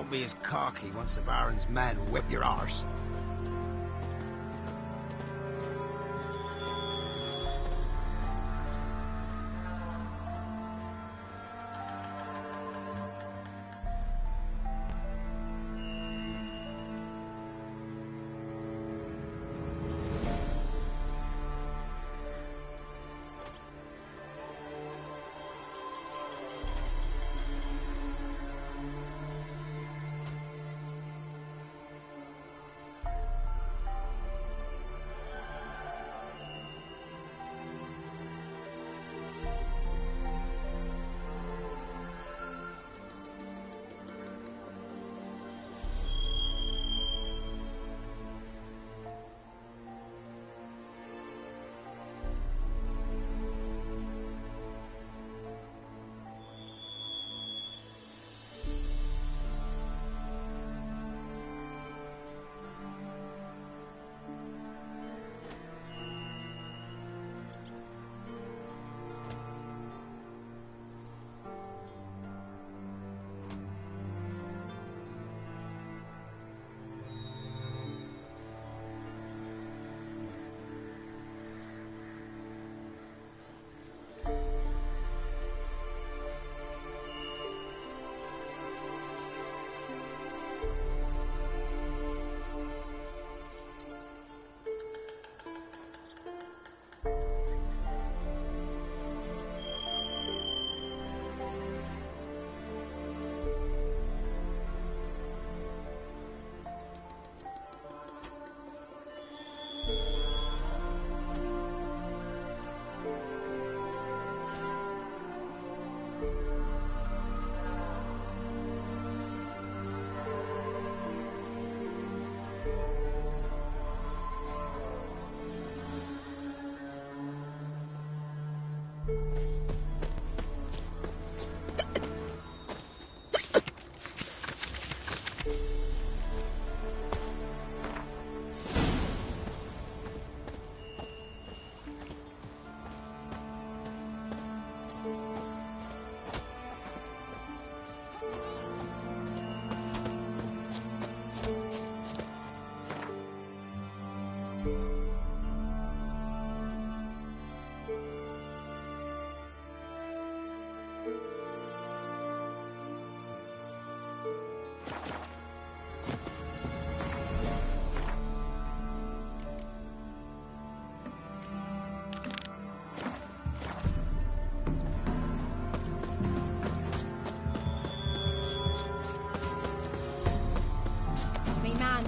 won't be as cocky once the Baron's men whip your arse.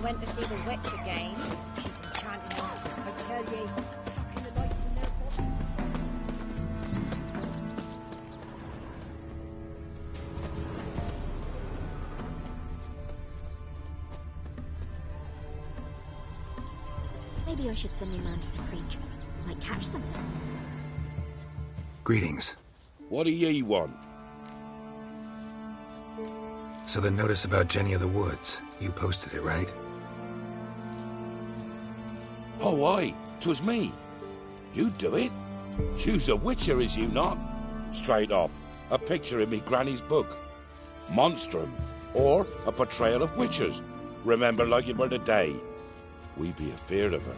Went to see the witch again. She's enchanting them, I tell ye, sucking the life from their bodies. Maybe I should send my man to the creek. Might catch something. Greetings. What do ye want? So the notice about Jenny of the Woods, you posted it, right? Oh, aye, 'twas me. You do it? You's a witcher, is you not? Straight off, a picture in me granny's book. Monstrum, or a portrayal of witchers. Remember like it were the day. We be afeard of her.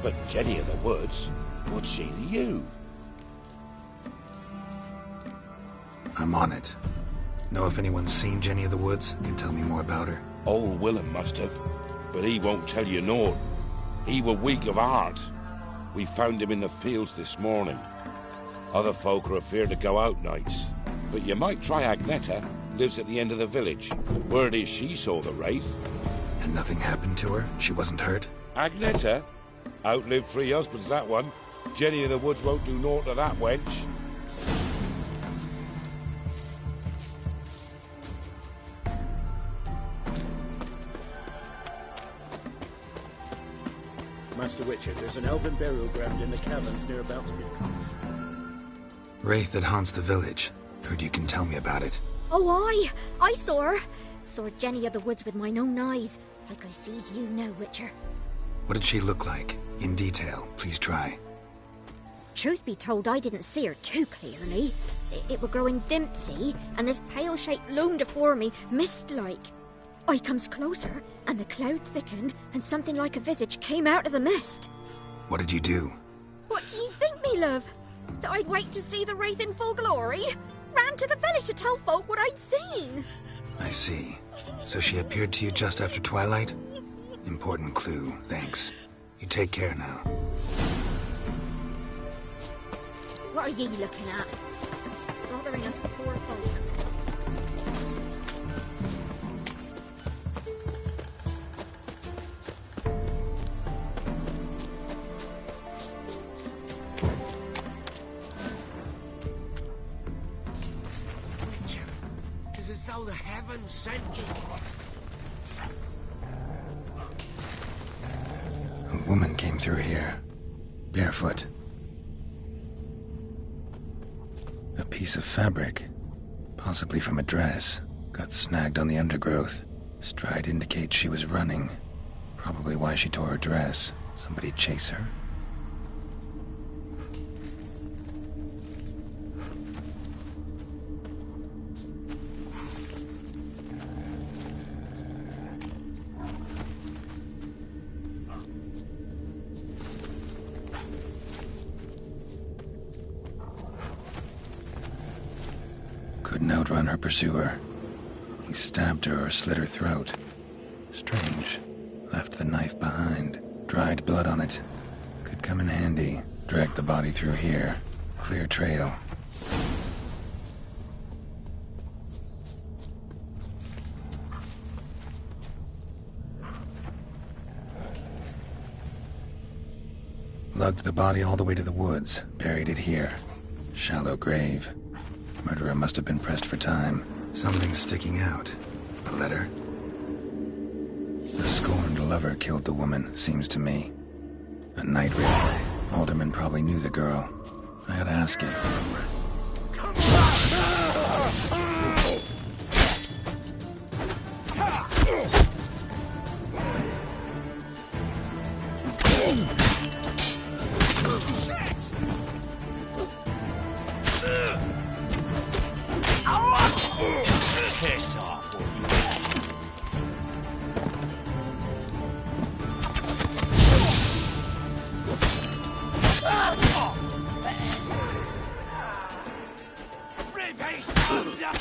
But Jenny of the Woods, what's she to you? I'm on it. Know if anyone's seen Jenny of the Woods? Can tell me more about her. Old Willem must have, but he won't tell you naught. He were weak of heart. We found him in the fields this morning. Other folk are afeard to go out nights. But you might try Agneta, lives at the end of the village. Word is she saw the wraith. And nothing happened to her? She wasn't hurt? Agneta? Outlived 3 husbands, that one. Jenny of the Woods won't do naught to that wench. Master Witcher, there's an elven burial ground in the caverns near about Midcombs. Wraith that haunts the village. Heard you can tell me about it. Oh, I saw her. Saw Jenny of the Woods with mine own eyes, like I sees you now, Witcher. What did she look like? In detail, please try. Truth be told, I didn't see her too clearly. It were growing dim, see, and this pale shape loomed afore me, mist-like. I comes closer, and the cloud thickened, and something like a visage came out of the mist. What did you do? What do you think, me love? That I'd wait to see the wraith in full glory? Ran to the village to tell folk what I'd seen. I see. So she appeared to you just after twilight? Important clue, thanks. You take care now. What are ye looking at? Stop bothering us poor folk. It's as though the heavens sent you. A woman came through here, barefoot. A piece of fabric, possibly from a dress, got snagged on the undergrowth. Stride indicates she was running. Probably why she tore her dress. Somebody chase her? Couldn't outrun her pursuer. He stabbed her or slit her throat. Strange. Left the knife behind. Dried blood on it. Could come in handy. Dragged the body through here. Clear trail. Lugged the body all the way to the woods. Buried it here. Shallow grave. Murderer must have been pressed for time. Something's sticking out. A letter? The scorned lover killed the woman, seems to me. A night raid. Alderman probably knew the girl. I ought to ask him. Piss off, will you? Rip his thumbs up!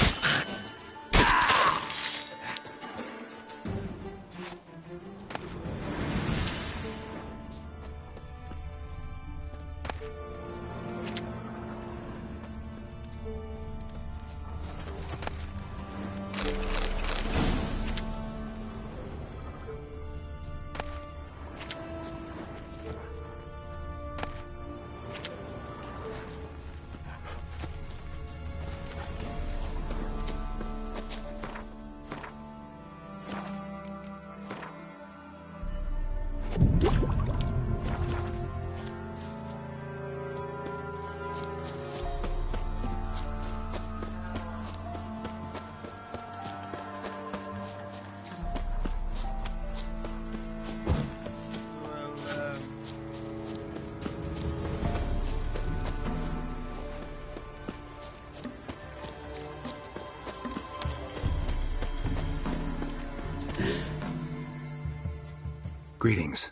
Greetings.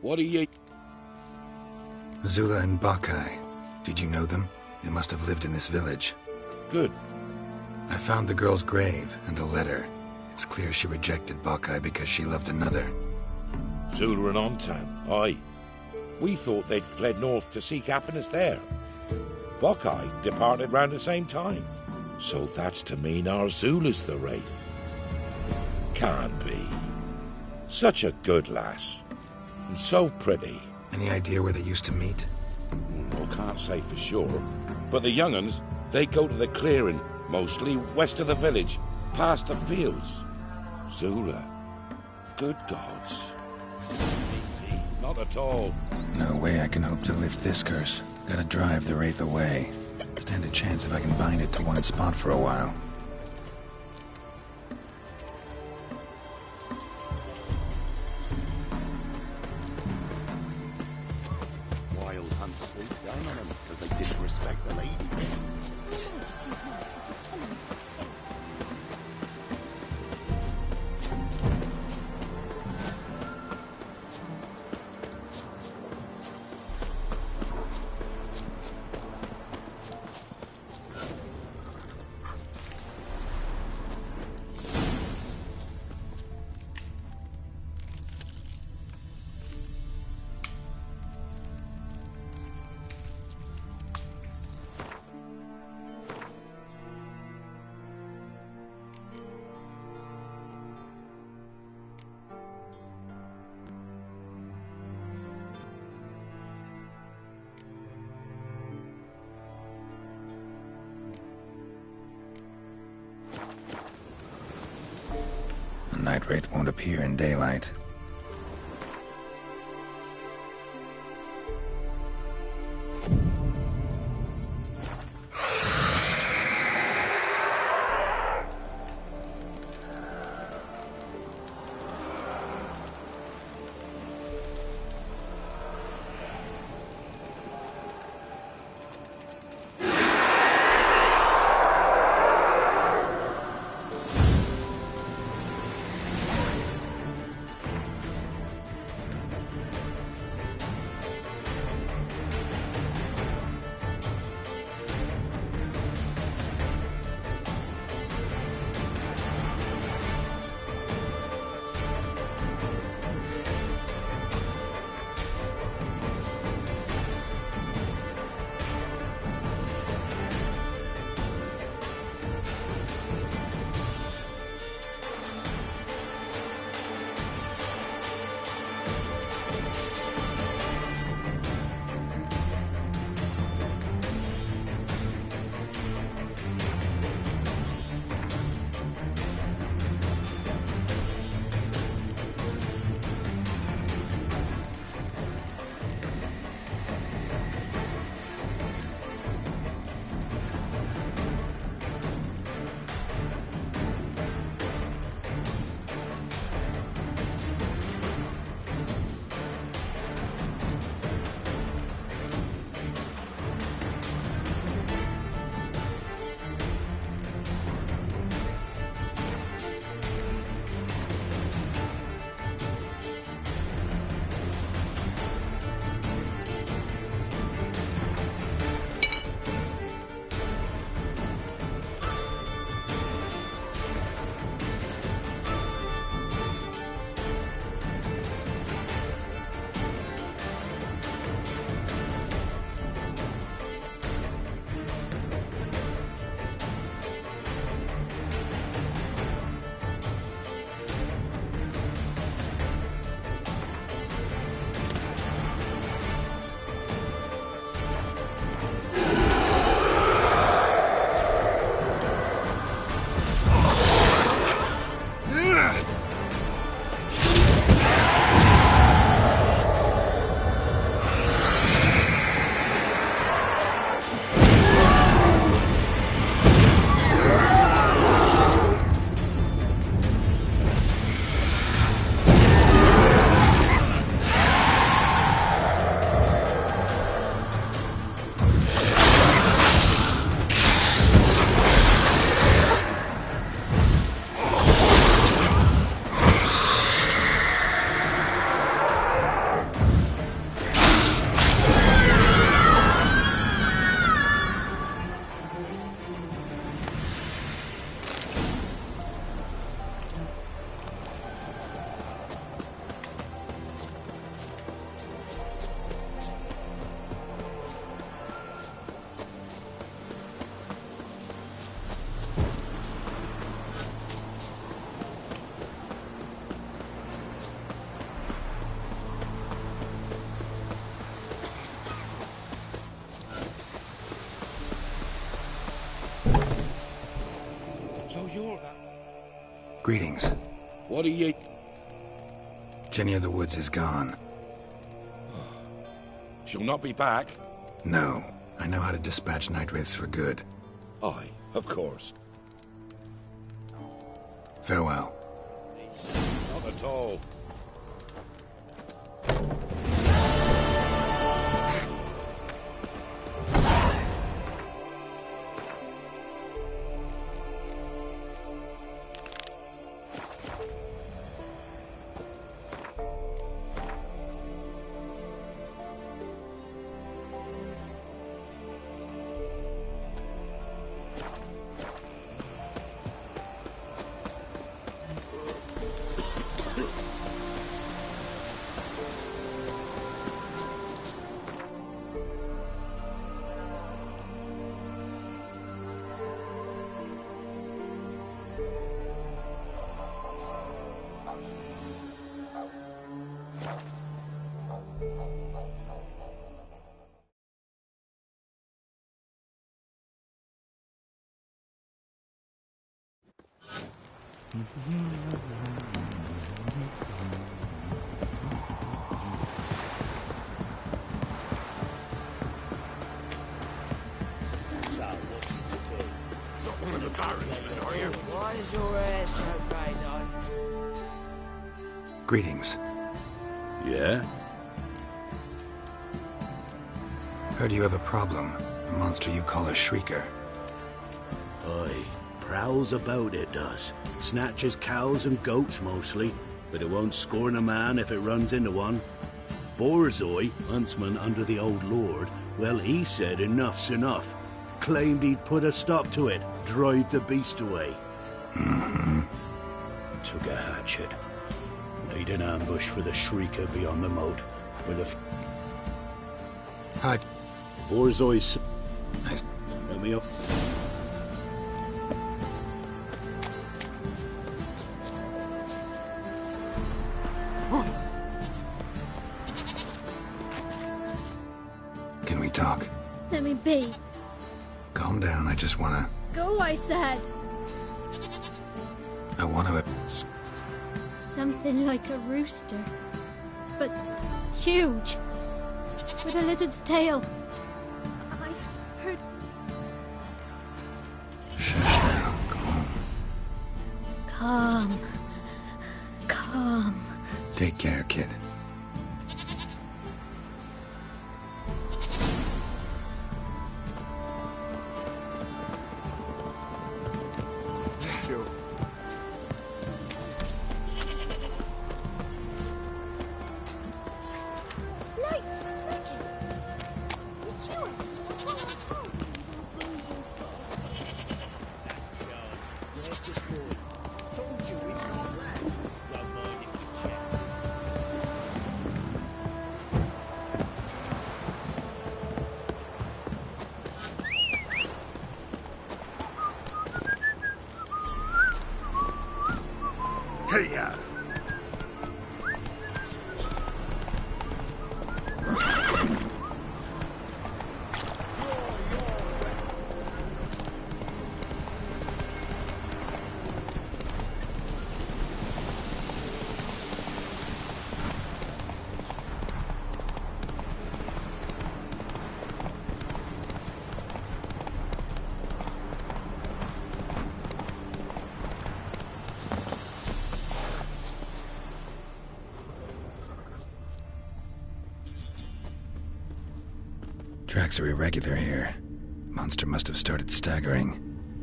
What are you... Zula and Bakai. Did you know them? They must have lived in this village. Good. I found the girl's grave and a letter. It's clear she rejected Bakai because she loved another. Zula and Ontan, aye. We thought they'd fled north to seek happiness there. Bakai departed round the same time. So that's to mean our Zula's the wraith. Can't be. Such a good lass. And so pretty. Any idea where they used to meet? Well, can't say for sure. But the young'uns, they go to the clearing, mostly west of the village, past the fields. Zula. Good gods. Easy. Not at all. No way I can hope to lift this curse. Gotta drive the wraith away. Stand a chance if I can bind it to one spot for a while. Wild hunt swoop down on them because they didn't respect the lady. night wraith won't appear in daylight. So you're... Greetings. What are you... Jenny of the Woods is gone. She'll not be back? No. I know how to dispatch night wraiths for good. Aye, of course. Farewell. Not at all. embarrassment, are you? Why is your hair so bright on? Greetings. Yeah? Heard you have a problem. A monster you call a shrieker. Aye, prowls about it does. Snatches cows and goats mostly, but it won't scorn a man if it runs into one. Borzoi, huntsman under the old lord, well, he said enough's enough. Claimed he'd put a stop to it, drive the beast away. Took a hatchet. Laid an ambush for the shrieker beyond the moat, with a Hi. Borzoi's... Nice. Let me up. Can we talk? Let me be. Calm down, I just wanna... Go, I said. I wanna... Something like a rooster. But huge. With a lizard's tail. I heard... Shush now, calm. Calm. Calm. Take care, kid. Light seconds. It's you. What's wrong with home? Where's the coin? Told you it's not left. Don't mind if we check. Hey-ya! Tracks are irregular here. Monster must have started staggering.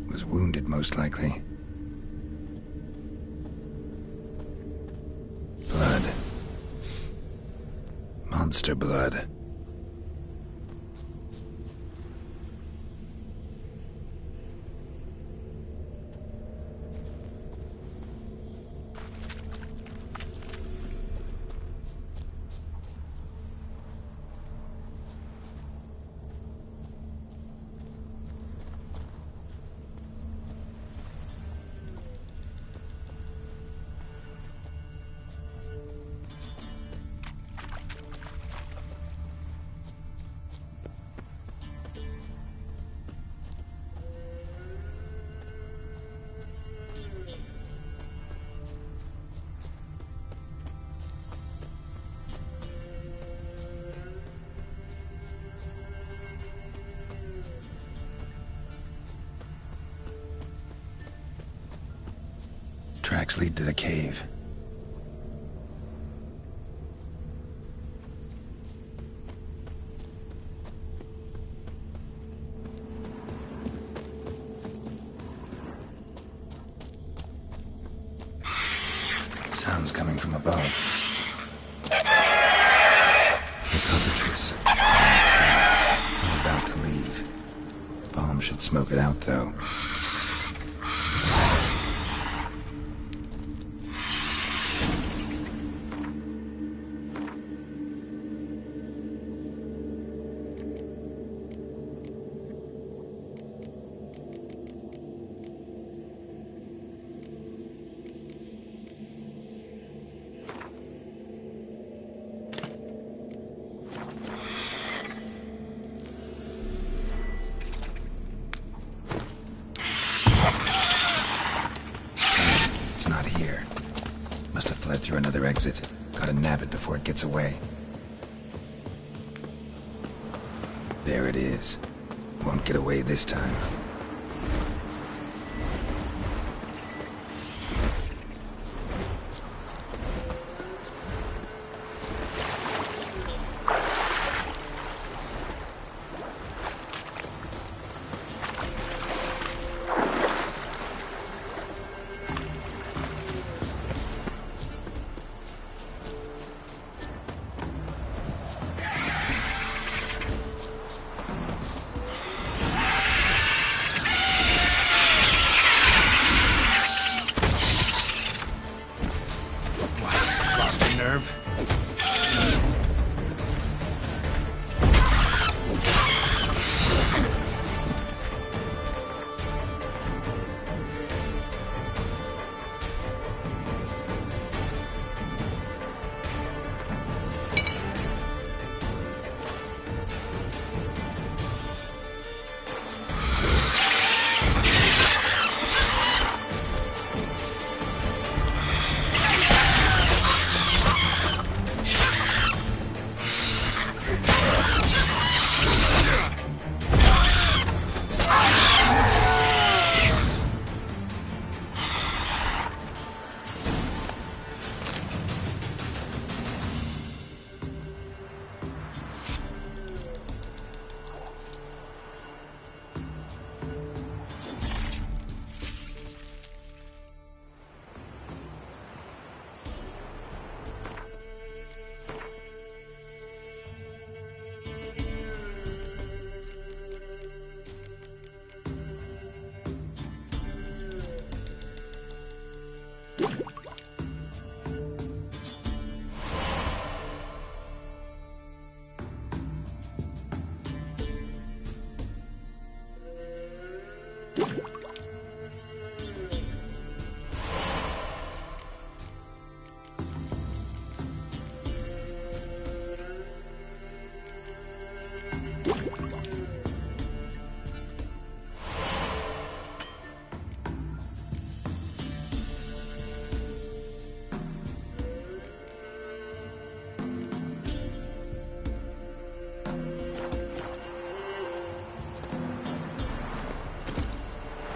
Was wounded, most likely. Blood. Monster blood. Tracks lead to the cave. Sounds coming from above. The cockatrice. I'm about to leave. Bomb should smoke it out, though. It's not here. Must have fled through another exit. Gotta nab it before it gets away. There it is. Won't get away this time.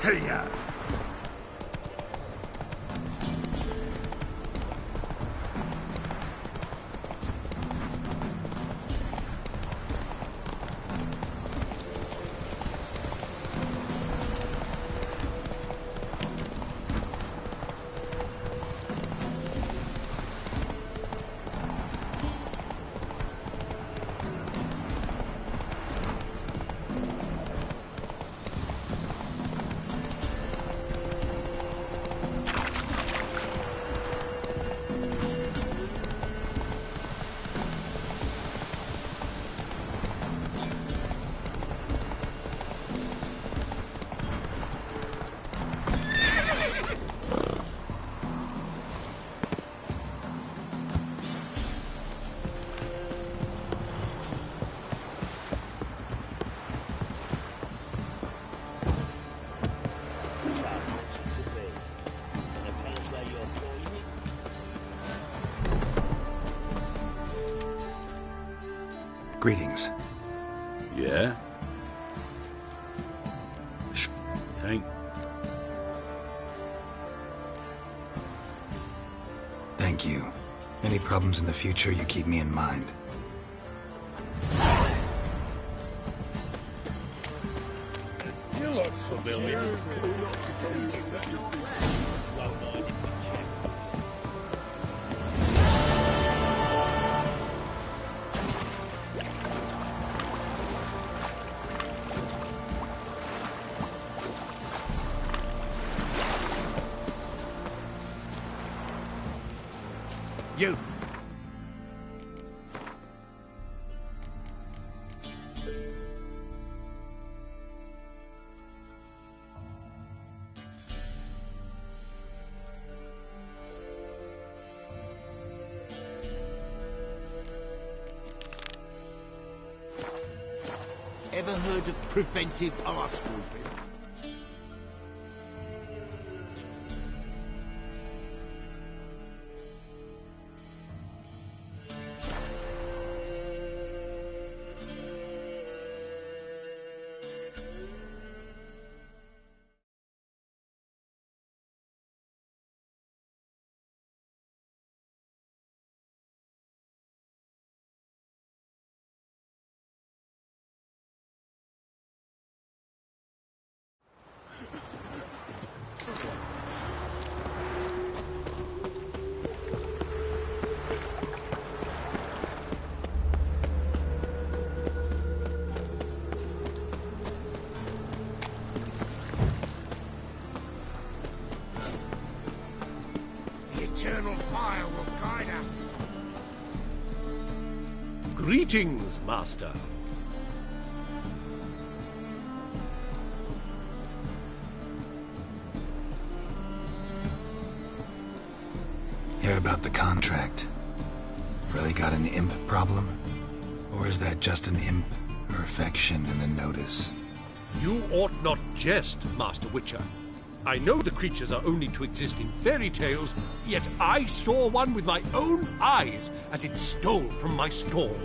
Hey-ya! Greetings. Yeah? Thank... Thank you. Any problems in the future, you keep me in mind. You look familiar. You! Ever heard of preventive arse whooping? The eternal fire will guide us. Greetings, Master. Hear about the contract. Really got an imp problem? Or is that just an imp perfection in the notice? You ought not jest, Master Witcher. I know the creatures are only to exist in fairy tales, yet I saw one with my own eyes as it stole from my stall.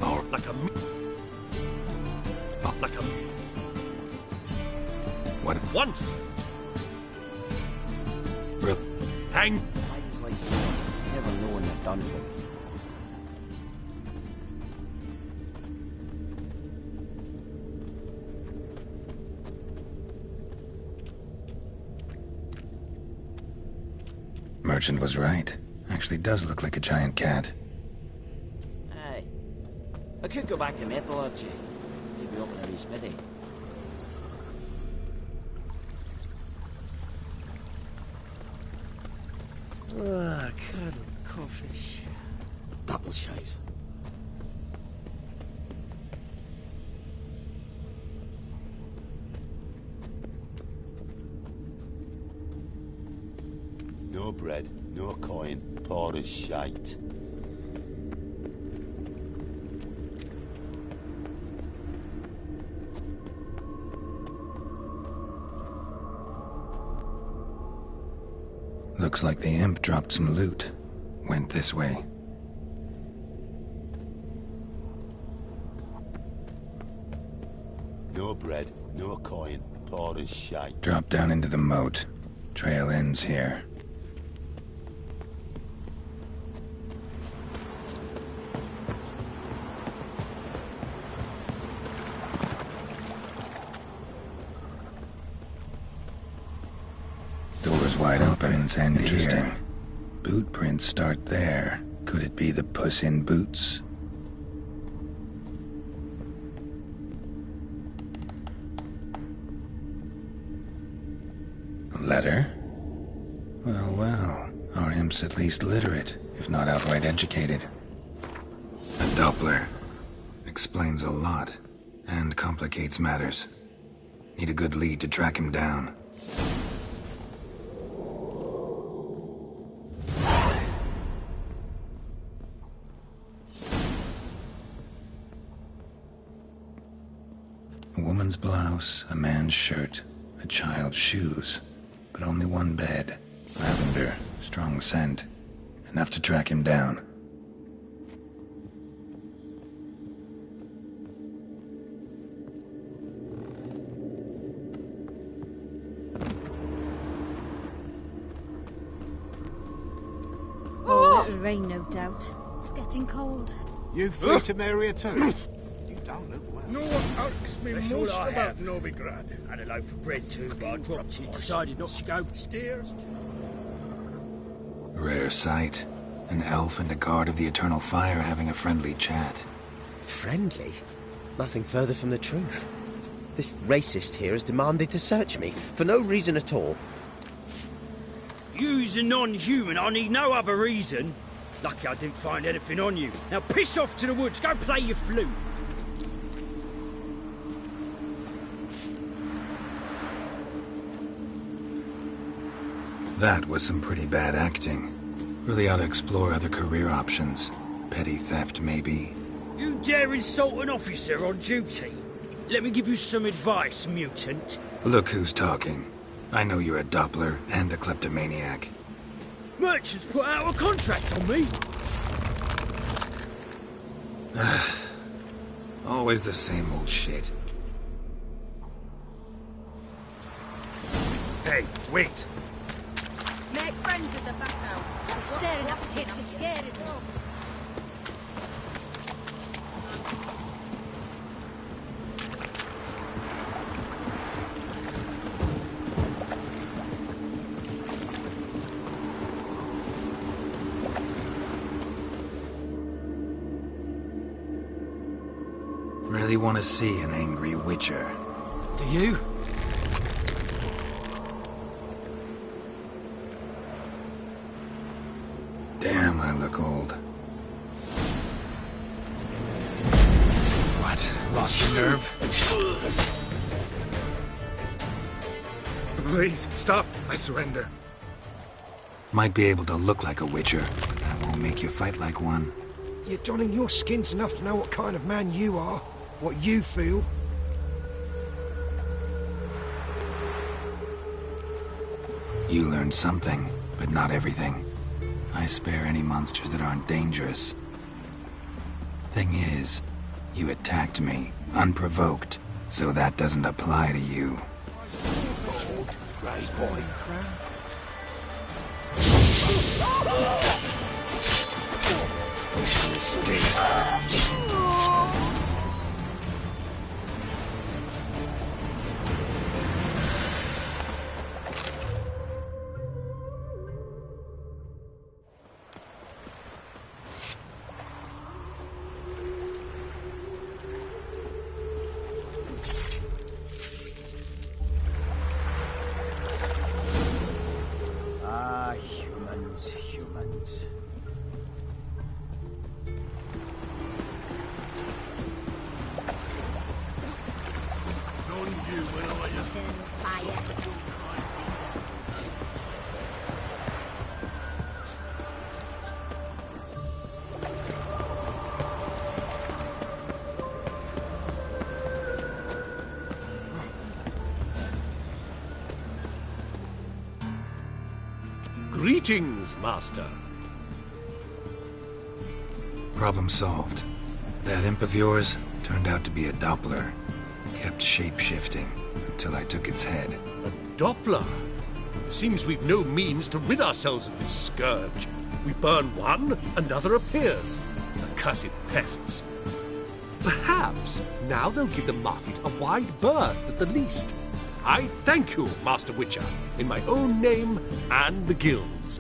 Oh, Like a... Like a... what? Once... Real? Thank... Times like this, never knowing they're done for. Merchant was right. Actually does look like a giant cat. Aye. I could go back to metallurgy. Maybe open a wee smithy. Ah, cuddle, codfish. Double shays. No bread, no coin, poor as shite. Looks like the imp dropped some loot. Went this way. No bread, no coin, poor as shite. Drop down into the moat. Trail ends here. Door's wide open and it's end here. Boot prints start there. Could it be the Puss in Boots? A letter? Well, well. Our imp's at least literate, if not outright educated. A Doppler. Explains a lot, and complicates matters. Need a good lead to track him down. A woman's blouse, a man's shirt, a child's shoes, but only one bed. Lavender, strong scent, enough to track him down. Oh, it'll rain, no doubt. It's getting cold. You free to marry her too? You don't look well. Know what irks me That's most all I about have. Novigrad? Had a loaf of bread too, but I dropped it. Decided not to go upstairs. Rare sight. An elf and a guard of the Eternal Fire having a friendly chat. Friendly? Nothing further from the truth. This racist here has demanded to search me, for no reason at all. You's a non-human, I need no other reason. Lucky I didn't find anything on you. Now piss off to the woods, go play your flute. That was some pretty bad acting. Really ought to explore other career options. Petty theft, maybe. You dare insult an officer on duty? Let me give you some advice, mutant. Look who's talking. I know you're a Doppler and a kleptomaniac. Merchants put out a contract on me. Always the same old shit. Hey, wait. Make friends at the bathhouse. Stop staring up at kids, you're scared of them. Really want to see an angry witcher. Do you? Damn, I look old. What? Lost your nerve? Please, stop. I surrender. Might be able to look like a witcher, but that won't make you fight like one. You're donning your skins enough to know what kind of man you are. What you feel. You learned something, but not everything. I spare any monsters that aren't dangerous. Thing is, you attacked me, unprovoked, so that doesn't apply to you. Grey boy. Mistake. Humans. return fire. Greetings, Master. Problem solved. That imp of yours turned out to be a Doppler. Kept shape-shifting until I took its head. A Doppler? Seems we've no means to rid ourselves of this scourge. We burn one, another appears. Accursed pests. Perhaps now they'll give the market a wide berth at the least. I thank you, Master Witcher, in my own name and the guild's.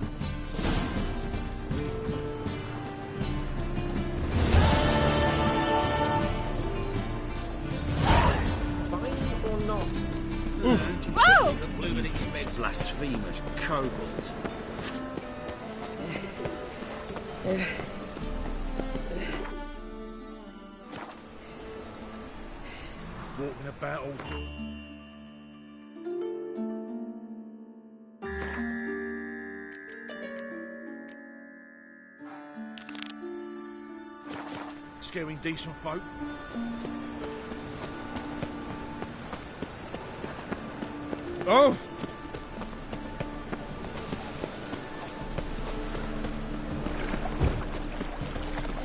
Oh! Blasphemous kobolds. Walking about all... Scaring decent folk. Oh!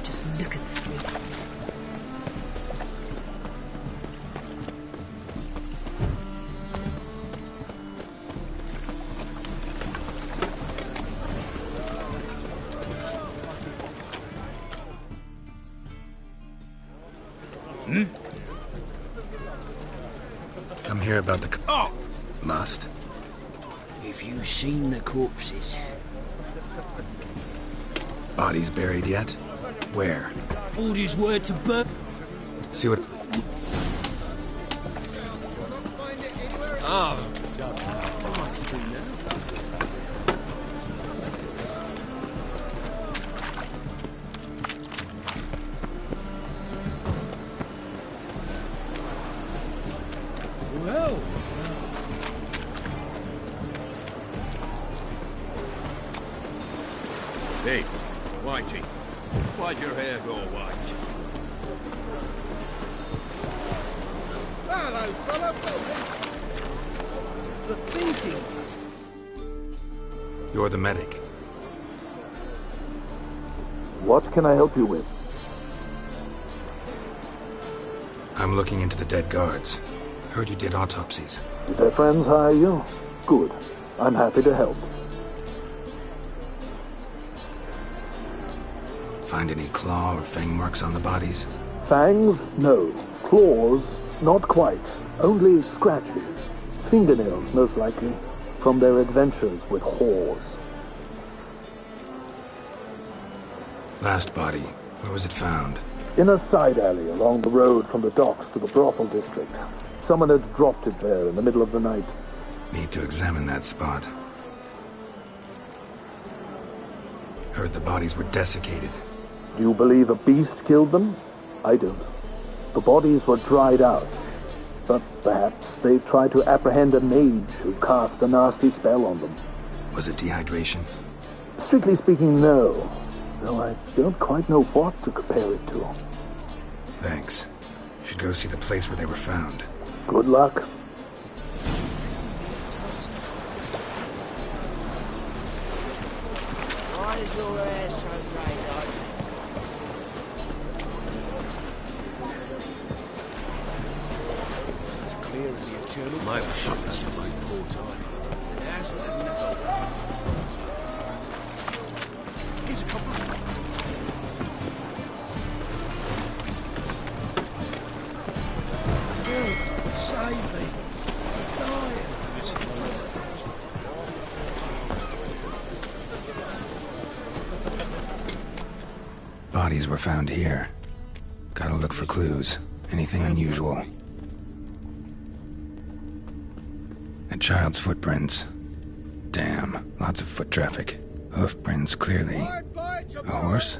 Just look at the freak. Come here about the... Oh! Must. Have you seen the corpses? Bodies buried yet? Where? Orders were to burn. See what... Oh. Well. Hey, Whitey, why'd your hair go white? Hello, fella. The thinking. You're the medic. What can I help you with? I'm looking into the dead guards. Heard you did autopsies. Did their friends hire you? Good. I'm happy to help. Find any claw or fang marks on the bodies? Fangs? No. Claws? Not quite. Only scratches. Fingernails, most likely. From their adventures with whores. Last body. Where was it found? In a side alley along the road from the docks to the brothel district. Someone had dropped it there in the middle of the night. Need to examine that spot. Heard the bodies were desiccated. Do you believe a beast killed them? I don't. The bodies were dried out. But perhaps they tried to apprehend a mage who cast a nasty spell on them. Was it dehydration? Strictly speaking, no. Though I don't quite know what to compare it to. Thanks. Should go see the place where they were found. Good luck. Why is your hair so grey, As clear as the eternal. My shot somebody poor time. That's another. Here's a couple of... Save me. I'm dying. Bodies were found here. Gotta look for clues. Anything unusual. A child's footprints. Damn, lots of foot traffic. Hoof prints, clearly. A horse?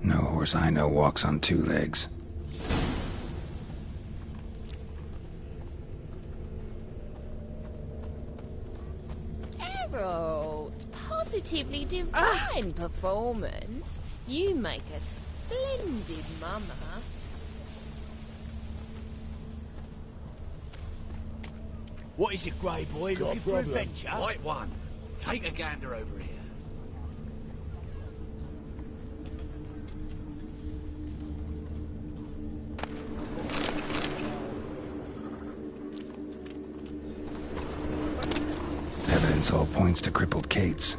No horse I know walks on two legs. positively divine performance. You make a splendid mama. What is it, Grey Boy? Looking for adventure? White one. Take a gander over here. Evidence all points to crippled Kate's.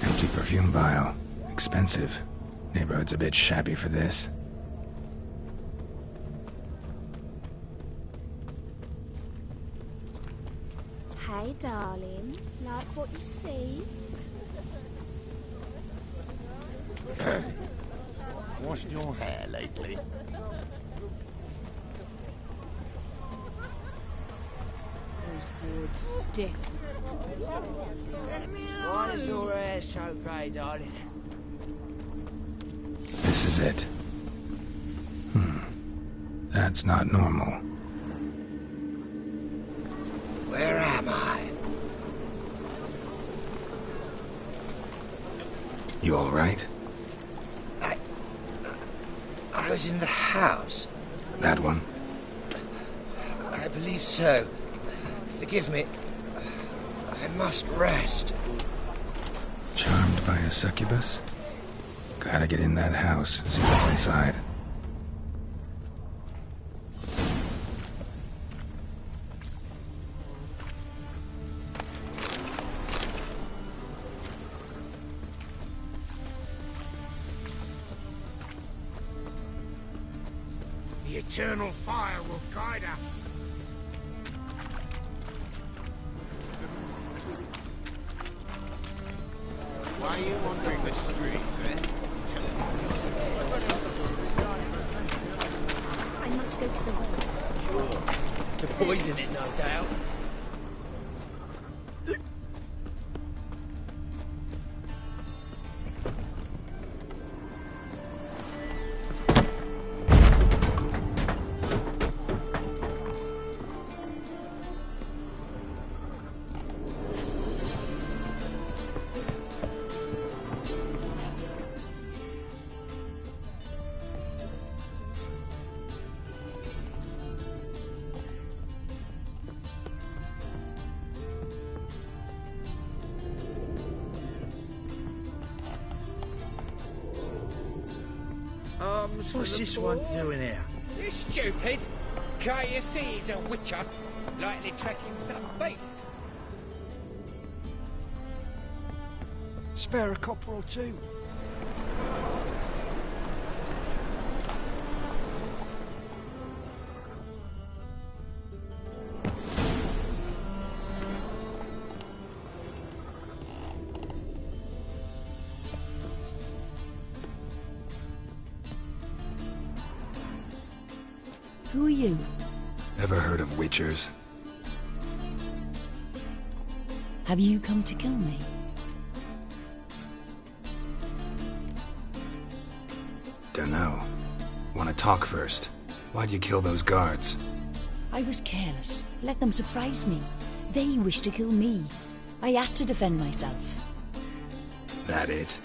Empty perfume vial. Expensive. Neighborhood's a bit shabby for this. Hey, darling. Like what you see? Washed your hair lately? Stiff. Let me alone. Why is your hair so grey, darling? This is it. That's not normal. Where am I? You all right? I was in the house. That one? I believe so. Forgive me. I must rest. Charmed by a succubus? Gotta get in that house, see what's inside. The eternal fire will guide us. Why are you wandering the streets, eh? I must go to the well. Sure. To poison it, no doubt. What's this one doing here? You stupid! Can't you see he's a witcher? Likely tracking some beast. Spare a copper or two. Who are you? Ever heard of witchers? Have you come to kill me? Dunno. Wanna talk first? Why'd you kill those guards? I was careless. Let them surprise me. They wished to kill me. I had to defend myself. That it?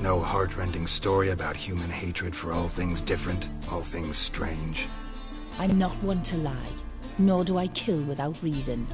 No heart-rending story about human hatred for all things different, all things strange? I'm not one to lie, nor do I kill without reason.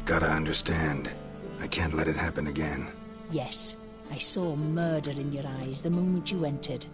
Gotta understand. I can't let it happen again. Yes, I saw murder in your eyes the moment you entered.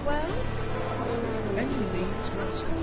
world? Any leaves, Master?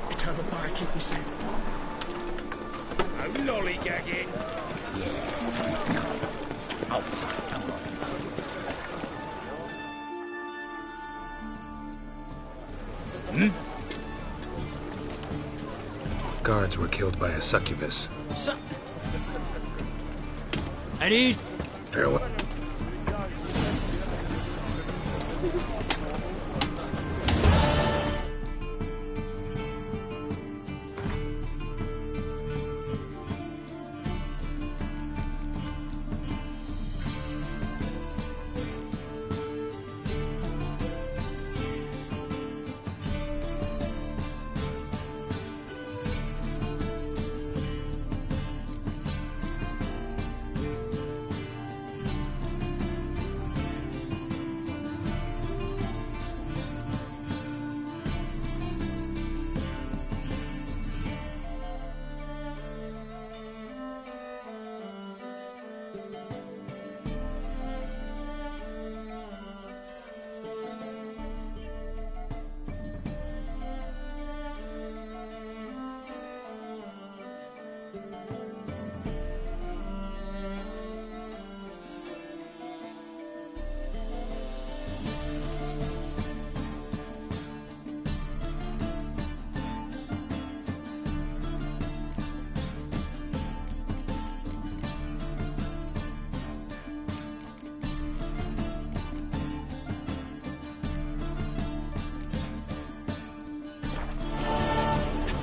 Eternal fire, keep me safe. Oh, lollygagging. Oh, sorry, come on. Guards were killed by a succubus. And he's... Farewell.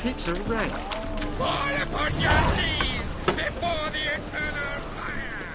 It's a rat. Fall upon your knees before the eternal fire!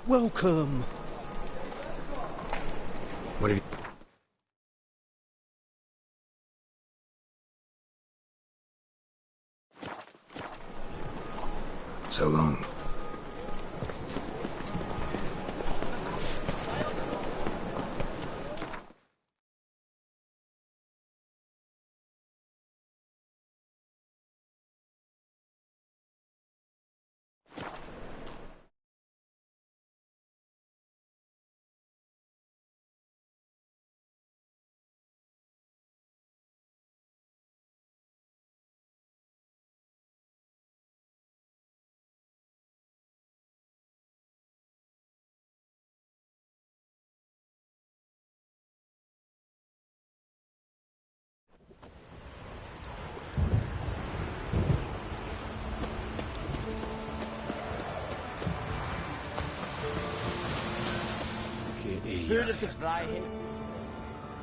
Welcome. What have you... So long.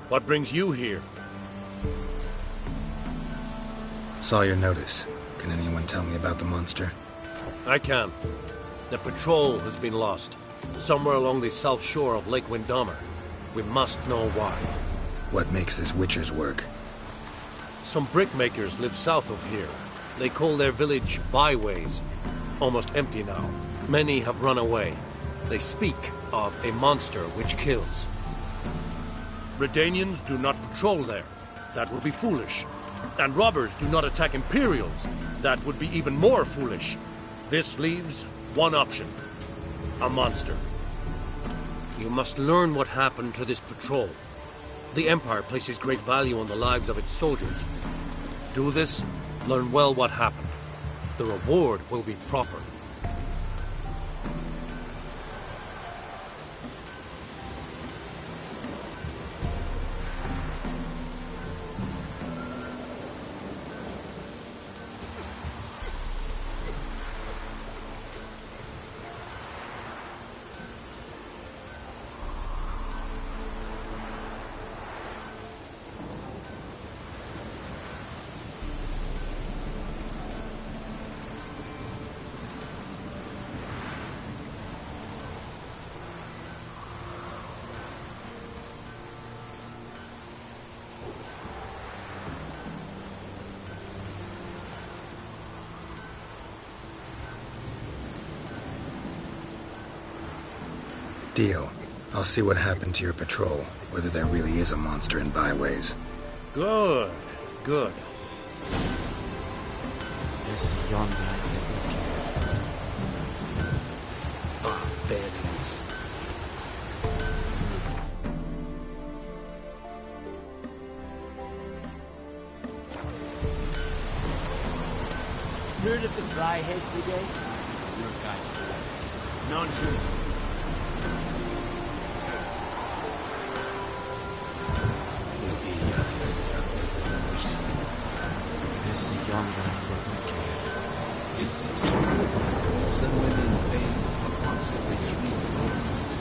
What brings you here? Saw your notice. Can anyone tell me about the monster? I can. The patrol has been lost. Somewhere along the south shore of Lake Windammer. We must know why. What makes this Witcher's work? Some brickmakers live south of here. They call their village byways. Almost empty now. Many have run away. They speak of a monster which kills. Redanians do not patrol there. That would be foolish. And robbers do not attack Imperials. That would be even more foolish. This leaves one option. A monster. You must learn what happened to this patrol. The Empire places great value on the lives of its soldiers. Do this, learn well what happened. The reward will be proper. Deal. I'll see what happened to your patrol, whether there really is a monster in byways. Good. Good. There's yonder barbarians. Heard of the Fryhead Brigade? Your guide. Non-humans. There's yonder Is it true? Most of women pay once every 3 months.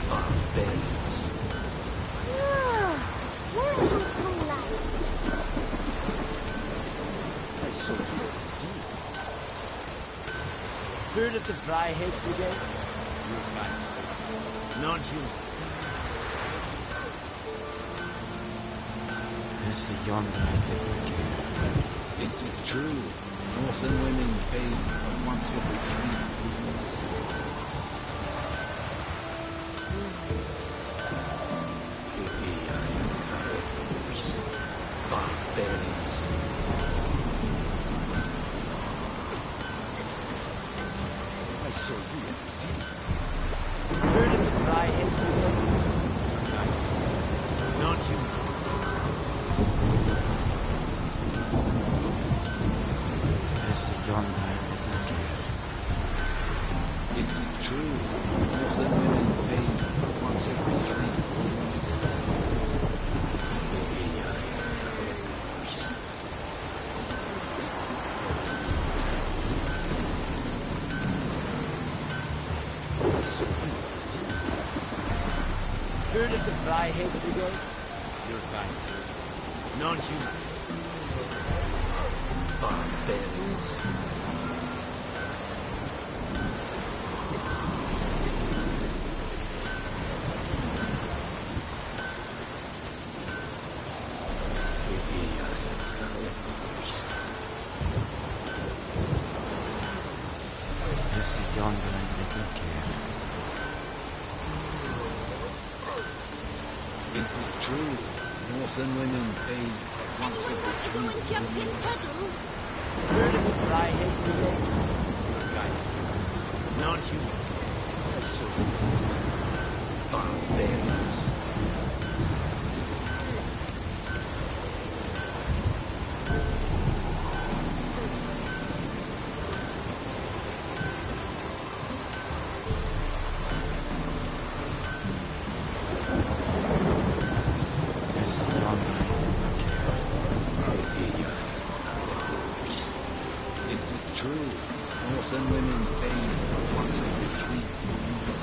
Barbarians. Where's all come like? I saw you at sea. Heard of the Fryhead Brigade? Your guide. Non-humans. There's yonder Is it true? Northern women pay once every 3 months. Barbarians. I saw you at the sea. Heard of the Fryhead Brigade? Your guide. Non-humans. yonder Is it true? Northern women pay once every 3 months. Heard of the Fryhead Brigade? Your guide. Non-humans. Barbarians. There's yonder Is it true? Northern women pay once every 3 Go and jump in puddles. Heard of the Fryhead Brigade? Your guide. Non-humans. Assaults. Barbarians. Is it true? Northern women pay once every 3 months.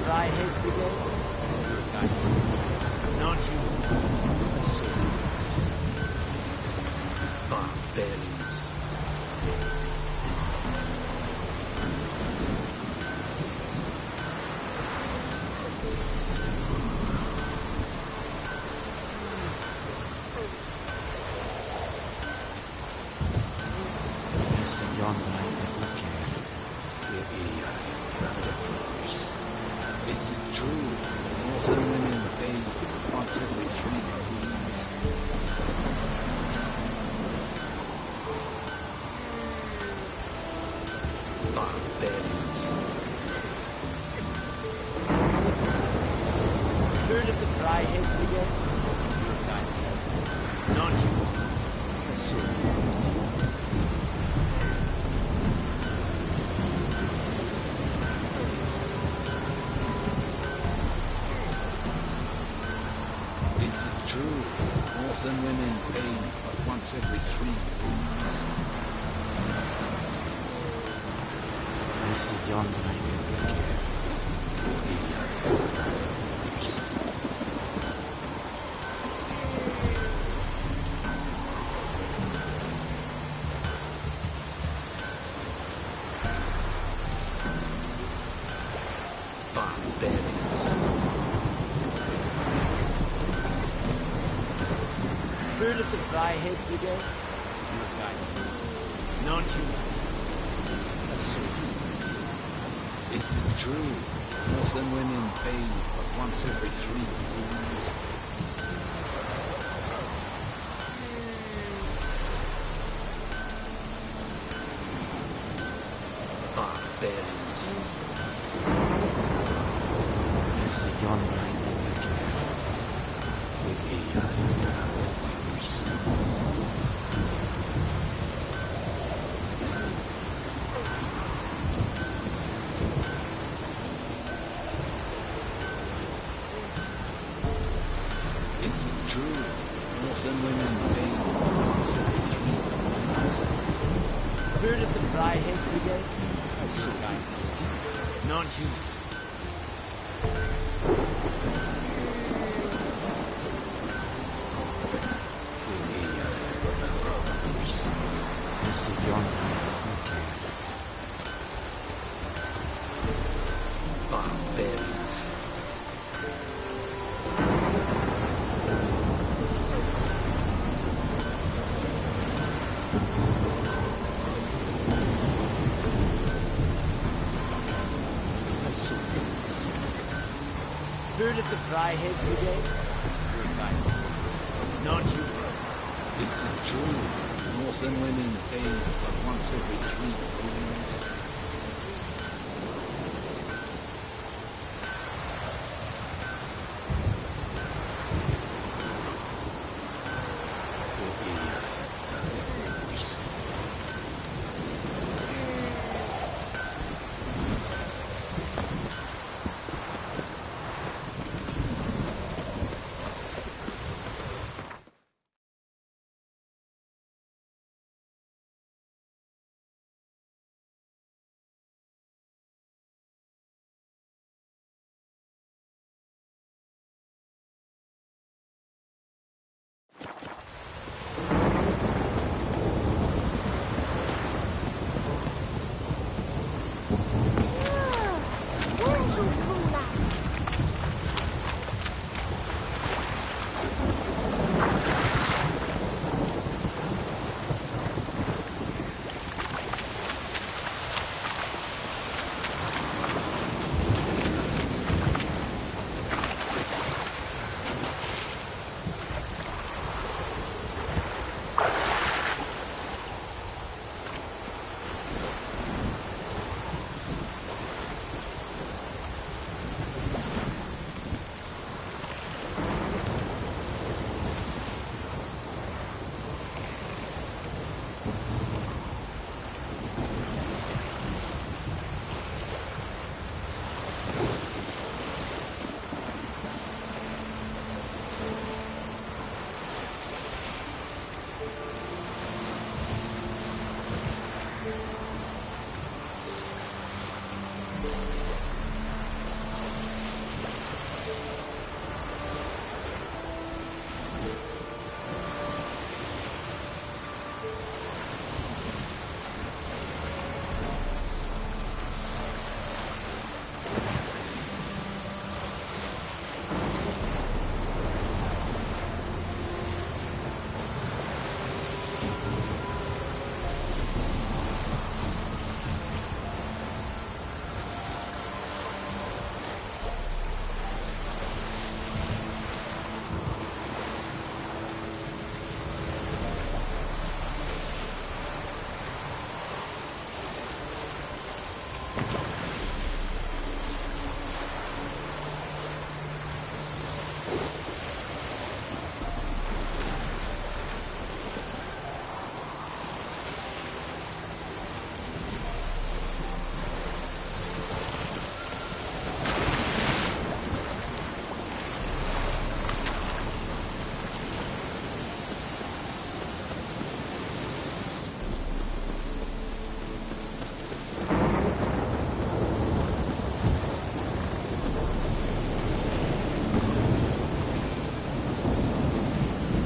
dry heads again? Not you. Barbarians. Is it yonder I could look at? Is it true? Northern women bathe once every 3 moons. Barbarians. Heard of the dry heads again? Not you. Is it true? Northern women bathe but once every 3 moons. Is it yonder I could look at? Barbarians. Heard of the dry heads again? Not you. Is it true? Northern women bathe but once every 3 moons. Barbarians. Is it yonder I could look at? Is it true? Northern women bathe once every 3 moons. Heard of the dry heads again? Not you. Is it yonder I could look at? Barbarians. Heard of the dry heads again? Not you. Is it true? Northern women bathe but once every 3 moons.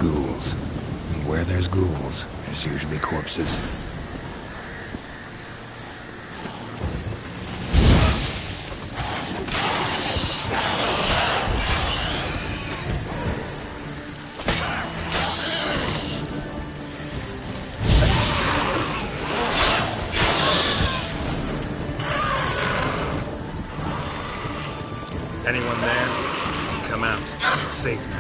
Ghouls. And where there's ghouls, there's usually corpses. Anyone there? Come out. It's safe now.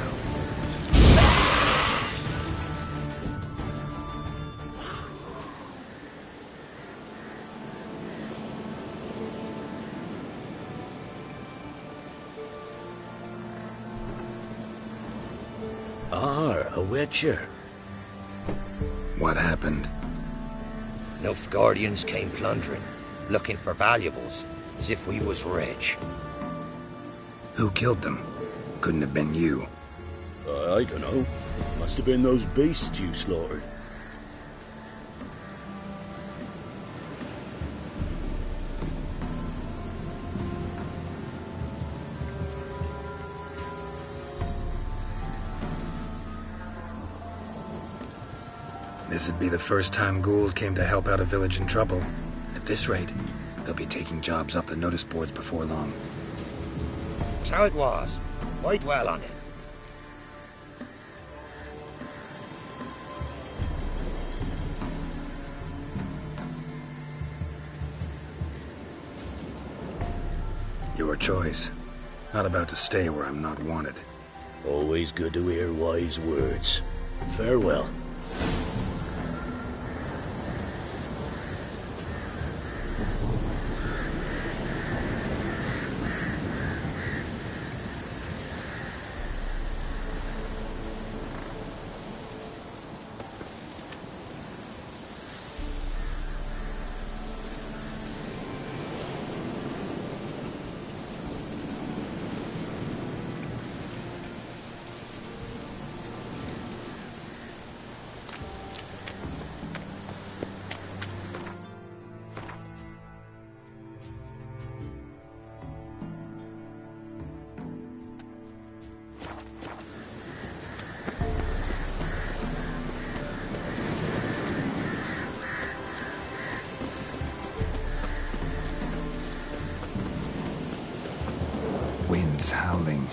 A witcher. What happened? Nilfgaardians came plundering, looking for valuables, as if we was rich. Who killed them? Couldn't have been you. I don't know. Must have been those beasts you slaughtered. This'd be the first time ghouls came to help out a village in trouble. At this rate, they'll be taking jobs off the notice boards before long. So it was. Why dwell on it? Your choice. Not about to stay where I'm not wanted. Always good to hear wise words. Farewell. Winds howling.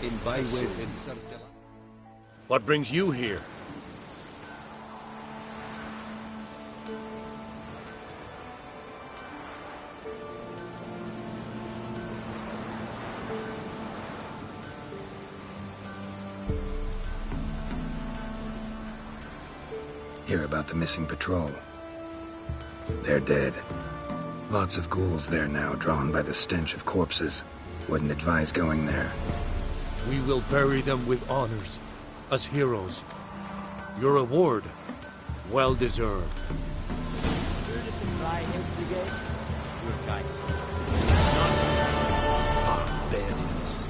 in byways in What brings you here? Hear about the missing patrol. They're dead. Lots of ghouls there now, drawn by the stench of corpses. Wouldn't advise going there. We will bury them with honors, as heroes. Your reward, well deserved. Barbarians.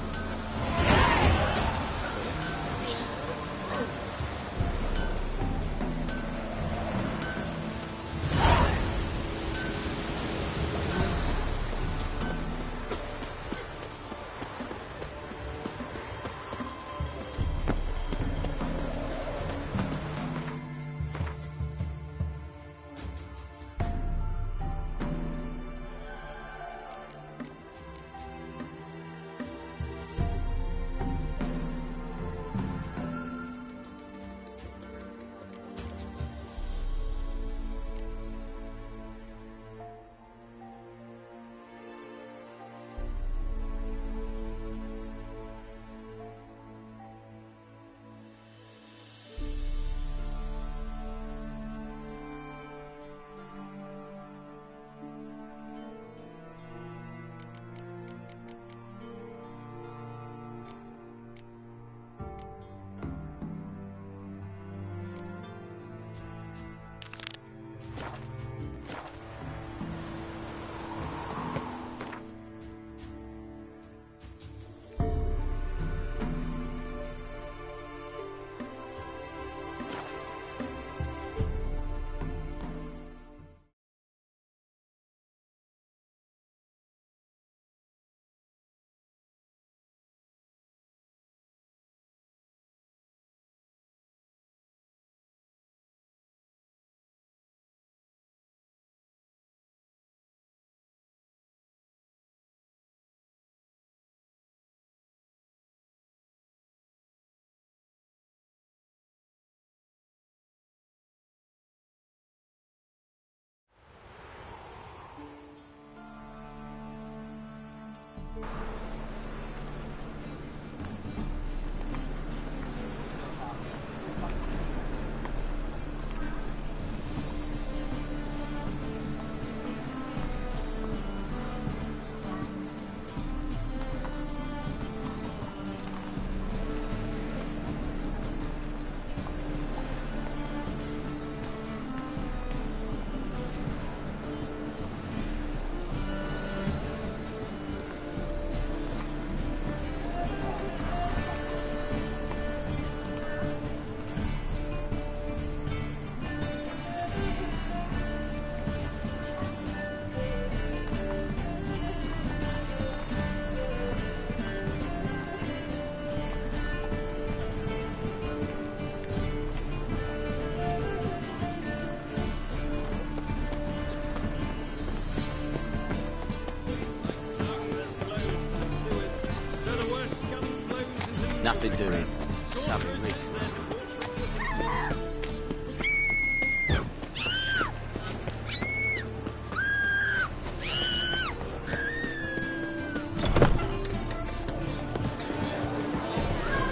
Nothing doing. Some rigs.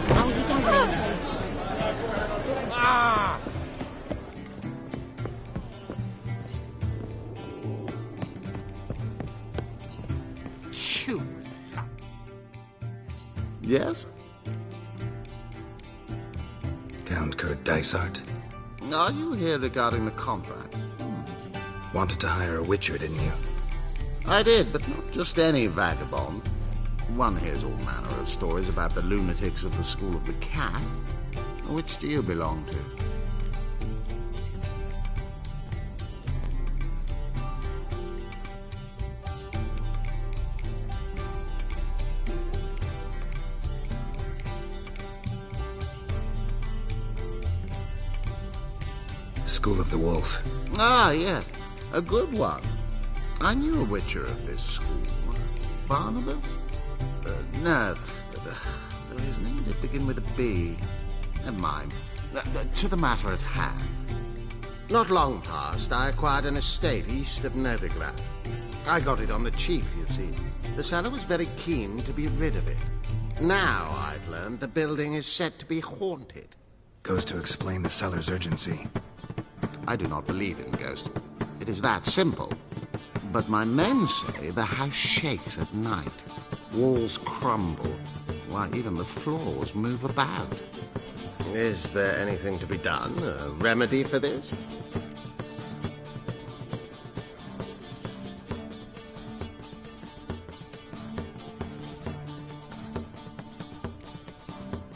Oh, you don't need to. Ah! Yes? Count Kurt Dysart? Are you here regarding the contract? Wanted to hire a witcher, didn't you? I did, but not just any vagabond. One hears all manner of stories about the lunatics of the School of the Cat. Which do you belong to? School of the Wolf. Ah, yes. A good one. I knew a witcher of this school. Barnabas? No. did it begin with a B? Never mind. To the matter at hand. Not long past, I acquired an estate east of Novigrad. I got it on the cheap, you see. The seller was very keen to be rid of it. Now, I've learned the building is said to be haunted. Goes to explain the seller's urgency. I do not believe in ghosts. It is that simple. But my men say the house shakes at night. Walls crumble. Why, even the floors move about. Is there anything to be done? A remedy for this?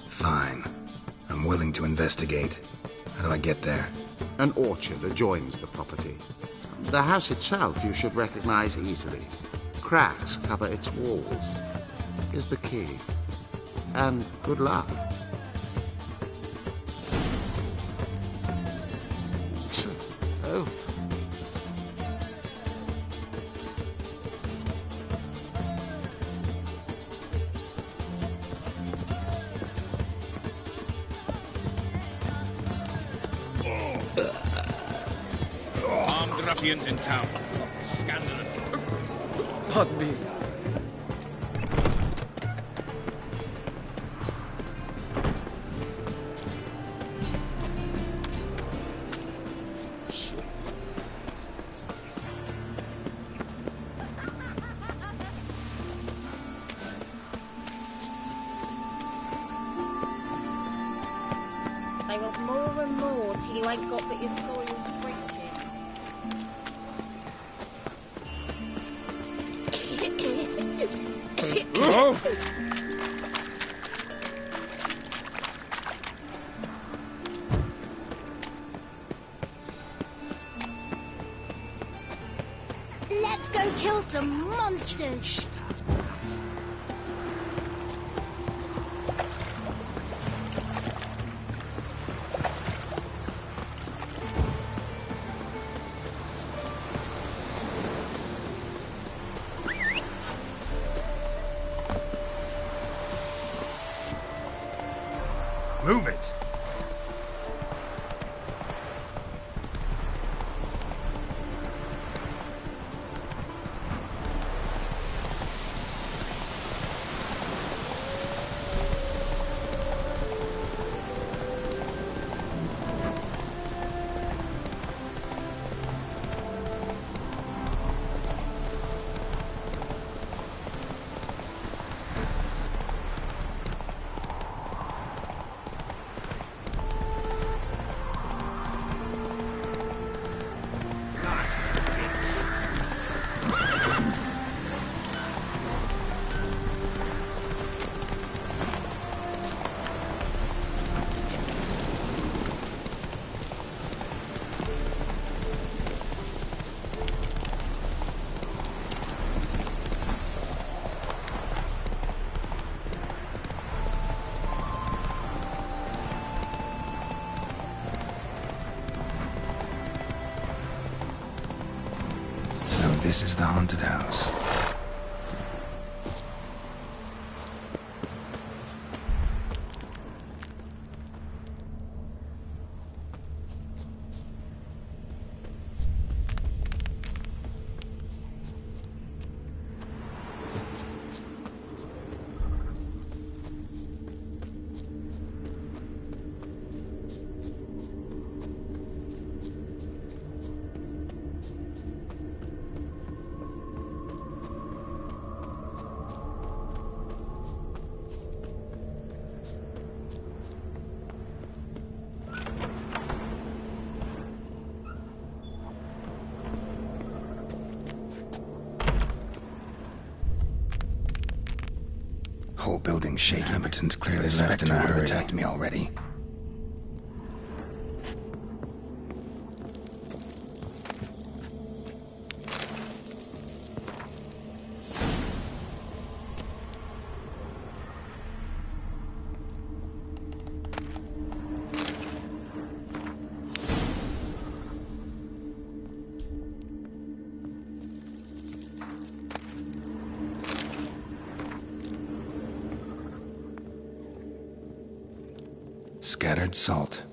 Fine. I'm willing to investigate. How do I get there? An orchard adjoins the property. The house itself you should recognize easily. Cracks cover its walls. Here's the key. And good luck. Oof. Armed ruffians in town. Scandalous. Pardon me. They want more and more till you ain't got but your soiled breeches. Oh! Let's go kill some monsters. Move it! This is the haunted house. Whole building shaking. Inhabitant clearly left in a hurry. Attacked me already. scattered salt.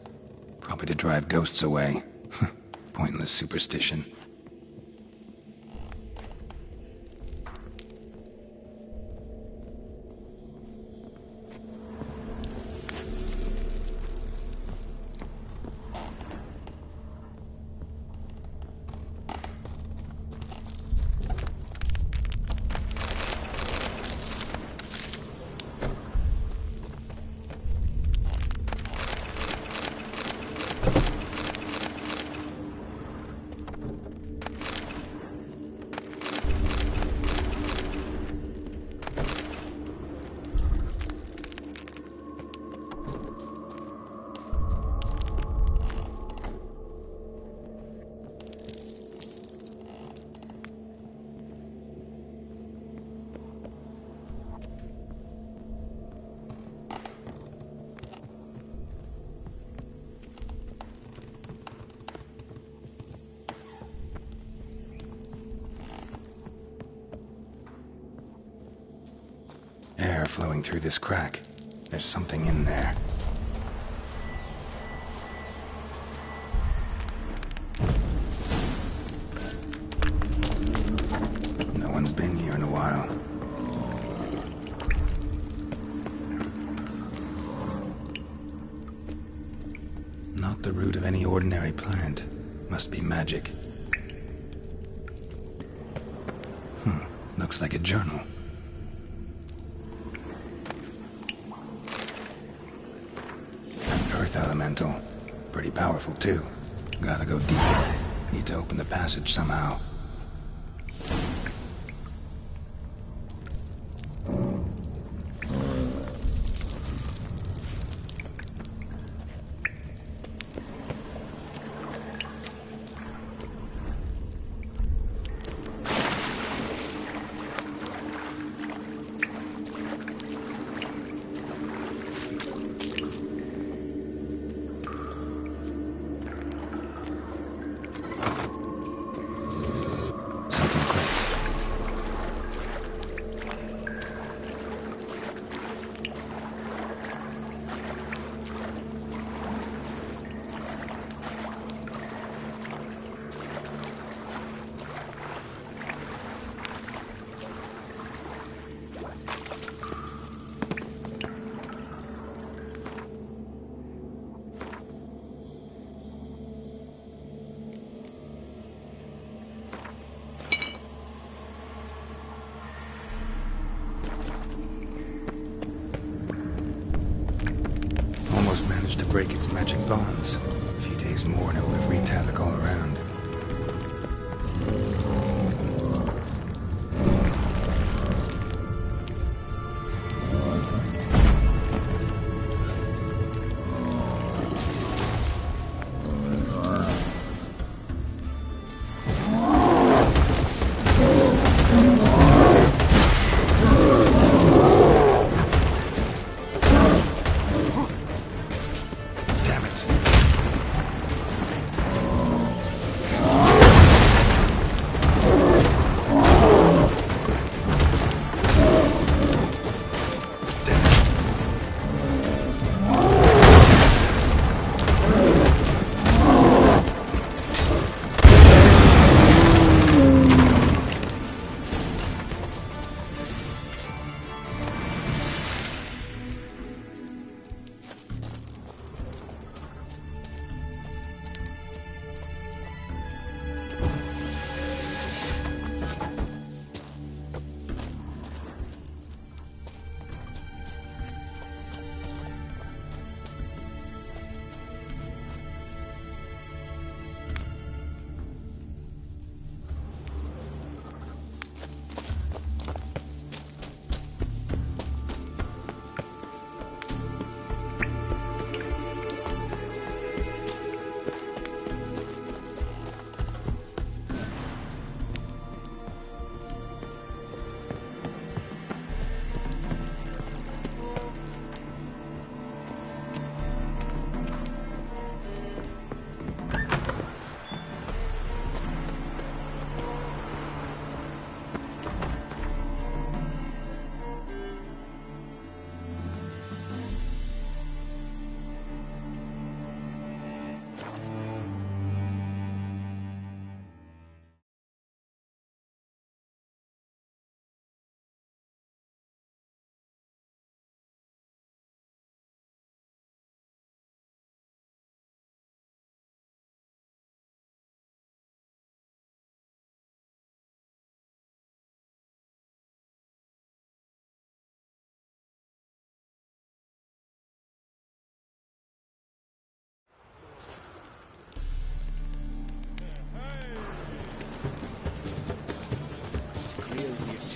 Probably to drive ghosts away. Pointless superstition. Air flowing through this crack. There's something in there. No one's been here in a while. Not the root of any ordinary plant. Must be magic. Looks like a journal. Earth elemental. Pretty powerful, too. Gotta go deeper. Need to open the passage somehow. To break its magic bonds. A few days more and it would have wreaked havoc all around.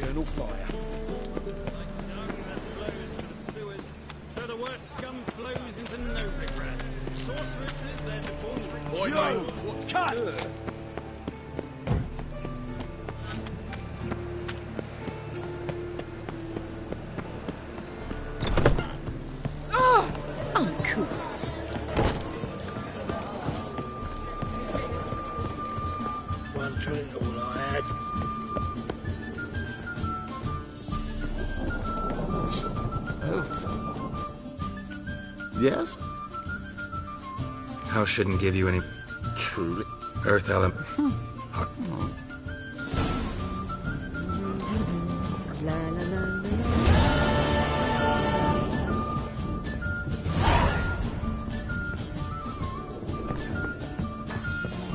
eternal fire. So the worst scum flows into Novigrad. Sorceresses, their debauchery. Boy, Yo! mate, Cut! Uncouth. One drink, all I had. Yes? House shouldn't give you any Truly. earth element.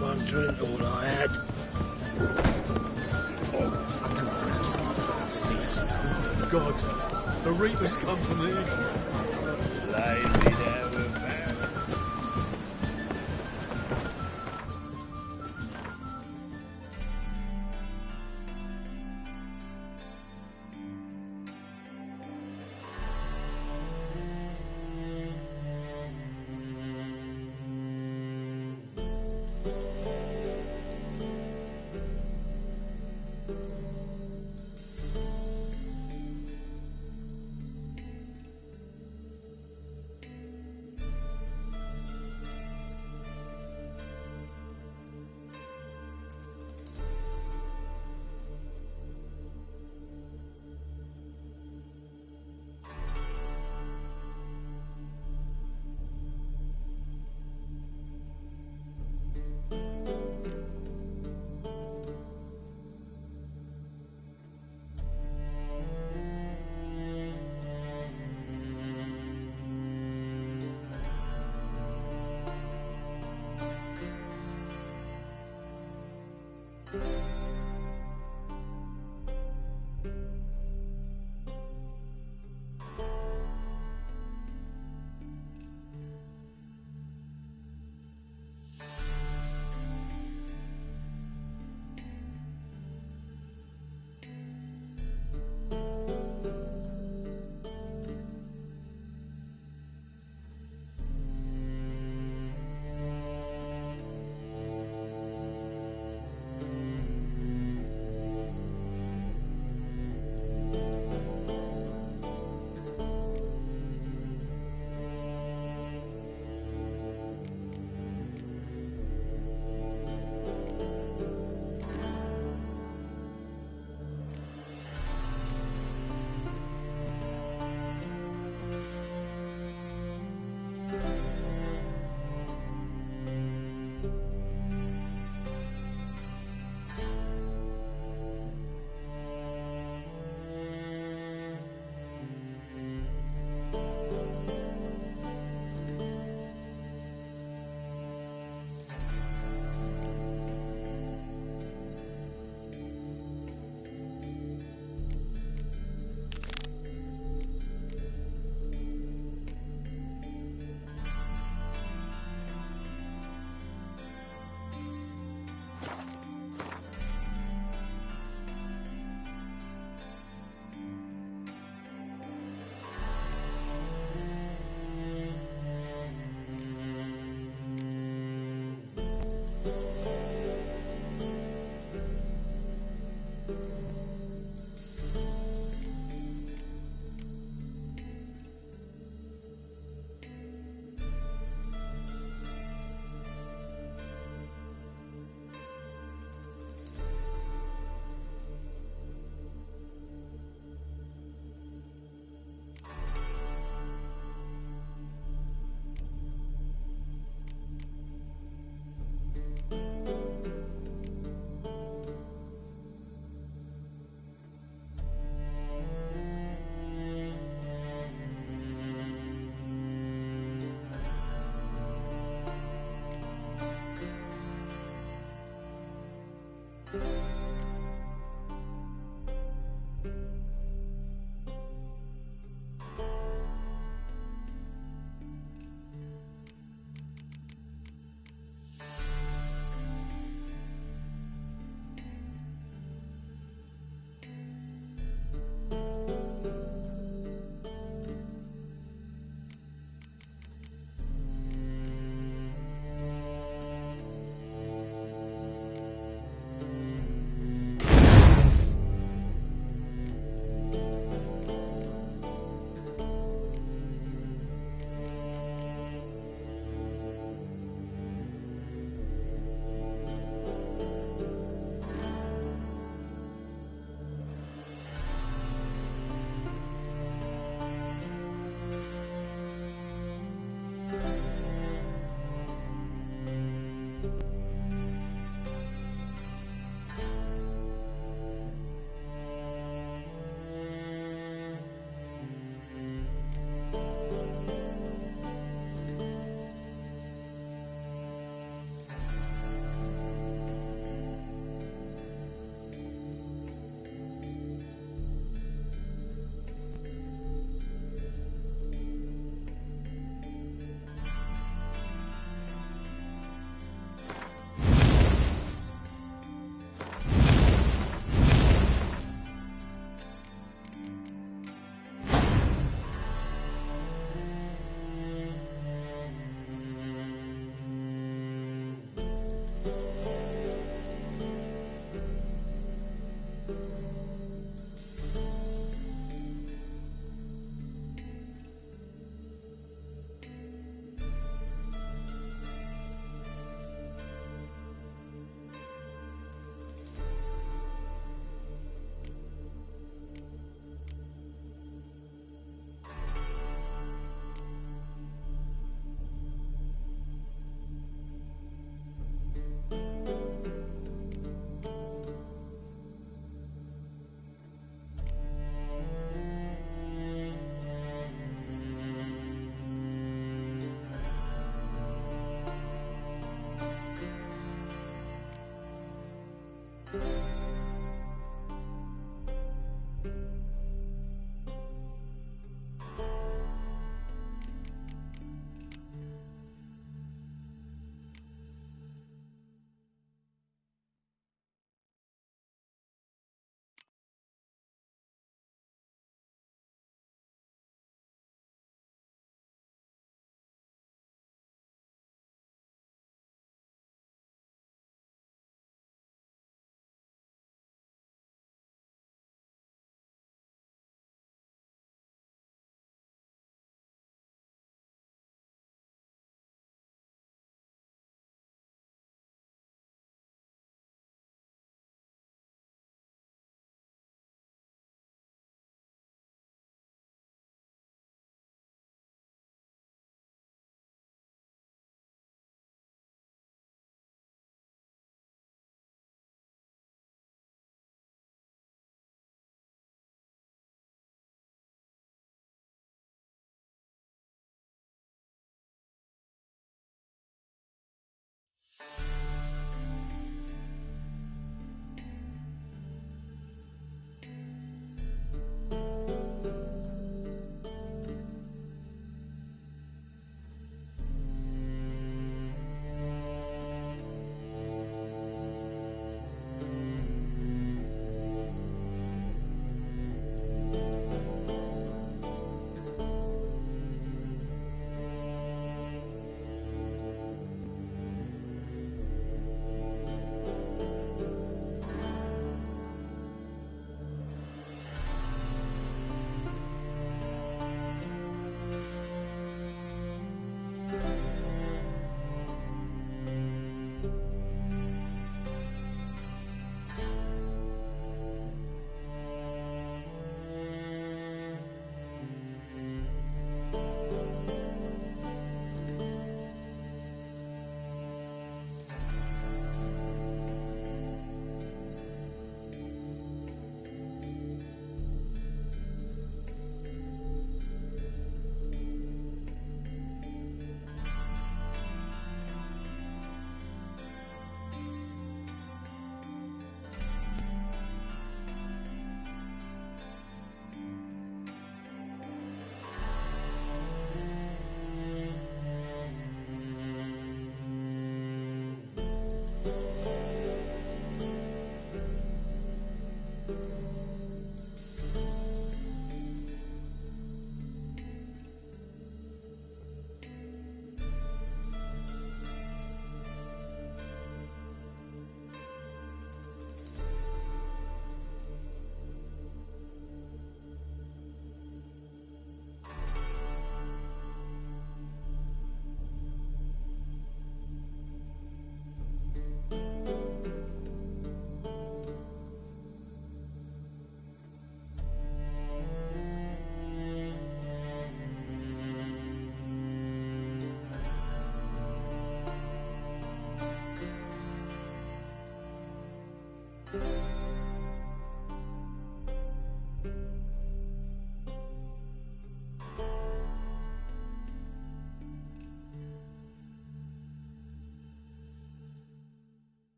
One drink, all I had. God, the Reapers come for me. Lay me down with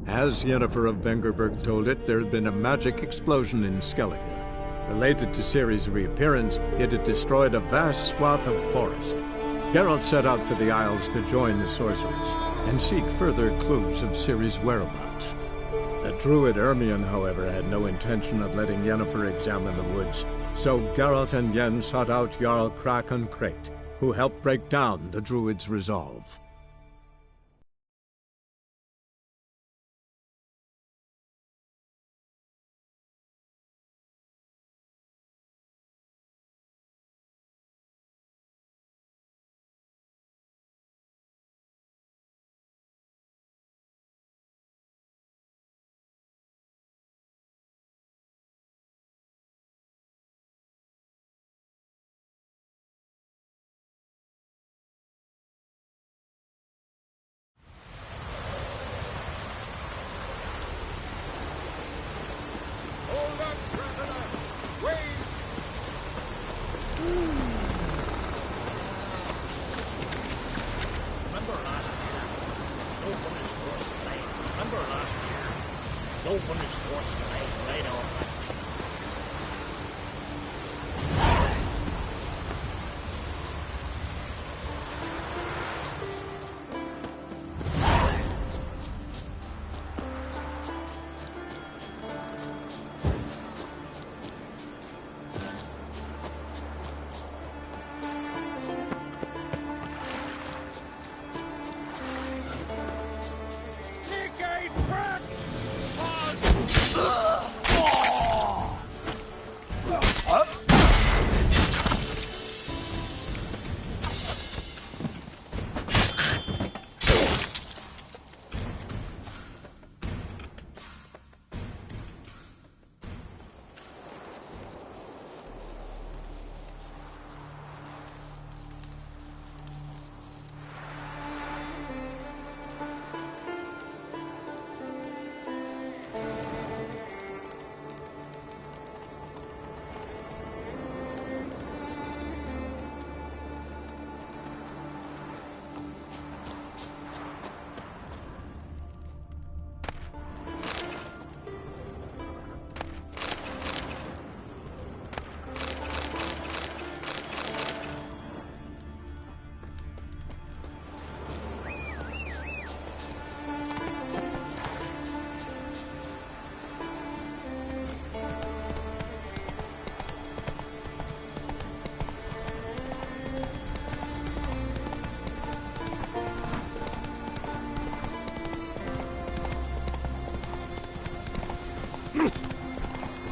As Yennefer of Vengerberg told it, there had been a magic explosion in Skellige. Related to Ciri's reappearance, it had destroyed a vast swath of forest. Geralt set out for the Isles to join the sorcerers and seek further clues of Ciri's whereabouts. The druid Ermion, however, had no intention of letting Yennefer examine the woods, so Geralt and Yen sought out Jarl Krakon Krayt, who helped break down the druid's resolve.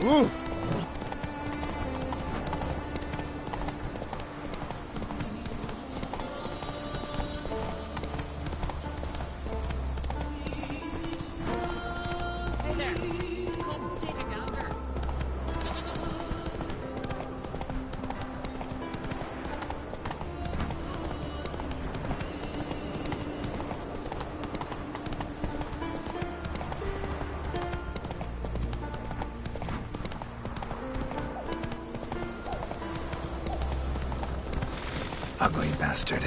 Ooh. Ugly bastard.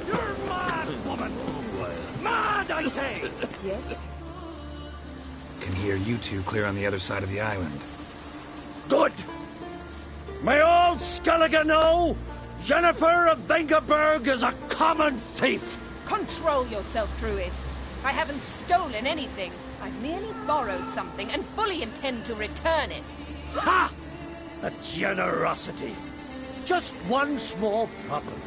You're mad, woman! Mad, I say! Yes? Can hear you two clear on the other side of the island. Good! May all Skellige know Jennifer of Vengerberg is a common thief! Control yourself, Druid. I haven't stolen anything. I've merely borrowed something and fully intend to return it. Ha! The generosity. Just one small problem.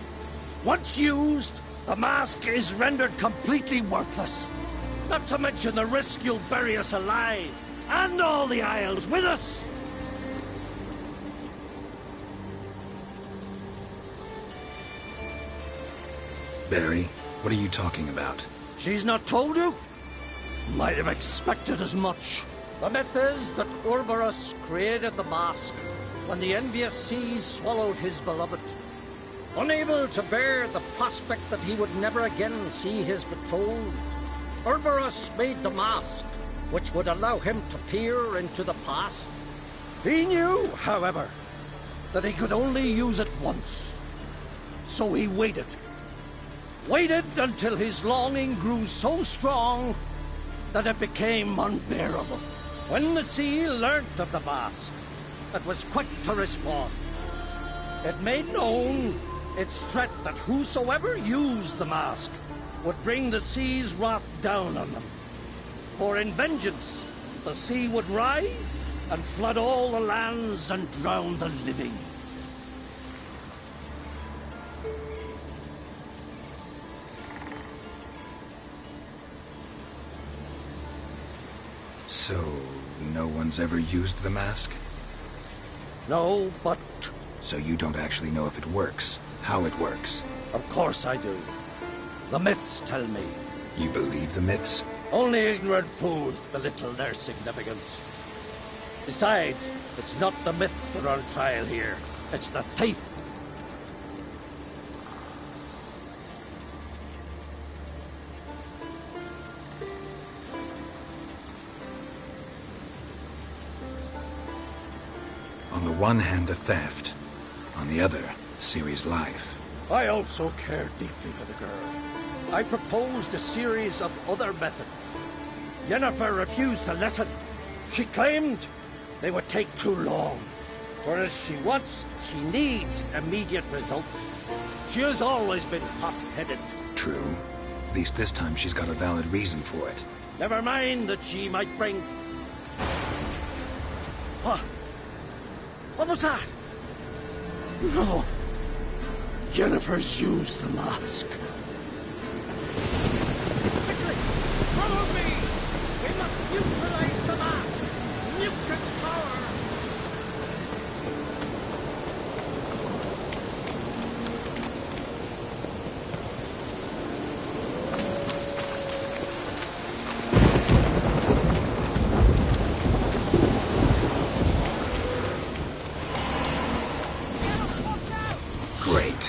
Once used, the mask is rendered completely worthless. Not to mention the risk you'll bury us alive, and all the Isles with us. Barry, what are you talking about? She's not told you? Might have expected as much. The myth is that Urberus created the mask when the envious seas swallowed his beloved. Unable to bear the prospect that he would never again see his betrothed, Urberus made the mask, which would allow him to peer into the past. He knew, however, that he could only use it once. So he waited. Waited until his longing grew so strong that it became unbearable. When the sea learnt of the mask, it was quick to respond. It made known its threat that whosoever used the mask would bring the sea's wrath down on them. For in vengeance, the sea would rise and flood all the lands and drown the living. So, no one's ever used the mask? No, but... So you don't actually know if it works, how it works? Of course I do. The myths tell me. You believe the myths? Only ignorant fools belittle their significance. Besides, it's not the myths that are on trial here. It's the thief. On the one hand, a theft. On the other, Ciri's life. I also care deeply for the girl. I proposed a series of other methods. Yennefer refused to listen. She claimed they would take too long. Whereas she needs immediate results. She has always been hot-headed. True. At least this time she's got a valid reason for it. Never mind that she might bring... What? What was that? No. Yennefer's used the mask. Quickly! Follow me! We must neutralize the mask! Nuke its power! Great.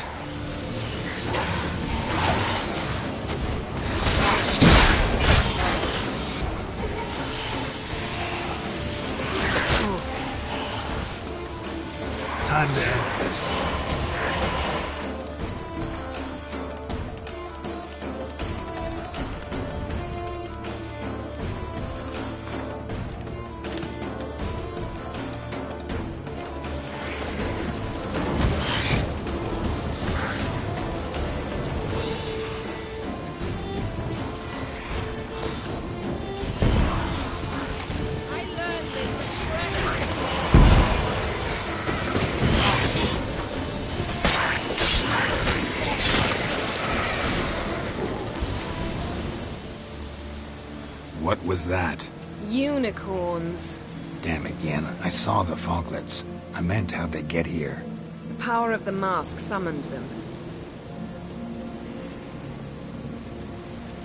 What was that? Unicorns. Damn it, Yen. I saw the foglets. I meant how'd they get here. The power of the mask summoned them.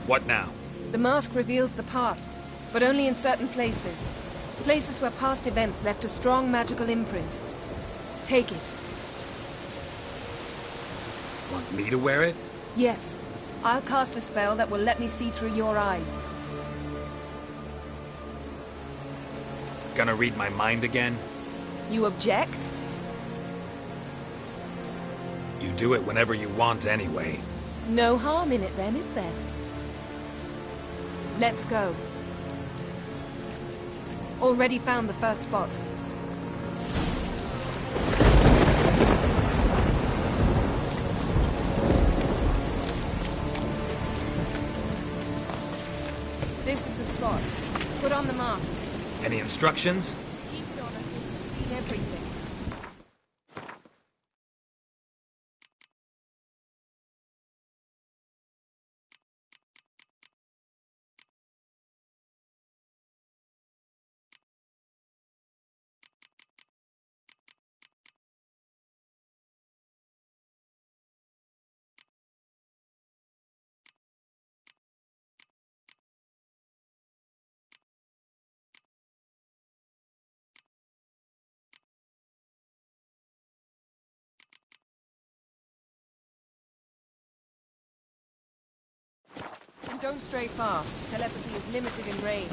What now? The mask reveals the past, but only in certain places. Places where past events left a strong magical imprint. Take it. Want me to wear it? Yes. I'll cast a spell that will let me see through your eyes. Gonna read my mind again? You object? You do it whenever you want anyway. No harm in it then, is there? Let's go. Already found the first spot. This is the spot. Put on the mask. Any instructions? Keep it on until you've seen everything. And don't stray far. Telepathy is limited in range.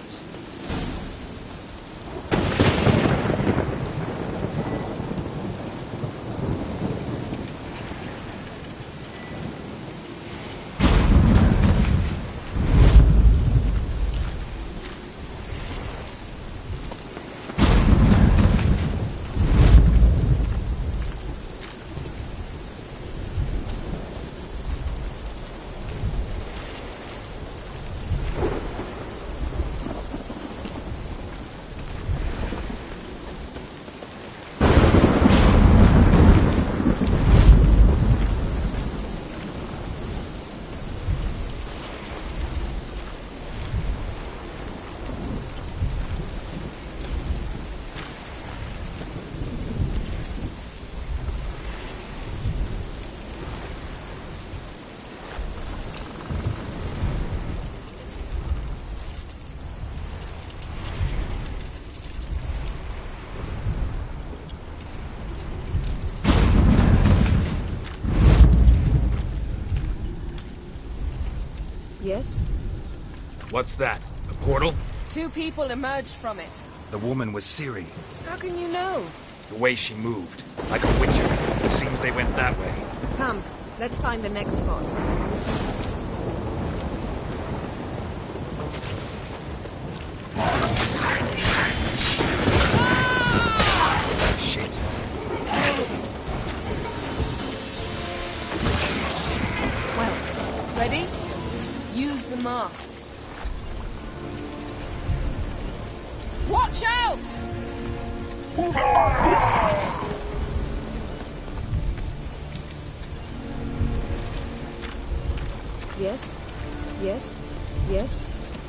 Yes? What's that? A portal? 2 people emerged from it. The woman was Ciri. How can you know? The way she moved. Like a witcher. Seems they went that way. Come, let's find the next spot. Shit. Well, ready? Use the mask. Watch out! Yes? Yes? Yes?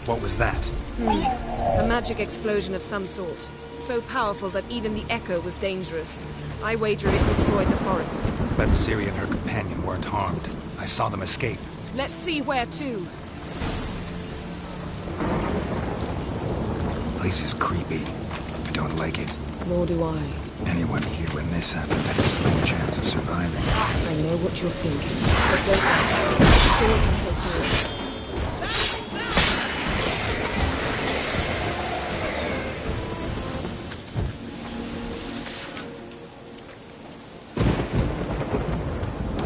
What was that? A magic explosion of some sort. So powerful that even the echo was dangerous. I wager it destroyed the forest. But Ciri and her companion weren't harmed. I saw them escape. Let's see where to. Place is creepy. I don't like it. Nor do I. Anyone here when this happened had a slim chance of surviving. I know what you're thinking. But wait. Swords until hands.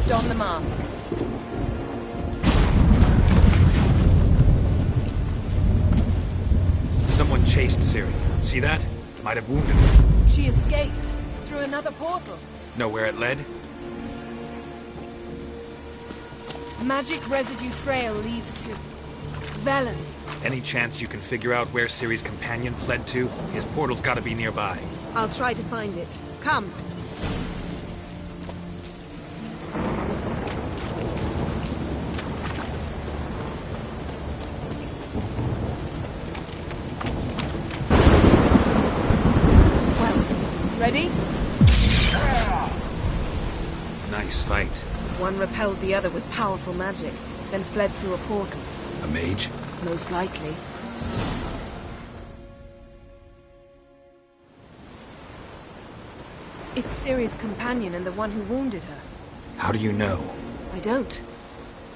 Don the mask. Someone chased Ciri. See that? Might have wounded her. She escaped. Through another portal. Know where it led? Magic residue trail leads to valami. Any chance you can figure out where Ciri's companion fled to? His portal's gotta be nearby. I'll try to find it. Come. Ready? Nice fight. One repelled the other with powerful magic, then fled through a portal. A mage? Most likely. It's Ciri's companion and the one who wounded her. How do you know? I don't.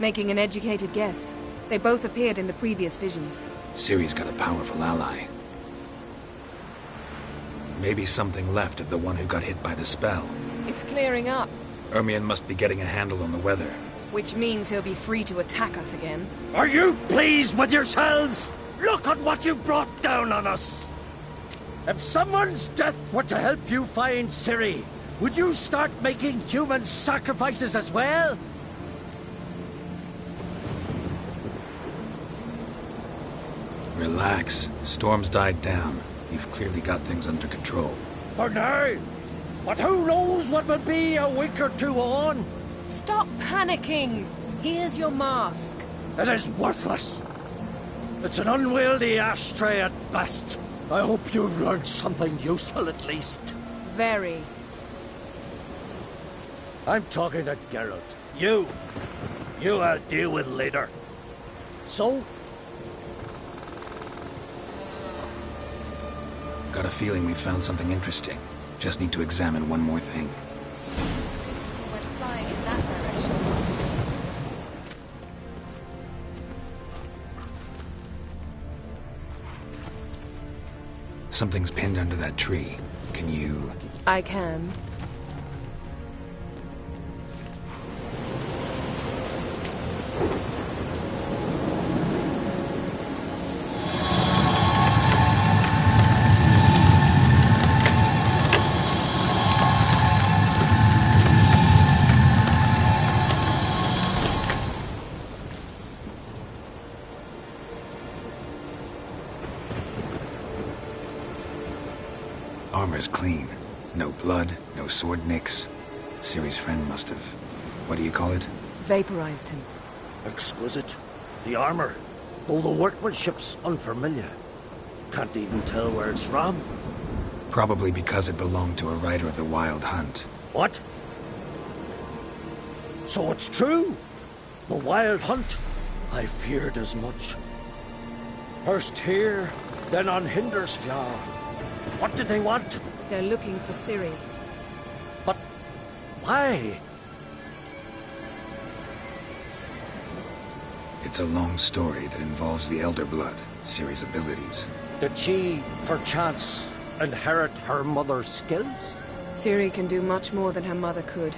Making an educated guess. They both appeared in the previous visions. Ciri's got a powerful ally. Maybe something left of the one who got hit by the spell. It's clearing up. Ermion must be getting a handle on the weather. Which means he'll be free to attack us again. Are you pleased with yourselves? Look at what you've brought down on us! If someone's death were to help you find Ciri, would you start making human sacrifices as well? Relax. Storm's died down. You've clearly got things under control. For now. But who knows what will be a week or two on? Stop panicking! Here's your mask. It is worthless. It's an unwieldy ashtray at best. I hope you've learned something useful at least. Very. I'm talking to Geralt. You I'll deal with later. So? Got a feeling we found something interesting. Just need to examine one more thing. Went flying in that direction. Something's pinned under that tree. Can you... I can. Armor's clean. No blood, no sword nicks. Ciri's friend must have... what do you call it? Vaporized him. Exquisite. The armor, though the workmanship's unfamiliar. Can't even tell where it's from. Probably because it belonged to a rider of the Wild Hunt. What? So it's true? The Wild Hunt? I feared as much. First here, then on Hindersfjall. What did they want? They're looking for Ciri. But why? It's a long story that involves the Elder Blood, Ciri's abilities. Did she, perchance, inherit her mother's skills? Ciri can do much more than her mother could.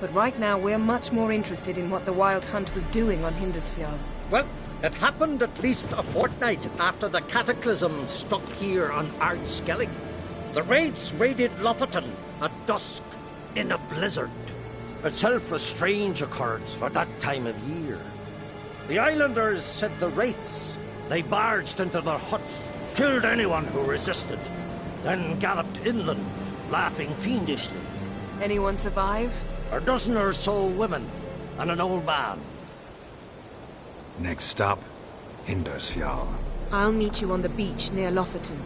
But right now, we're much more interested in what the Wild Hunt was doing on Hindersfjall. Well, it happened at least a fortnight after the cataclysm struck here on Ardskellig. The raids raided Lofoten at dusk in a blizzard. Itself a strange occurrence for that time of year. The islanders said the wraiths. They barged into their huts, killed anyone who resisted, then galloped inland, laughing fiendishly. Anyone survive? A dozen or so women, and an old man. Next stop, Hindersfjall. I'll meet you on the beach near Lofoten.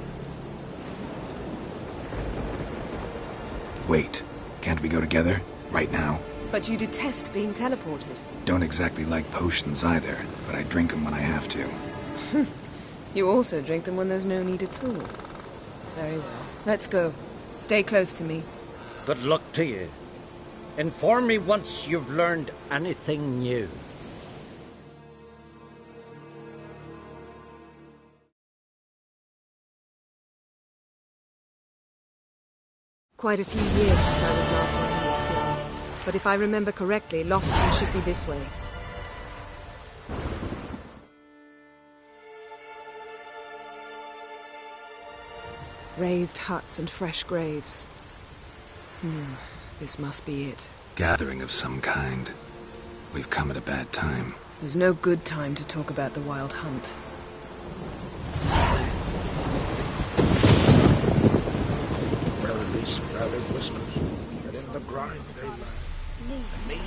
Wait, can't we go together? Right now? But you detest being teleported. Don't exactly like potions either, but I drink them when I have to. You also drink them when there's no need at all. Very well. Let's go. Stay close to me. Good luck to you. Inform me once you've learned anything new. Quite a few years since I was last on Hindersfjall. But if I remember correctly, Lofoten should be this way. Raised huts and fresh graves. This must be it. Gathering of some kind. We've come at a bad time. There's no good time to talk about the Wild Hunt. Merrily sprouted whiskers, but in the grind they lie. And me,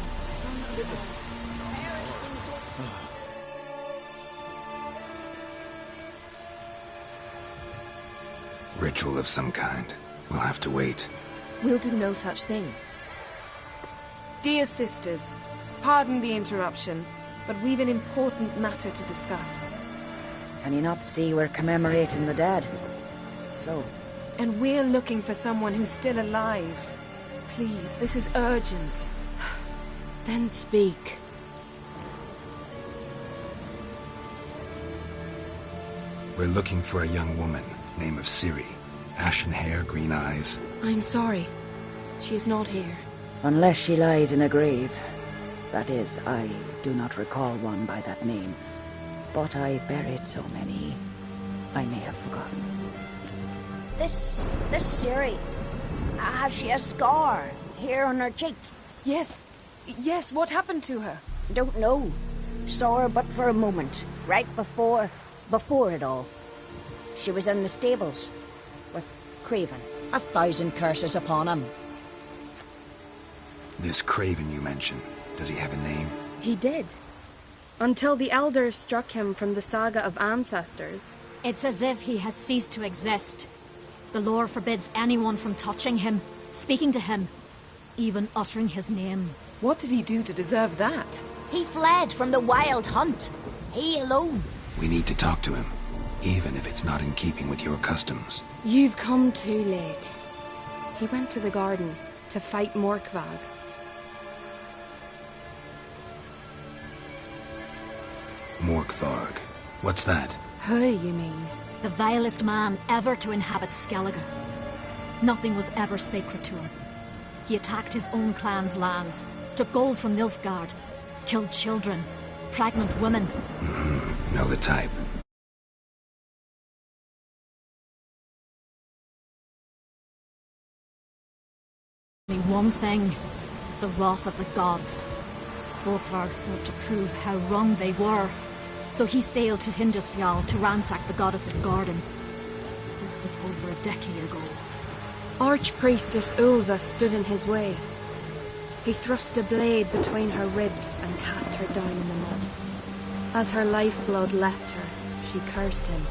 Ritual of some kind. We'll have to wait. We'll do no such thing. Dear sisters, pardon the interruption, but we've an important matter to discuss. Can you not see we're commemorating the dead? So? And we're looking for someone who's still alive. Please, this is urgent. Then speak. We're looking for a young woman, name of Ciri. Ashen hair, green eyes. I'm sorry. She is not here. Unless she lies in a grave. That is, I do not recall one by that name. But I've buried so many, I may have forgotten. This Ciri, has she a scar here on her cheek? Yes. Yes, what happened to her? Don't know. Saw her but for a moment, right before it all. She was in the stables with Craven. 1,000 curses upon him. This Craven you mentioned, does he have a name? He did. Until the elders struck him from the saga of ancestors. It's as if he has ceased to exist. The lore forbids anyone from touching him, speaking to him, even uttering his name. What did he do to deserve that? He fled from the wild hunt. He alone. We need to talk to him, even if it's not in keeping with your customs. You've come too late. He went to the garden to fight Morkvag. Morkvarg. What's that? Who, you mean? The vilest man ever to inhabit Skellige. Nothing was ever sacred to him. He attacked his own clan's lands, took gold from Nilfgaard, killed children, pregnant women. Know the type. Only one thing, the wrath of the gods. Morkvarg sought to prove how wrong they were, so he sailed to Hindisfjall to ransack the goddess's garden. This was over a decade ago. Archpriestess Ulva stood in his way. He thrust a blade between her ribs and cast her down in the mud. As her lifeblood left her, she cursed him,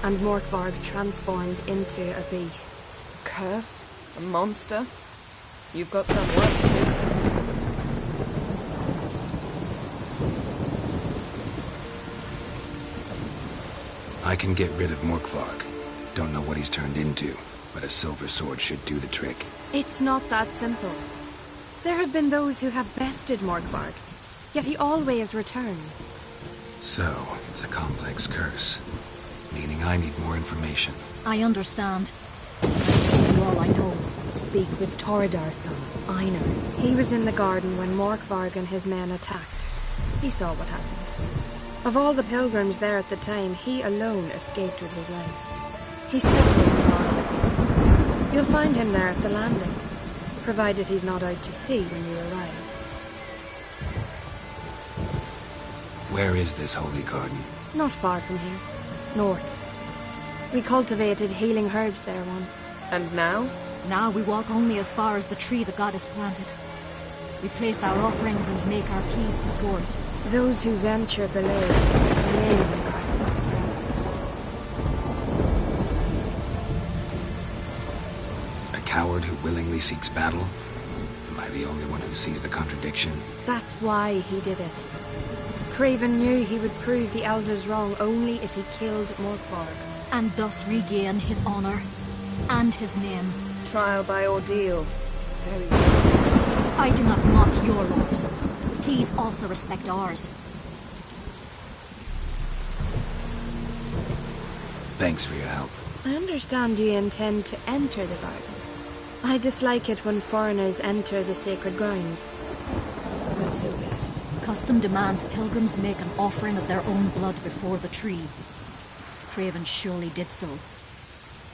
and Morkvarg transformed into a beast. Curse? A monster? You've got some work to do. I can get rid of Morkvarg. Don't know what he's turned into, but a silver sword should do the trick. It's not that simple. There have been those who have bested Morkvarg, yet he always returns. So, it's a complex curse, meaning I need more information. I understand. I've told you all I know. Speak with Torridar's son, Einar. He was in the garden when Morkvarg and his men attacked. He saw what happened. Of all the pilgrims there at the time, he alone escaped with his life. He settled in Marwick. You'll find him there at the landing, provided he's not out to sea when you arrive. Where is this holy garden? Not far from here. North. We cultivated healing herbs there once. And now? Now we walk only as far as the tree the goddess planted. We place our offerings and make our pleas before it. Those who venture below remain in the garden. A coward who willingly seeks battle? Am I the only one who sees the contradiction? That's why he did it. Craven knew he would prove the elders wrong only if he killed Morkvarg. And thus regain his honor and his name. Trial by ordeal. Very slow. I do not mock your laws. Please also respect ours. Thanks for your help. I understand you intend to enter the garden. I dislike it when foreigners enter the sacred grounds. But so be it. Custom demands pilgrims make an offering of their own blood before the tree. Craven surely did so.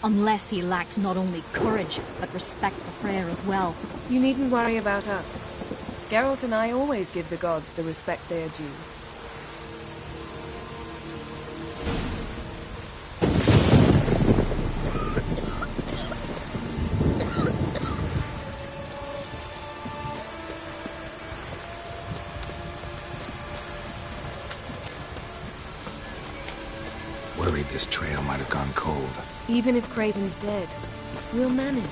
Unless he lacked not only courage, but respect for Freyr as well. You needn't worry about us. Geralt and I always give the gods the respect they are due. Worried this trail might have gone cold. Even if Craven's dead, we'll manage.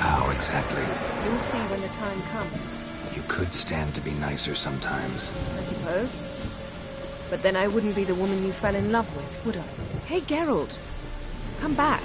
How exactly? You'll see when the time comes. You could stand to be nicer sometimes. I suppose. But then I wouldn't be the woman you fell in love with, would I? Hey, Geralt. Come back.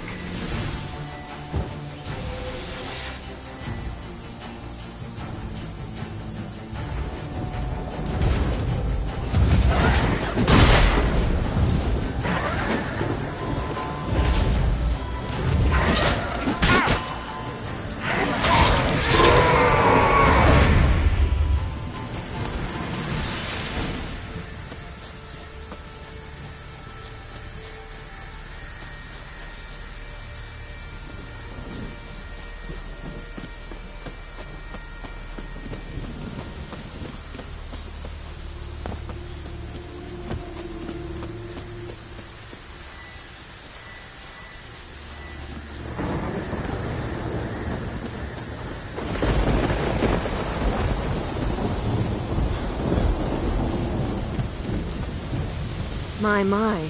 My.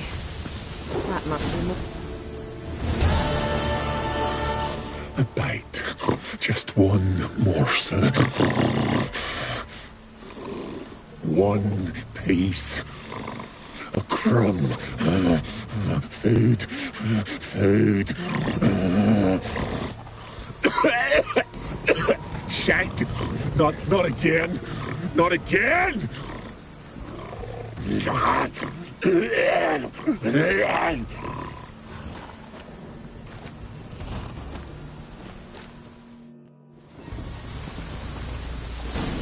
That must be more. A bite. Just one morsel. One piece. A crumb. Food. Food. Shite. Not again. Not again! He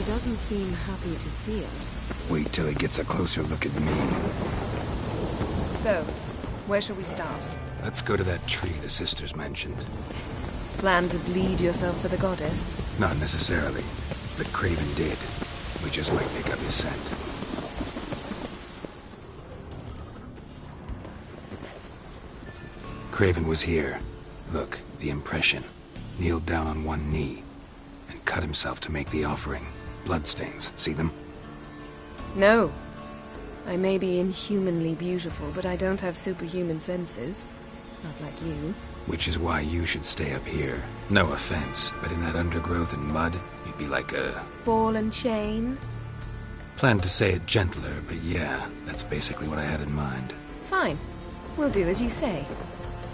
doesn't seem happy to see us. Wait till he gets a closer look at me. So, where shall we start? Let's go to that tree the sisters mentioned. Plan to bleed yourself for the goddess? Not necessarily, but Craven did. We just might pick up his scent. Craven was here. Look, the impression. Kneeled down on one knee and cut himself to make the offering. Bloodstains, see them? No. I may be inhumanly beautiful, but I don't have superhuman senses. Not like you. Which is why you should stay up here. No offense, but in that undergrowth and mud, you'd be like a... ball and chain? Planned to say it gentler, but yeah, that's basically what I had in mind. Fine. We'll do as you say.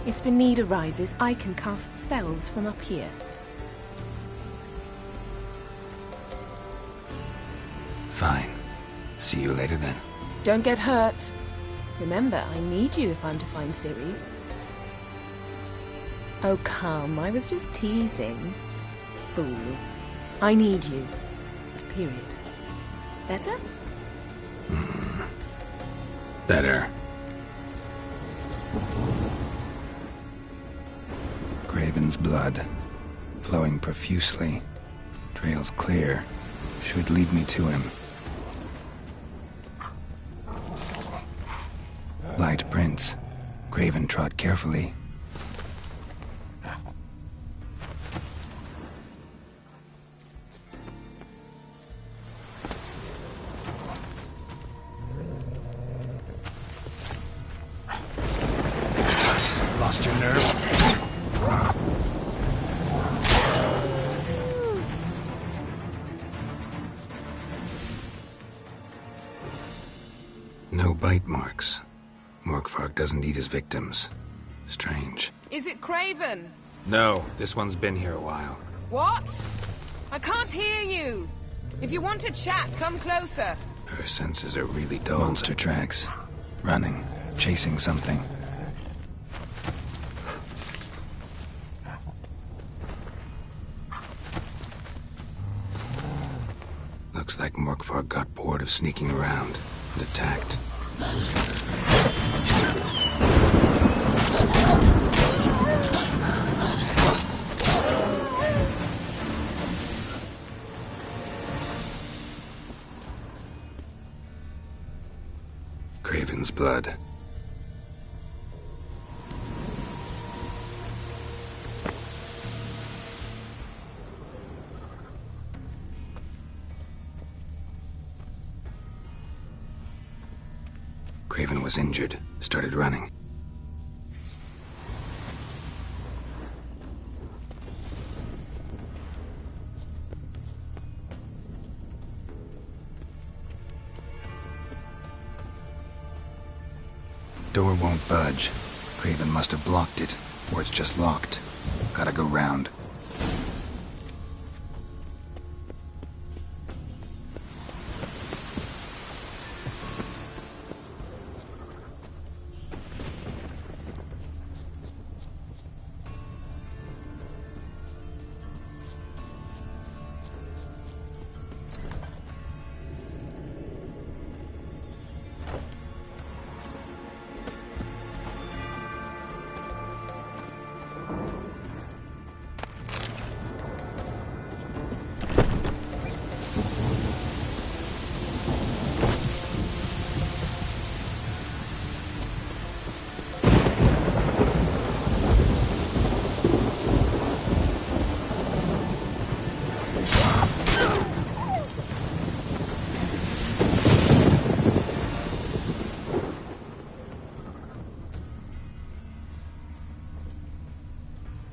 If the need arises, I can cast spells from up here. Fine. See you later then. Don't get hurt. Remember, I need you if I'm to find Ciri. Oh, come. I was just teasing. Fool. I need you. Period. Better? Better. Craven's blood, flowing profusely, trails clear, should lead me to him. Light prints. Craven trod carefully. Lost your nerve? No bite marks. Morkvarg doesn't eat his victims. Strange. Is it Craven? No, this one's been here a while. What? I can't hear you. If you want to chat, come closer. Her senses are really dull. Monster tracks. Running. Chasing something. Looks like Morkvarg got bored of sneaking around and attacked. Craven's blood. Craven was injured, started running. Door won't budge. Craven must have blocked it, or it's just locked. Gotta go round.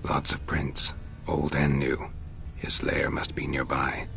Lots of prints, old and new. His lair must be nearby.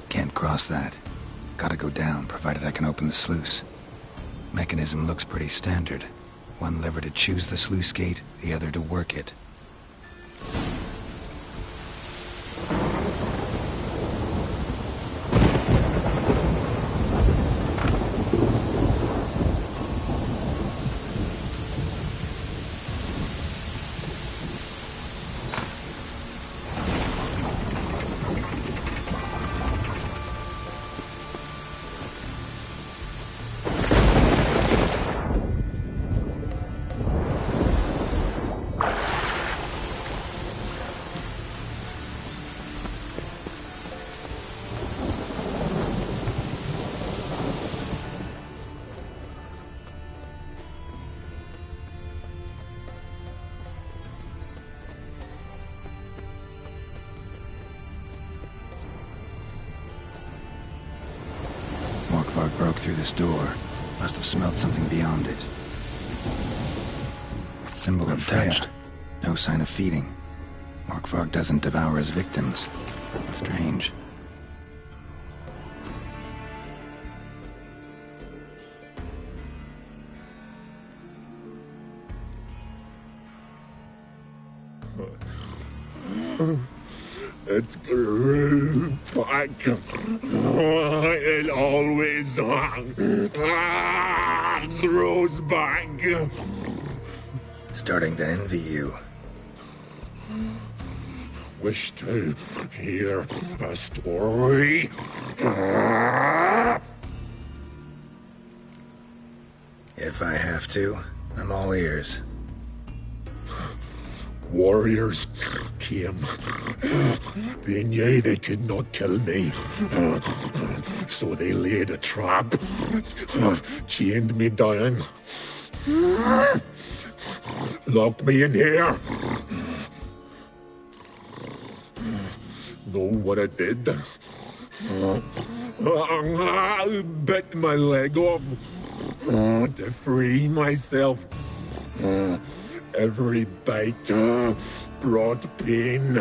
Can't cross that. Gotta go down, provided I can open the sluice. Mechanism looks pretty standard. One lever to choose the sluice gate, the other to work it. Broke through this door. Must have smelled something beyond it. Symbol of Taya. No sign of feeding. Morkvarg doesn't devour his victims. Strange. It grew back. It always grows back. Starting to envy you. Wish to hear a story? If I have to, I'm all ears. Warriors came. They knew they could not kill me. So they laid a trap. Chained me down. Locked me in here. Know what I did? I bit my leg off to free myself. Every bite brought pain,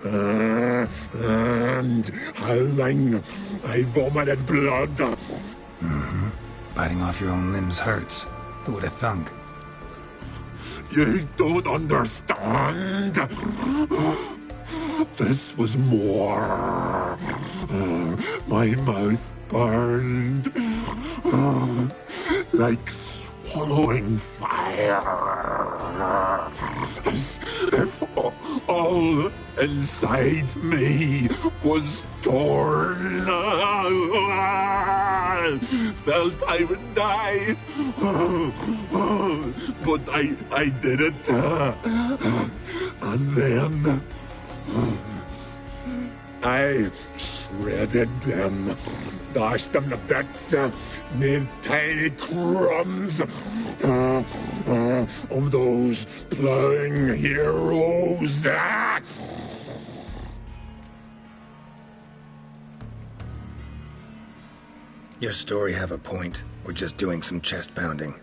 and howling, I vomited blood. Mm-hmm. Biting off your own limbs hurts. Who would have thunk? You don't understand. This was more. My mouth burned like swallowing fire, as if all inside me was torn. Felt I would die, but I did it. And then I shredded them dash them to bits, made tiny crumbs of those ploughing heroes. Your story have a point. We're just doing some chest pounding.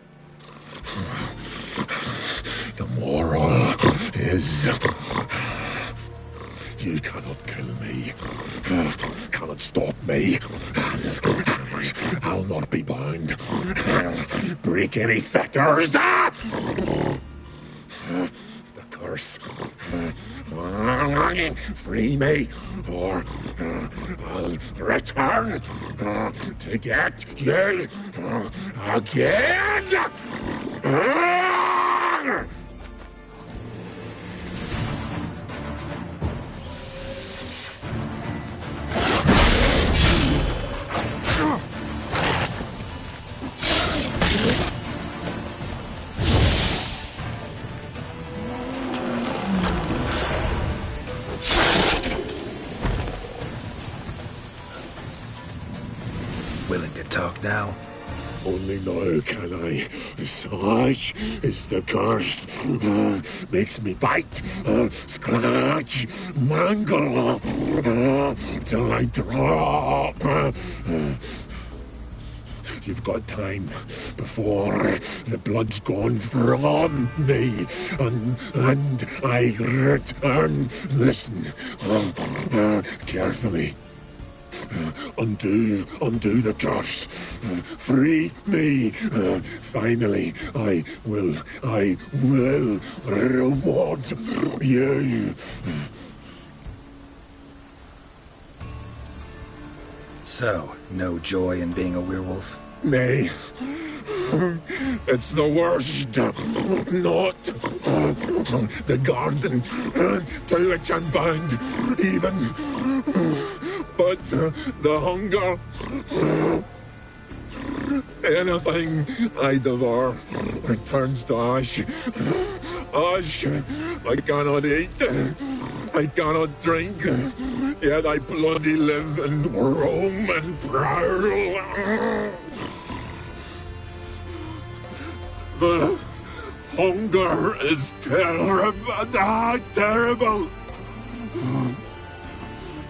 The moral is... you cannot kill me. Cannot stop me. I'll not be bound. Break any fetters. The curse. Free me, or I'll return to get you again. Willing to talk now? Only now can I. Such is the curse. Makes me bite, scratch, mangle, till I drop. You've got time before the blood's gone from me, and I return. Listen, carefully. Undo the curse. Free me. Finally, I will reward you. So, no joy in being a werewolf? Nay. It's the worst. Not the garden to which I'm bound, even. But the hunger. Anything I devour returns to ash. Ash. I cannot eat. I cannot drink. Yet I bloody live and roam and prowl. The hunger is terrible. Terrible.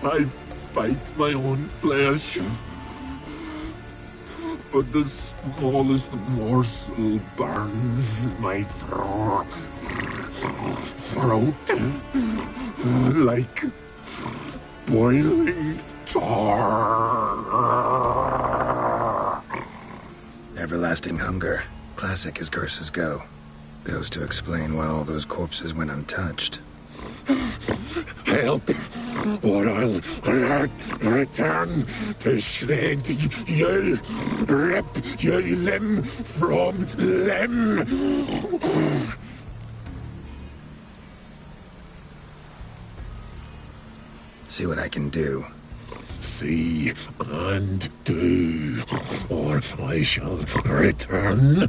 I bite my own flesh, but the smallest morsel burns my throat like boiling tar. Everlasting hunger. Classic as curses go. Goes to explain why all those corpses went untouched. Help, or I'll return to shred you, rip you limb from limb. See what I can do. See and do, or I shall return.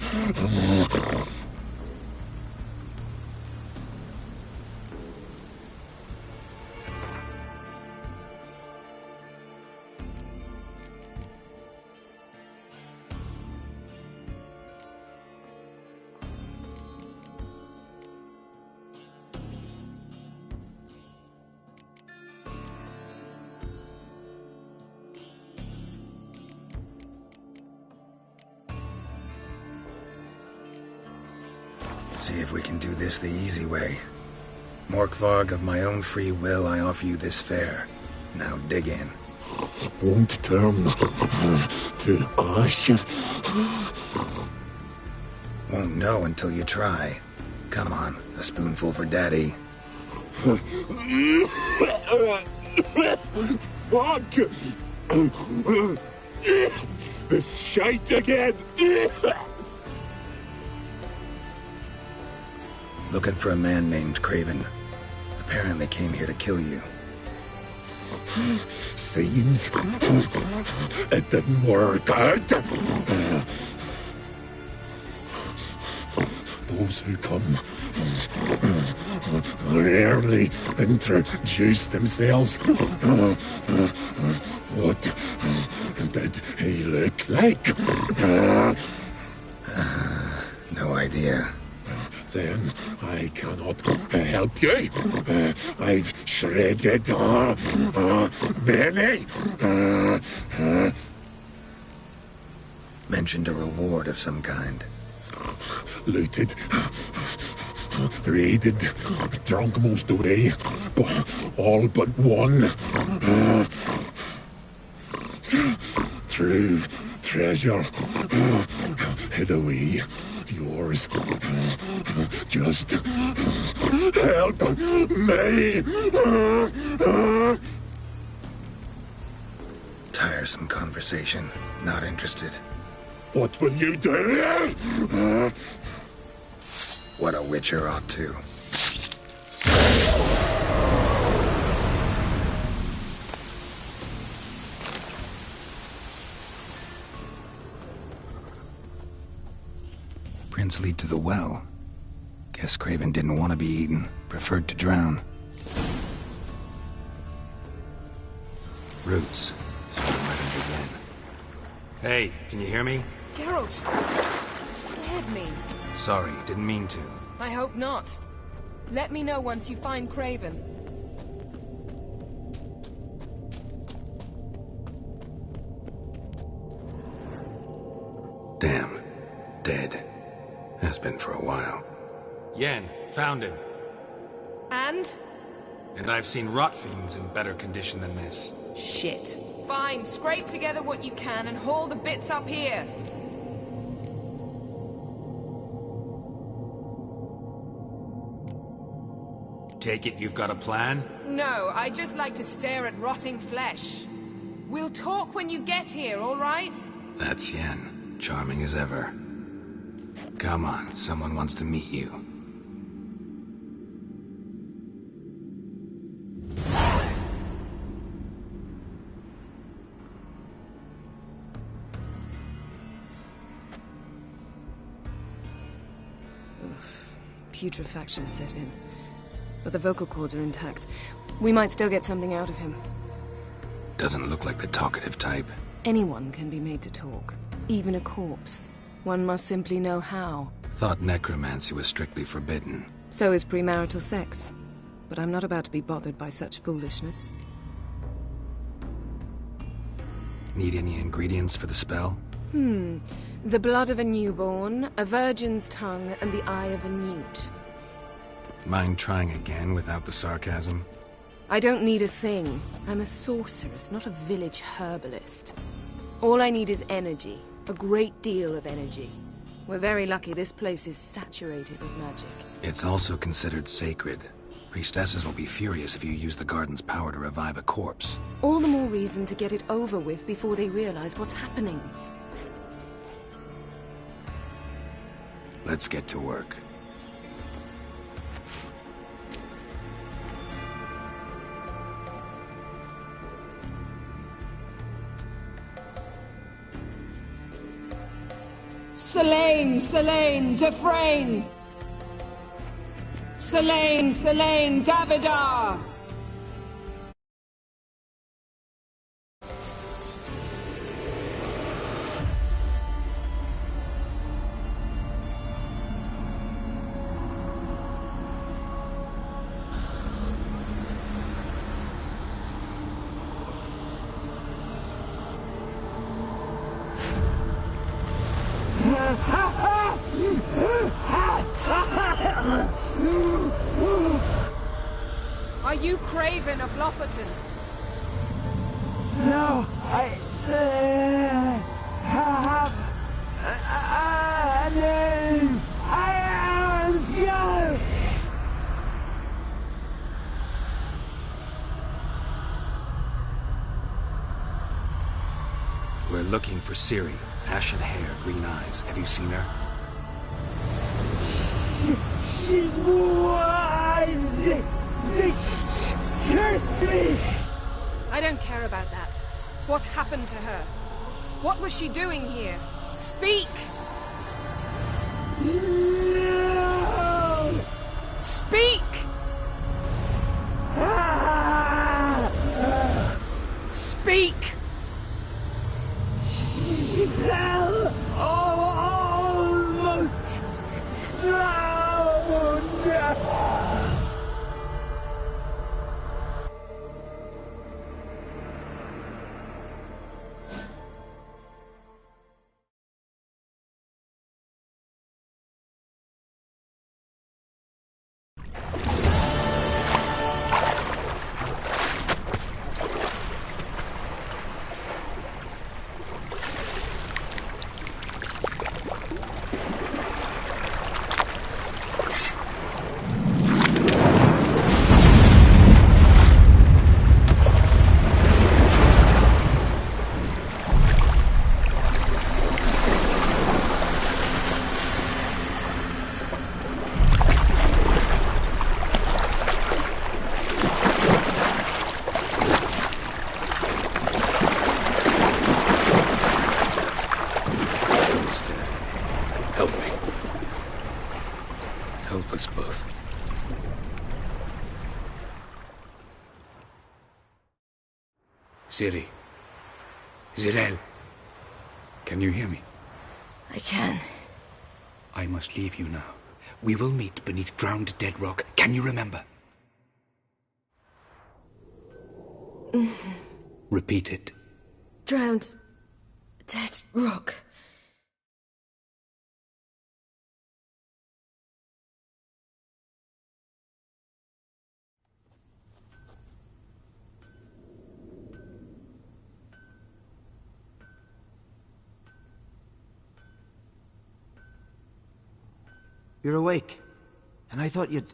See if we can do this the easy way. Morkvarg, of my own free will, I offer you this fare. Now dig in. Won't turn to ash. Won't know until you try. Come on, a spoonful for Daddy. Fuck! This shite again! Looking for a man named Craven. Apparently came here to kill you. Seems it didn't work out. those who come rarely introduce themselves. What did he look like? No idea. Then I cannot help you. I've shredded many. Mentioned a reward of some kind. Looted, raided, drunk most away, all but one. True treasure hid away. Yours. Just help me. Tiresome conversation. Not interested. What will you do? What a witcher ought to. Prints lead to the well. Guess Craven didn't want to be eaten. Preferred to drown. Roots. So let him begin. Hey, can you hear me? Geralt! You scared me. Sorry, didn't mean to. I hope not. Let me know once you find Craven. Damn. Dead. Has been for a while. Yen, found him. And? And I've seen rot fiends in better condition than this. Shit. Fine, scrape together what you can and haul the bits up here. Take it you've got a plan? No, I just like to stare at rotting flesh. We'll talk when you get here, all right? That's Yen. Charming as ever. Come on, someone wants to meet you. Putrefaction set in. But the vocal cords are intact. We might still get something out of him. Doesn't look like the talkative type. Anyone can be made to talk. Even a corpse. One must simply know how. Thought necromancy was strictly forbidden. So is premarital sex. But I'm not about to be bothered by such foolishness. Need any ingredients for the spell? The blood of a newborn, a virgin's tongue, and the eye of a newt. Mind trying again without the sarcasm? I don't need a thing. I'm a sorceress, not a village herbalist. All I need is energy. A great deal of energy. We're very lucky this place is saturated with magic. It's also considered sacred. Priestesses will be furious if you use the garden's power to revive a corpse. All the more reason to get it over with before they realize what's happening. Let's get to work. Selene, Selene, Defrain! Selene, Selene, Davidar! Are you Craven of Lofoten? No, I have a name. I am Skull. We're looking for Ciri. Ashen hair, green eyes. Have you seen her? She's wise. They cursed me. I don't care about that. What happened to her? What was she doing here? Speak! No! Well, almost drowned. Help me. Help us both. Ciri. Zirel. Can you hear me? I can. I must leave you now. We will meet beneath drowned dead rock. Can you remember? Repeat it. Drowned. Dead rock. You're awake. And I thought you'd...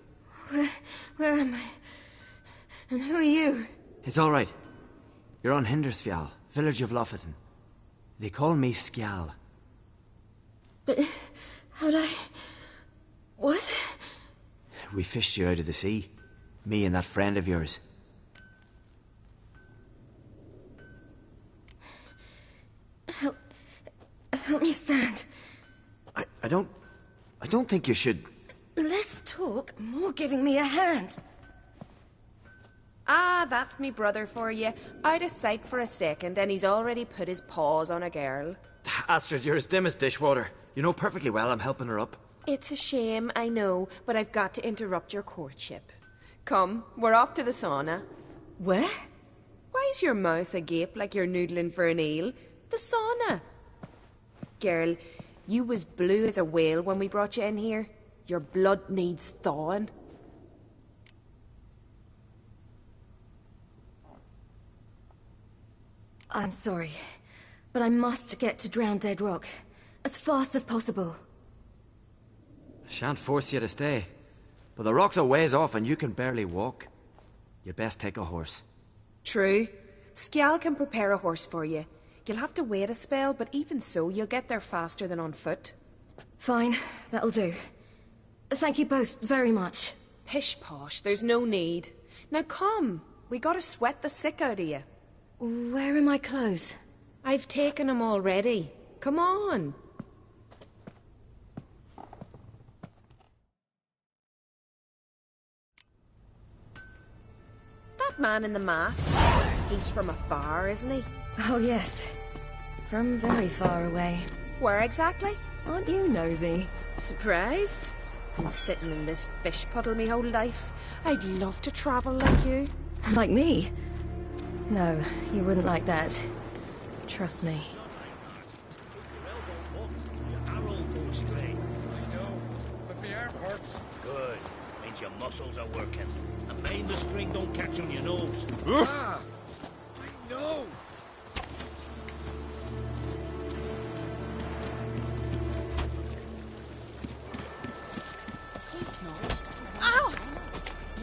Where am I? And who are you? It's all right. You're on Hindersfjall, village of Lofoten. They call me Skjal. But how'd I... What? We fished you out of the sea. Me and that friend of yours. Help me stand. I don't think you should... Less talk, more giving me a hand. Ah, that's me brother for you. Out of sight for a second, and he's already put his paws on a girl. Astrid, you're as dim as dishwater. You know perfectly well I'm helping her up. It's a shame, I know, but I've got to interrupt your courtship. Come, we're off to the sauna. Where? Why's your mouth agape like you're noodling for an eel? The sauna. Girl, you was blue as a whale when we brought you in here. Your blood needs thawing. I'm sorry, but I must get to Drowned Dead Rock as fast as possible. I shan't force you to stay, but the rock's a ways off and you can barely walk. You'd best take a horse. True. Skjal can prepare a horse for you. You'll have to wait a spell, but even so, you'll get there faster than on foot. Fine, that'll do. Thank you both very much. Pish-posh, there's no need. Now come, we gotta sweat the sick out of you. Where are my clothes? I've taken them already. Come on. That man in the mask, he's from afar, isn't he? Oh yes, from very far away. Where exactly? Aren't you nosy? Surprised? Been sitting in this fish puddle me whole life. I'd love to travel like you. Like me? No, you wouldn't like that. Trust me. But my arm hurts. Good. Means your muscles are working. And mind the string don't catch on your nose. Ah! I know! Ow!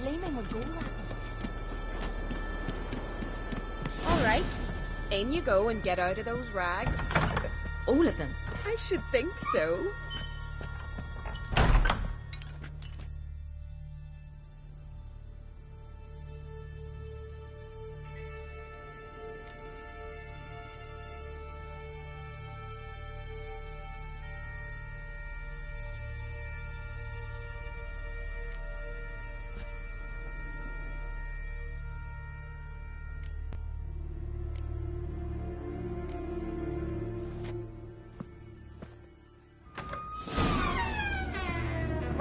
Layman would go that. All right. In you go and get out of those rags. All of them? I should think so.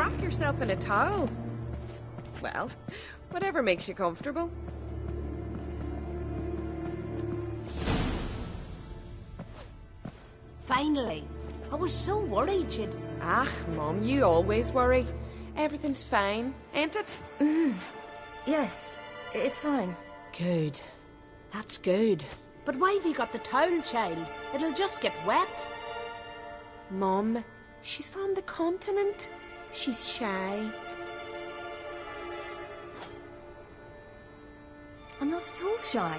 wrap yourself in a towel. Well, whatever makes you comfortable. Finally. I was so worried you'd... Ah, Mum, you always worry. Everything's fine, ain't it? Yes, it's fine. Good. That's good. But why have you got the towel, child? It'll just get wet. Mum, she's from the continent. She's shy. I'm not at all shy.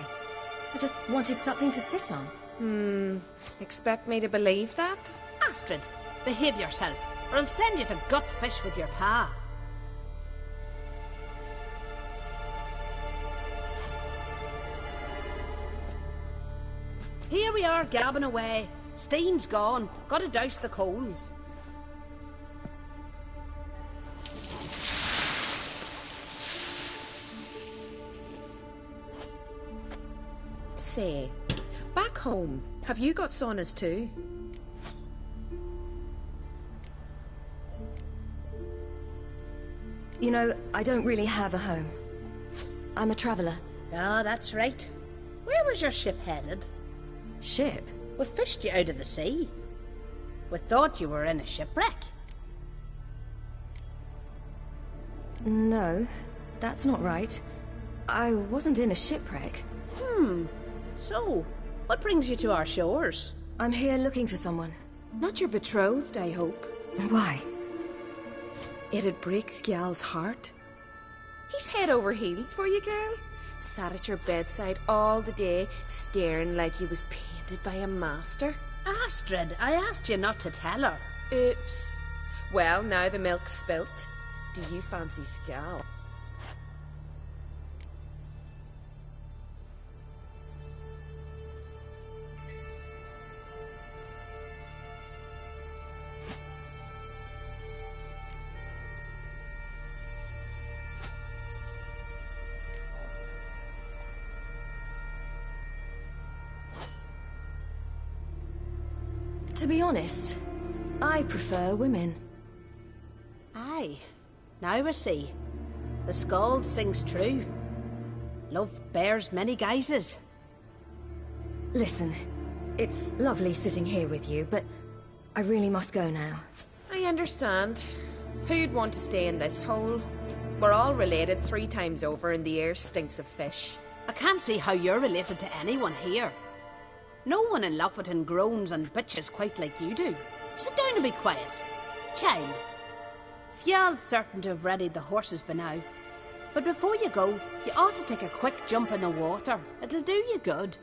I just wanted something to sit on. Expect me to believe that? Astrid, behave yourself, or I'll send you to gut fish with your pa. Here we are, gabbing away. Steam's gone. Gotta douse the coals. Say, back home, have you got saunas too? You know, I don't really have a home. I'm a traveller. Ah, that's right. Where was your ship headed? Ship? We fished you out of the sea. We thought you were in a shipwreck. No, that's not right. I wasn't in a shipwreck. So, what brings you to our shores? I'm here looking for someone. Not your betrothed, I hope. Why? It'd break Skjal's heart. He's head over heels for you, girl. Sat at your bedside all the day, staring like he was painted by a master. Astrid, I asked you not to tell her. Oops. Well, now the milk's spilt. Do you fancy Skjal? To be honest, I prefer women. Aye. Now I see. The Skald sings true. Love bears many guises. Listen, it's lovely sitting here with you, but I really must go now. I understand. Who'd want to stay in this hole? We're all related 3 times over and the air stinks of fish. I can't see how you're related to anyone here. No one in Lofoten groans and bitches quite like you do. Sit down and be quiet. Child, Skjal's certain to have readied the horses by now. But before you go, you ought to take a quick jump in the water. It'll do you good.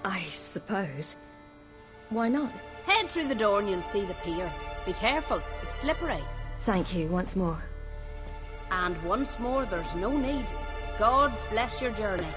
I suppose. Why not? Head through the door and you'll see the pier. Be careful, it's slippery. Thank you once more. And once more, there's no need. Gods bless your journey.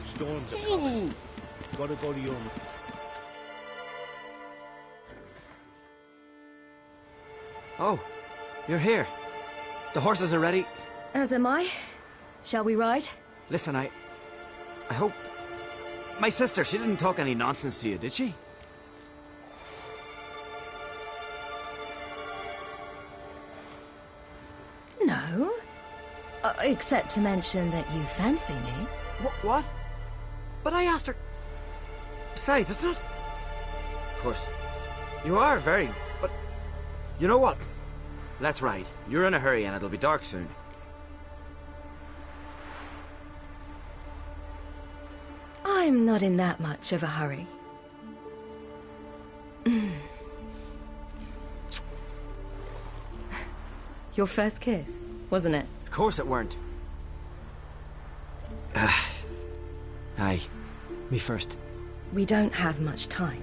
Storms are coming. Gotta go to your... Oh, you're here. The horses are ready. As am I. Shall we ride? Listen, I hope... My sister, she didn't talk any nonsense to you, did she? No. Except to mention that you fancy me. What? But I asked her... Besides, it's not... Of course, you are very... But... You know what? Let's ride. You're in a hurry and it'll be dark soon. I'm not in that much of a hurry. Your first kiss, wasn't it? Of course it weren't. Aye. Me first. We don't have much time.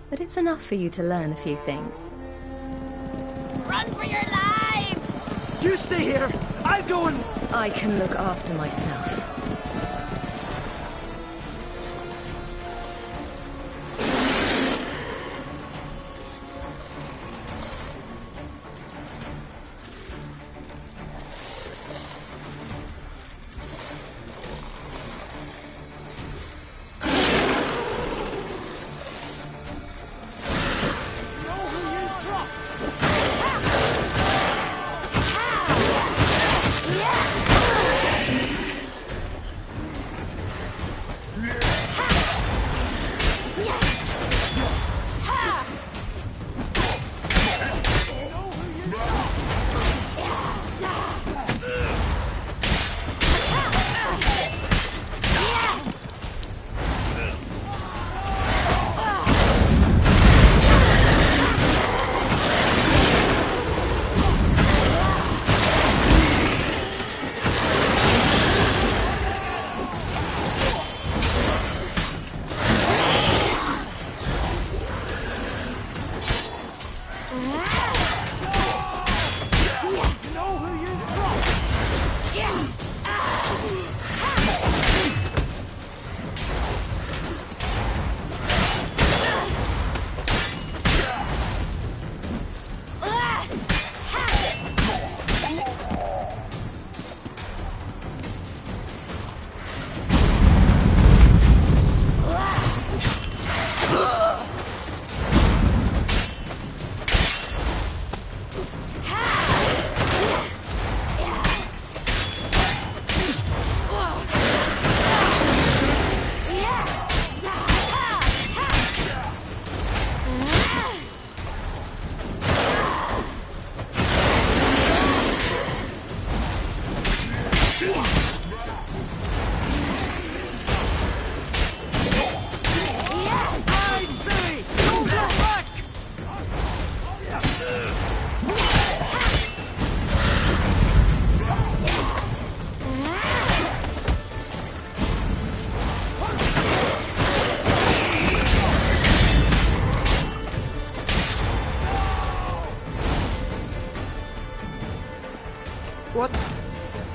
But it's enough for you to learn a few things. Run for your lives! You stay here! I'll go and... I can look after myself.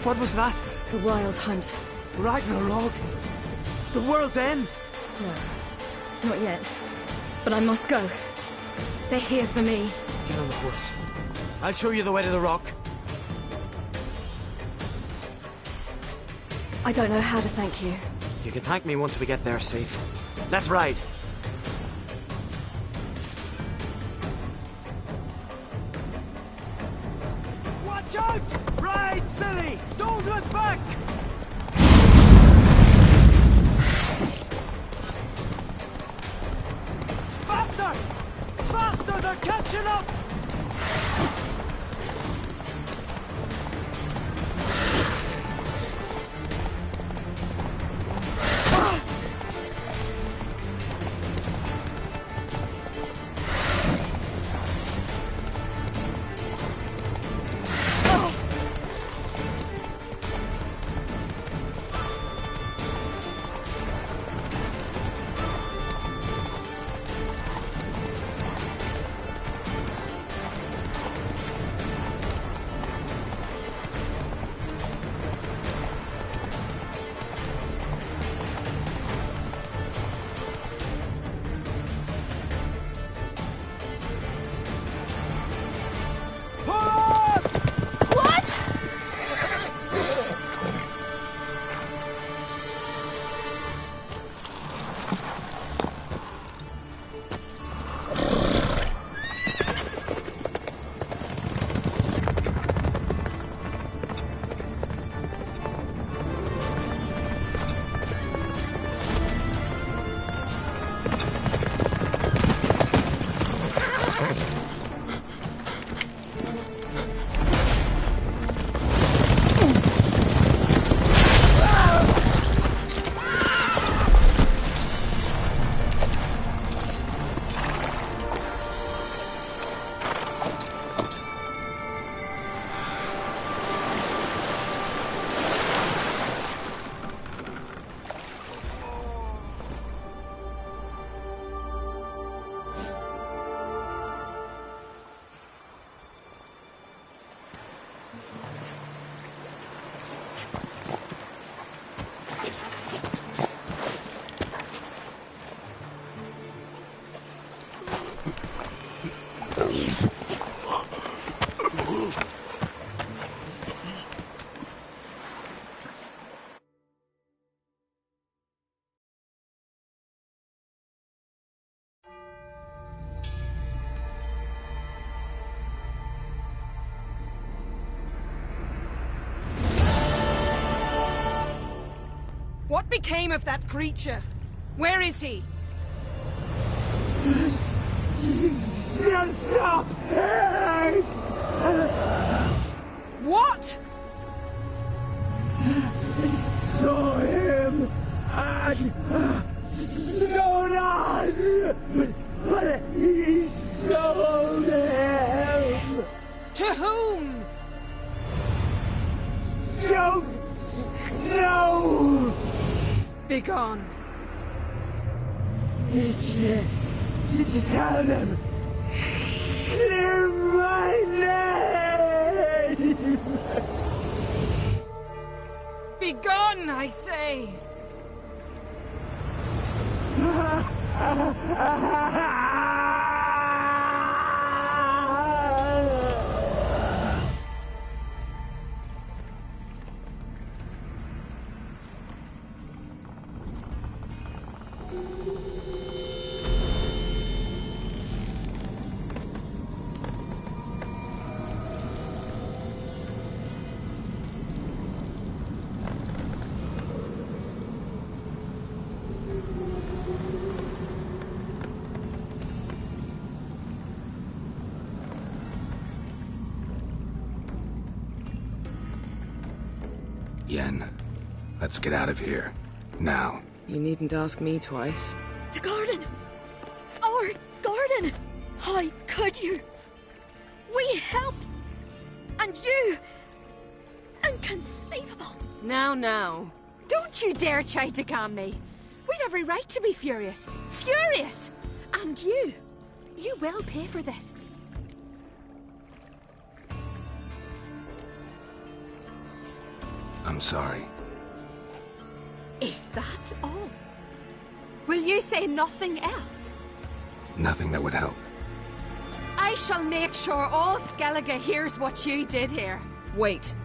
What was that? The Wild Hunt. Ragnarok? The world's end? No, not yet. But I must go. They're here for me. Get on the horse. I'll show you the way to the rock. I don't know how to thank you. You can thank me once we get there safe. Let's ride. Watch out! Ride, silly! Don't look back! Faster! Faster! They're catching up! What became of that creature? Where is he? Stop! What? I saw him at Stonas, but he sold him. To whom? Don't know. Begone. Tell them. Clear my name. Begone, I say. Yen, let's get out of here. Now. You needn't ask me twice. The garden! Our garden! How could you? We helped! And you! Inconceivable! Now. Don't you dare try to calm me. We've every right to be furious. Furious! And you will pay for this. I'm sorry. Is that all? Will you say nothing else? Nothing that would help. I shall make sure all Skellige hears what you did here. Wait.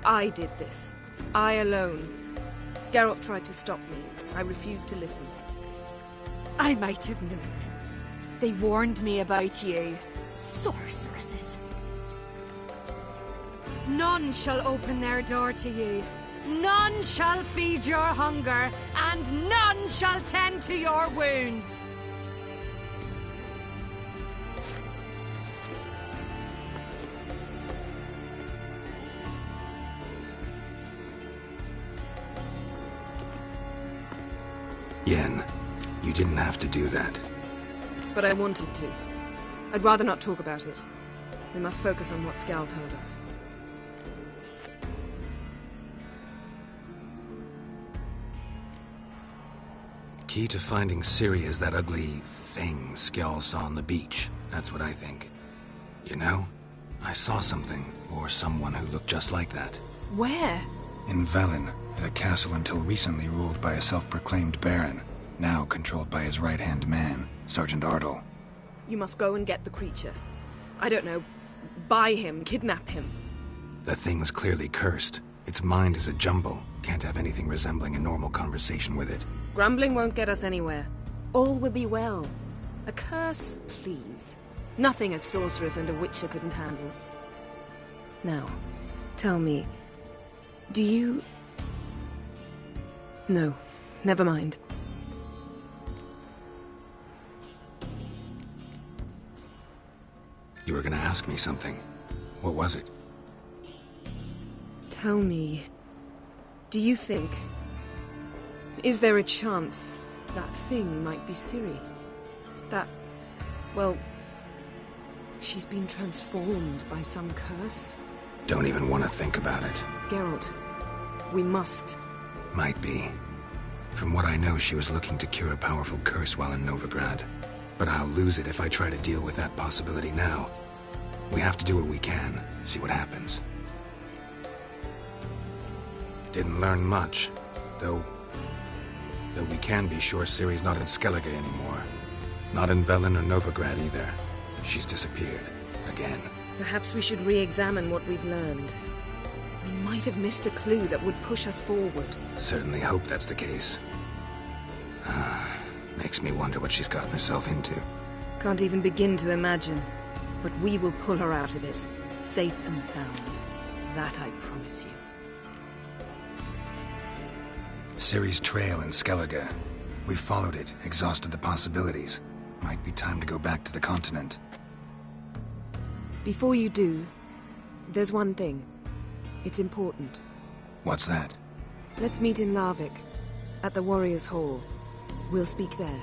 I did this. I alone. Geralt tried to stop me. I refused to listen. I might have known. They warned me about you. Sorceresses. None shall open their door to you. None shall feed your hunger, and none shall tend to your wounds. Yen, you didn't have to do that. But I wanted to. I'd rather not talk about it. We must focus on what Skal told us. Key to finding Ciri is that ugly thing Skjall saw on the beach. That's what I think. You know, I saw something, or someone who looked just like that. Where? In Velen, at a castle until recently ruled by a self-proclaimed baron, now controlled by his right-hand man, Sergeant Ardle. You must go and get the creature. I don't know, buy him, kidnap him. The thing's clearly cursed. Its mind is a jumble. Can't have anything resembling a normal conversation with it. Grumbling won't get us anywhere. All will be well. A curse, please. Nothing a sorceress and a witcher couldn't handle. Now, tell me, do you... No, never mind. You were gonna ask me something. What was it? Tell me, do you think... Is there a chance that thing might be Ciri? That... well... she's been transformed by some curse? Don't even want to think about it. Geralt, we must. Might be. From what I know, she was looking to cure a powerful curse while in Novigrad. But I'll lose it if I try to deal with that possibility now. We have to do what we can, see what happens. Didn't learn much, though we can be sure Ciri's not in Skellige anymore. Not in Velen or Novigrad either. She's disappeared. Again. Perhaps we should re-examine what we've learned. We might have missed a clue that would push us forward. Certainly hope that's the case. Makes me wonder what she's gotten herself into. Can't even begin to imagine. But we will pull her out of it, safe and sound. That I promise you. Ciri's trail in Skellige. We followed it, exhausted the possibilities. Might be time to go back to the continent. Before you do, there's one thing. It's important. What's that? Let's meet in Larvik, at the Warriors' Hall. We'll speak there.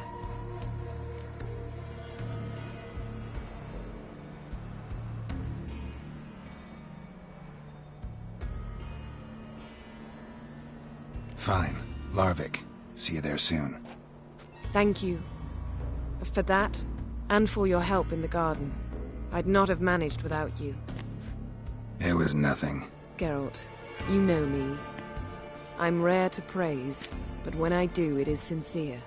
Fine. Larvik. See you there soon. Thank you. For that, and for your help in the garden. I'd not have managed without you. It was nothing. Geralt, you know me. I'm rare to praise, but when I do, it is sincere.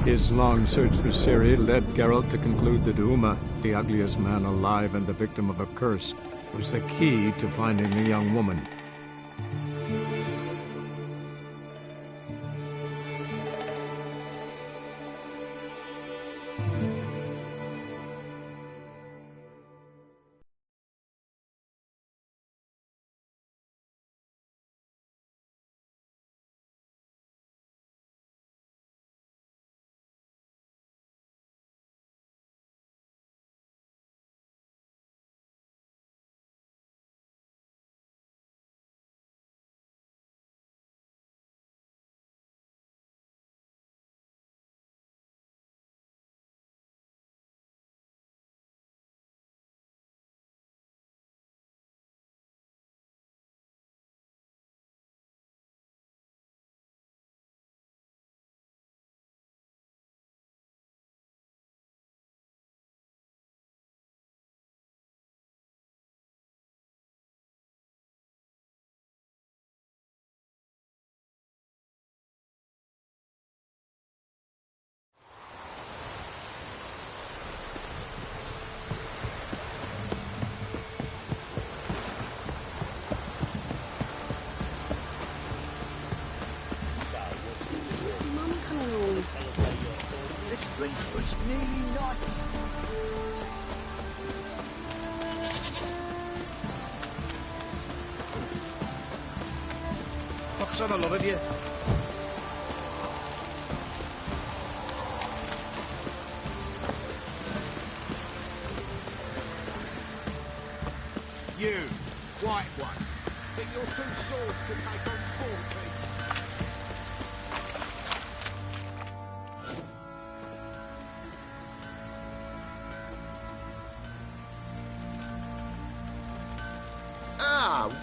His long search for Ciri led Geralt to conclude that Uma, the ugliest man alive and the victim of a curse, was the key to finding the young woman. Drink was nearly nuts. Pox on a lot of you. You, white one, think your two swords could take on 40?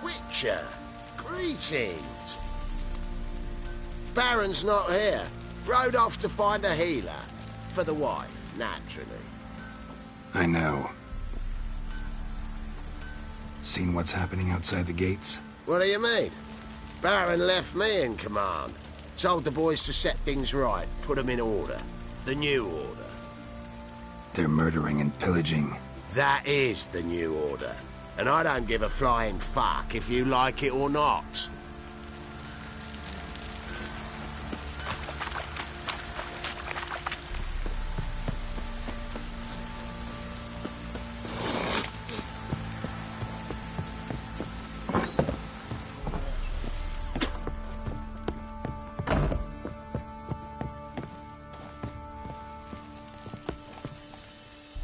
Witcher, greetings. Baron's not here. Rode off to find a healer. For the wife, naturally. I know. Seen what's happening outside the gates? What do you mean? Baron left me in command. Told the boys to set things right, put them in order. The new order. They're murdering and pillaging. That is the new order. And I don't give a flying fuck if you like it or not.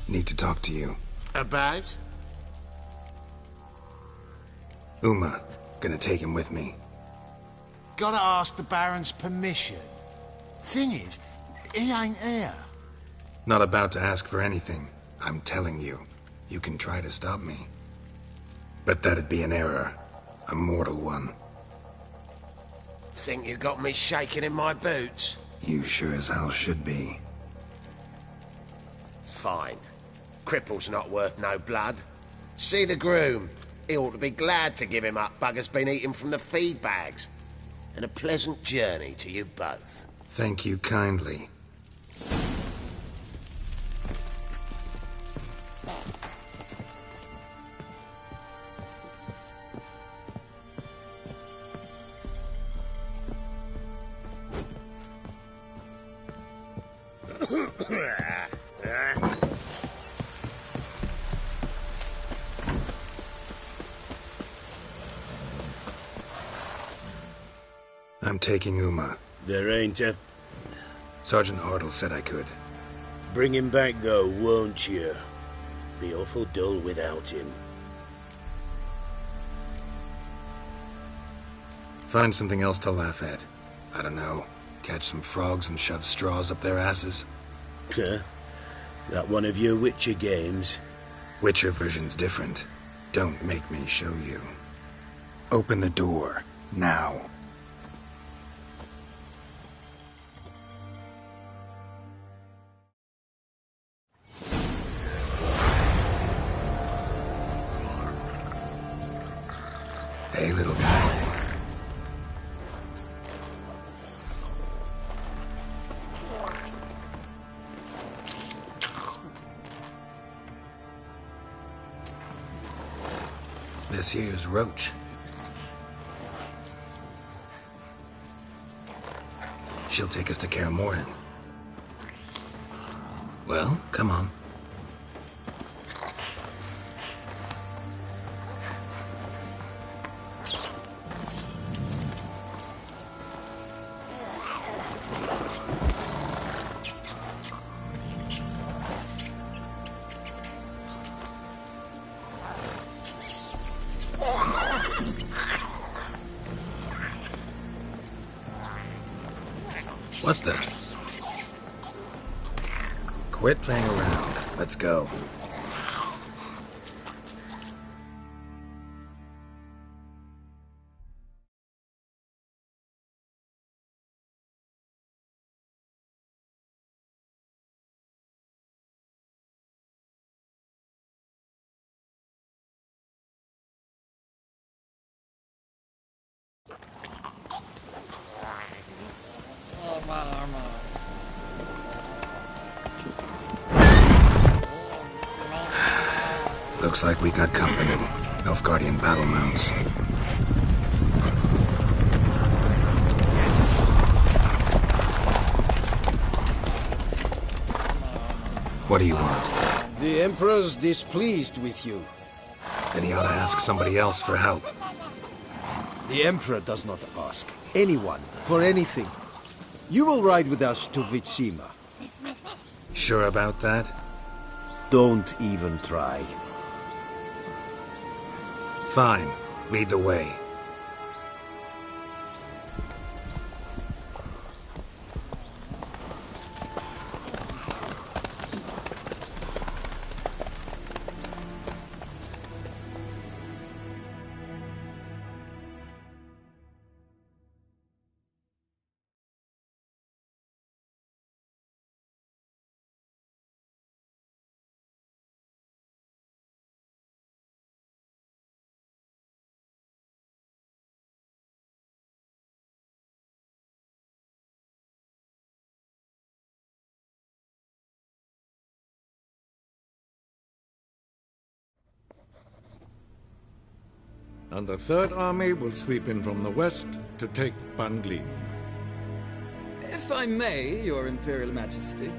Need to talk to you. About? Uma. Gonna take him with me. Gotta ask the Baron's permission. Thing is, he ain't here. Not about to ask for anything. I'm telling you. You can try to stop me. But that'd be an error. A mortal one. Think you got me shaking in my boots? You sure as hell should be. Fine. Cripple's not worth no blood. See the groom. He ought to be glad to give him up. Bugger's been eating from the feed bags. And a pleasant journey to you both. Thank you kindly. I'm taking Uma. There ain't a... Sergeant Hartle said I could. Bring him back, though, won't you? Be awful dull without him. Find something else to laugh at. I don't know. Catch some frogs and shove straws up their asses. Huh? That one of your Witcher games? Witcher version's different. Don't make me show you. Open the door. Now. Hey, little guy. This here's Roach. She'll take us to Kaer Morhen. Well, come on. What the? Quit playing around. Let's go. Looks like we got company. Nilfgaardian battle mounts. What do you want? The Emperor's displeased with you. Then he ought to ask somebody else for help. The Emperor does not ask anyone for anything. You will ride with us to Vitsima. Sure about that? Don't even try. Fine. Lead the way. And the Third Army will sweep in from the west to take Banglin. If I may, Your Imperial Majesty,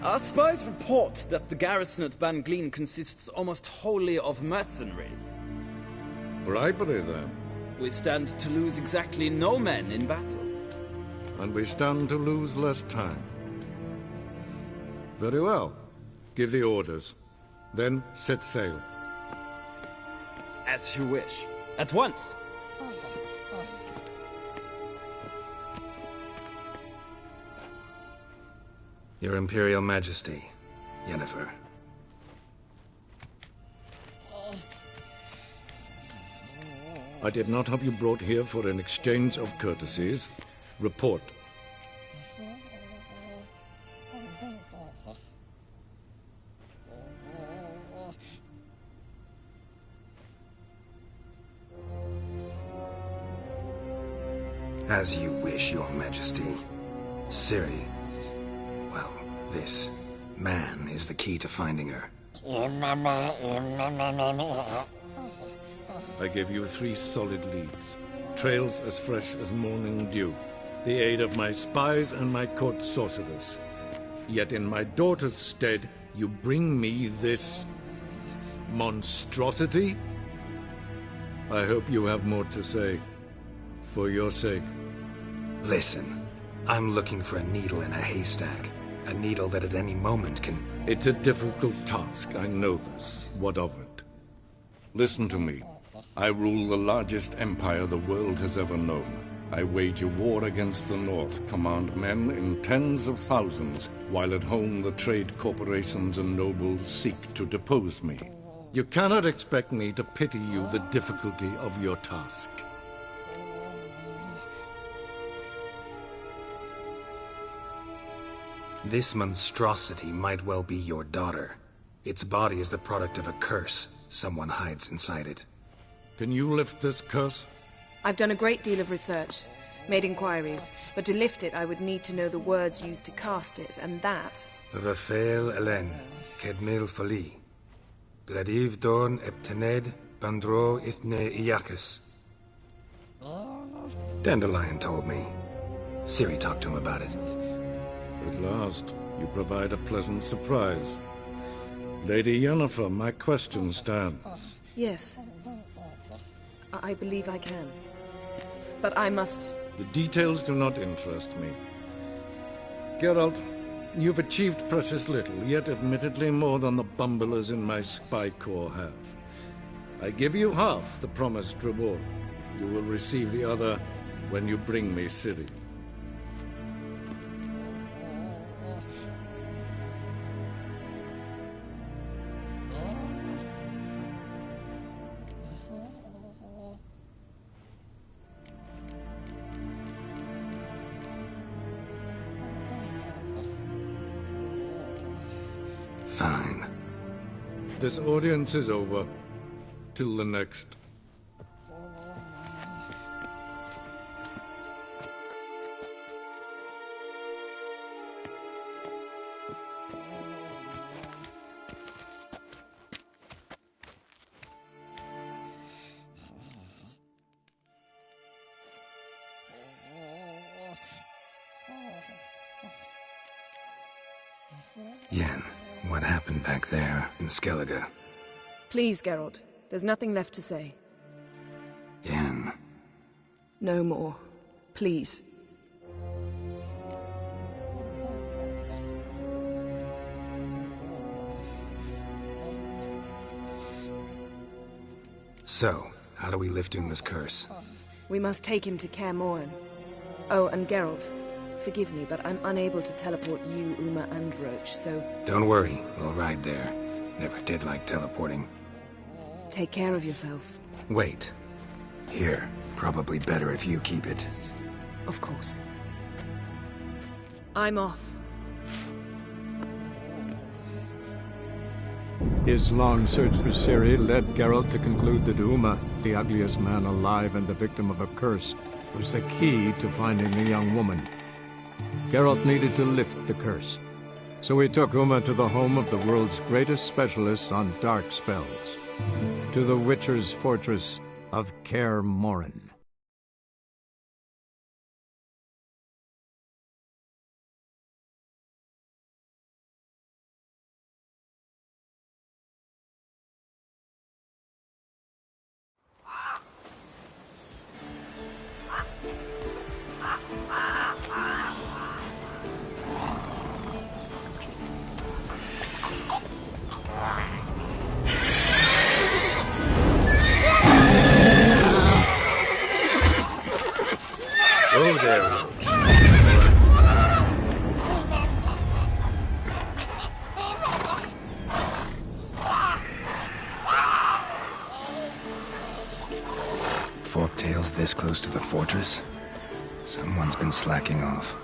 our spies report that the garrison at Banglin consists almost wholly of mercenaries. Bribery, then. We stand to lose exactly no men in battle. And we stand to lose less time. Very well. Give the orders. Then set sail. As you wish. At once! Your Imperial Majesty, Yennefer. I did not have you brought here for an exchange of courtesies. Report. As you wish, Your Majesty. Ciri. Well, this man is the key to finding her. I give you 3 solid leads. Trails as fresh as morning dew. The aid of my spies and my court sorcerers. Yet in my daughter's stead, you bring me this monstrosity? I hope you have more to say. For your sake. Listen, I'm looking for a needle in a haystack. A needle that at any moment can... It's a difficult task, I know this. What of it? Listen to me. I rule the largest empire the world has ever known. I wage a war against the North, command men in tens of thousands, while at home the trade corporations and nobles seek to depose me. You cannot expect me to pity you the difficulty of your task. This monstrosity might well be your daughter. Its body is the product of a curse. Someone hides inside it. Can you lift this curse? I've done a great deal of research, made inquiries, but to lift it I would need to know the words used to cast it, and that... Vafel Elen, Kedmil Fali. Gladiv Dorn Eptened, Bandro Ithne Iakis. Dandelion told me. Ciri talked to him about it. At last, you provide a pleasant surprise. Lady Yennefer, my question stands. Yes. I believe I can. But I must... The details do not interest me. Geralt, you've achieved precious little, yet admittedly more than the bumblers in my spy corps have. I give you half the promised reward. You will receive the other when you bring me Ciri. Fine. This audience is over. Till the next. Yen, what happened back there in Skellige? Please, Geralt. There's nothing left to say. Yen. No more. Please. So, how do we lift Uma's curse? We must take him to Kaer Morhen. Oh, and Geralt, forgive me, but I'm unable to teleport you, Uma, and Roach, so... Don't worry, we'll ride there. Never did like teleporting. Take care of yourself. Wait. Here. Probably better if you keep it. Of course. I'm off. His long search for Ciri led Geralt to conclude that Uma, the ugliest man alive and the victim of a curse, was the key to finding the young woman. Geralt needed to lift the curse, so he took Uma to the home of the world's greatest specialist on dark spells, to the Witcher's fortress of Kaer Morhen. Oh, there, Roach. Forktails this close to the fortress? Someone's been slacking off.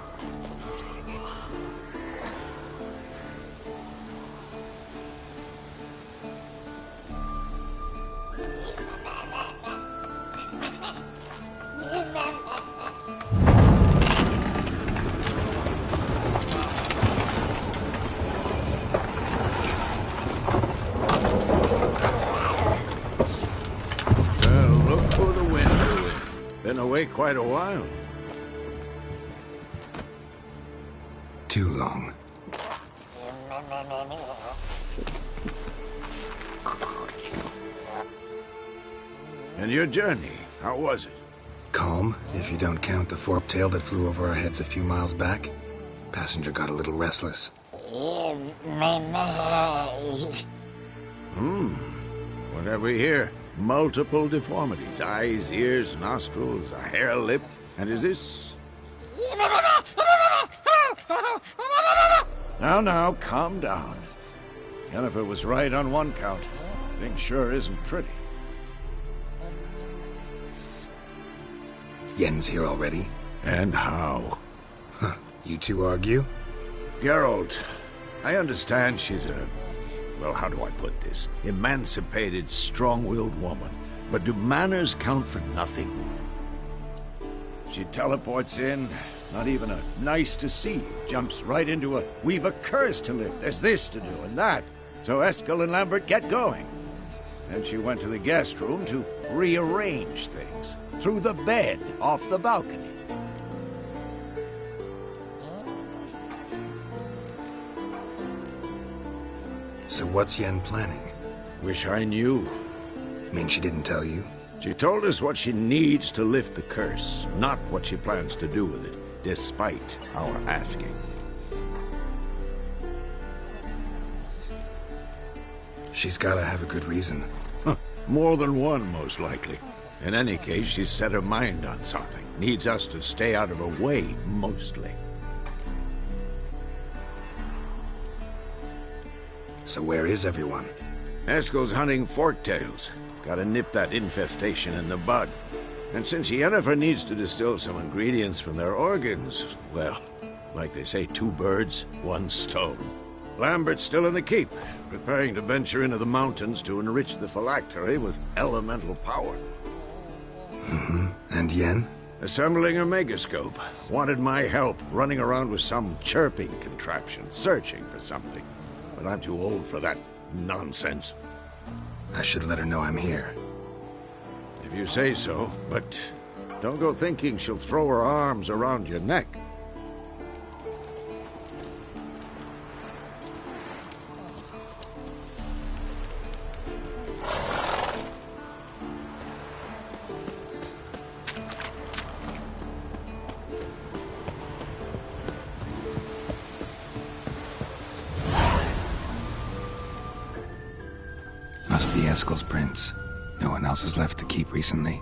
Been away quite a while. Too long. And your journey, how was it? Calm, if you don't count the forktail that flew over our heads a few miles back. Passenger got a little restless. What have we here? Multiple deformities. Eyes, ears, nostrils, a hair lip. And is this... Now, calm down. Yennefer was right on one count. Thing sure isn't pretty. Yen's here already? And how? Huh. You two argue? Geralt, I understand she's a... Well, how do I put this? Emancipated, strong-willed woman. But do manners count for nothing? She teleports in, not even a nice to see you. Jumps right into a, we've a curse to lift, there's this to do and that. So Eskel and Lambert get going. And she went to the guest room to rearrange things. Through the bed, off the balcony. So what's Yen planning? Wish I knew. Mean she didn't tell you? She told us what she needs to lift the curse, not what she plans to do with it, despite our asking. She's gotta have a good reason. More than one, most likely. In any case, she's set her mind on something. Needs us to stay out of her way, mostly. So where is everyone? Eskel's hunting forktails. Gotta nip that infestation in the bud. And since Yennefer needs to distill some ingredients from their organs, well, like they say, 2 birds, 1 stone. Lambert's still in the keep, preparing to venture into the mountains to enrich the phylactery with elemental power. And Yen? Assembling a megascope. Wanted my help running around with some chirping contraption, searching for something. But I'm too old for that nonsense. I should let her know I'm here. If you say so, but don't go thinking she'll throw her arms around your neck. Must be Eskel's prints. No one else has left the keep recently.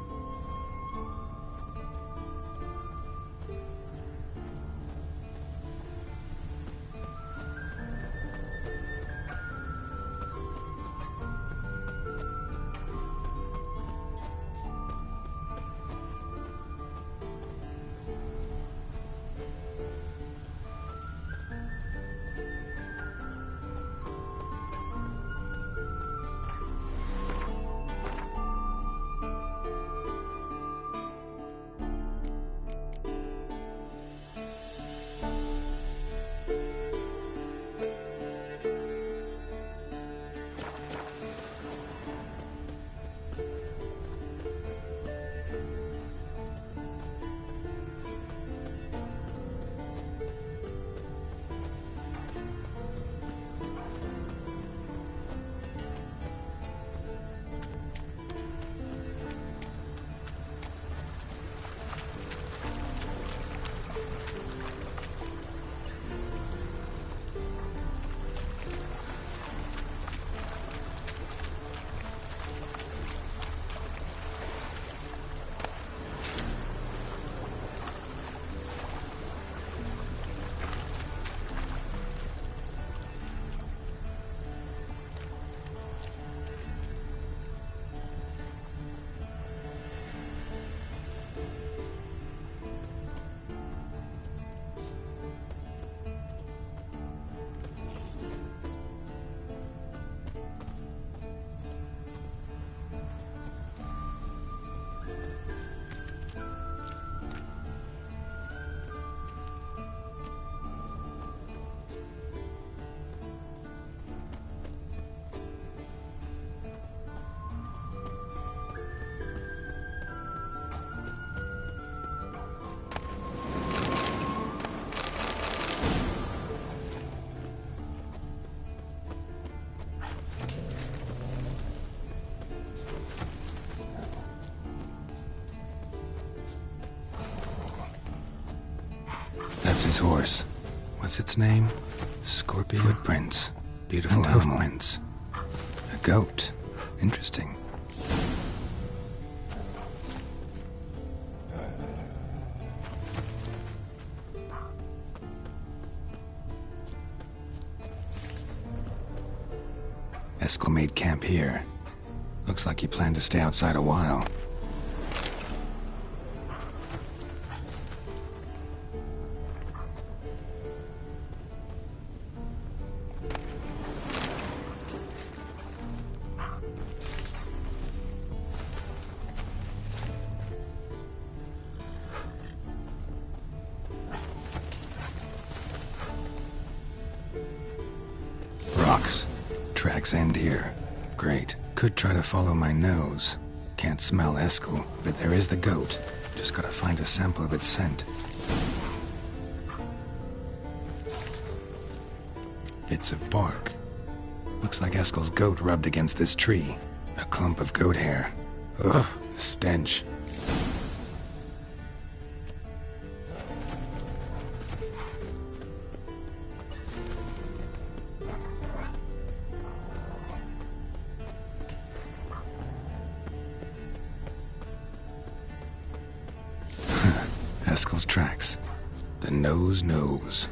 That's his horse. What's its name? Scorpio Prince. Beautiful animal. Prince. A goat. Interesting. Eskel made camp here. Looks like he planned to stay outside a while. Rocks. Tracks end here. Great. Could try to follow my nose. Can't smell Eskel, but there is the goat. Just gotta find a sample of its scent. Bits of bark. Looks like Eskel's goat rubbed against this tree. A clump of goat hair. Ugh, the stench. Eskel's tracks. The nose knows.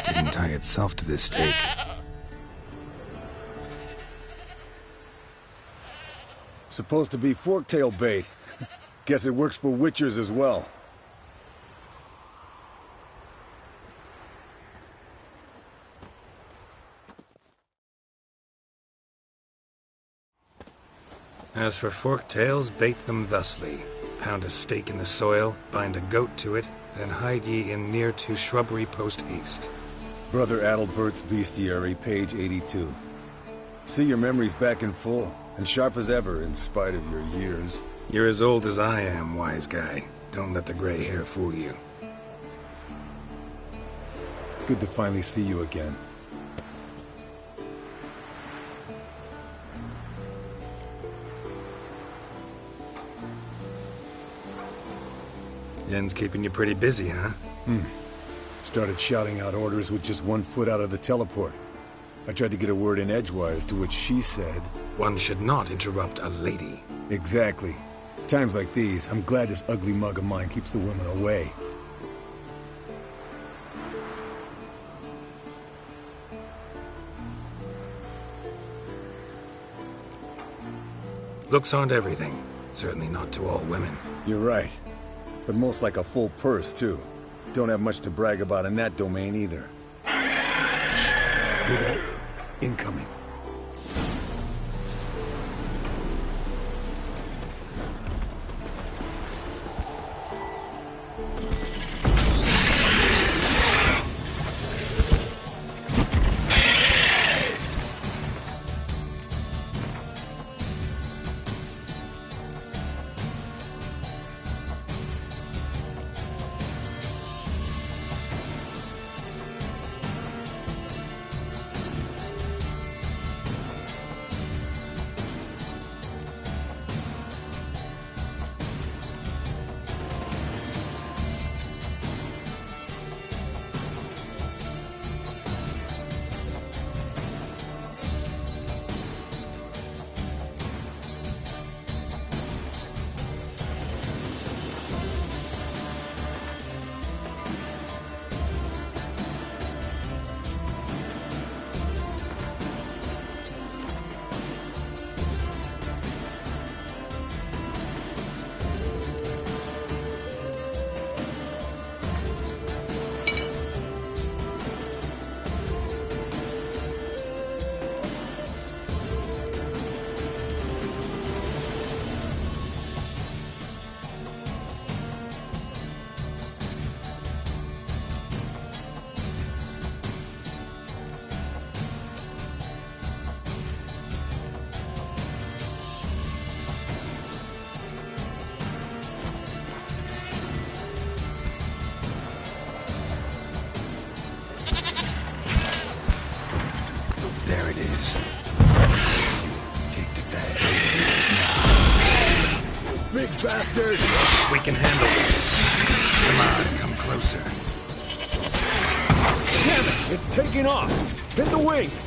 Didn't tie itself to this stake. Supposed to be forktail bait. Guess it works for witchers as well. As for forktails, bait them thusly. Pound a stake in the soil, bind a goat to it, then hide ye in near to shrubbery post haste. Brother Adalbert's Bestiary, page 82. See, your memory's back in full, and sharp as ever, in spite of your years. You're as old as I am, wise guy. Don't let the gray hair fool you. Good to finally see you again. Yen's keeping you pretty busy, huh? Started shouting out orders with just 1 foot out of the teleport. I tried to get a word in edgewise, to which she said... One should not interrupt a lady. Exactly. Times like these, I'm glad this ugly mug of mine keeps the women away. Looks aren't everything. Certainly not to all women. You're right. But most like a full purse, too. Don't have much to brag about in that domain, either. Shh! Hear that? Incoming. There it is. I see it. Picked a bad day to leave its nest. big bastard! We can handle this. Come on, come closer. Damn it! It's taking off! Hit the wings!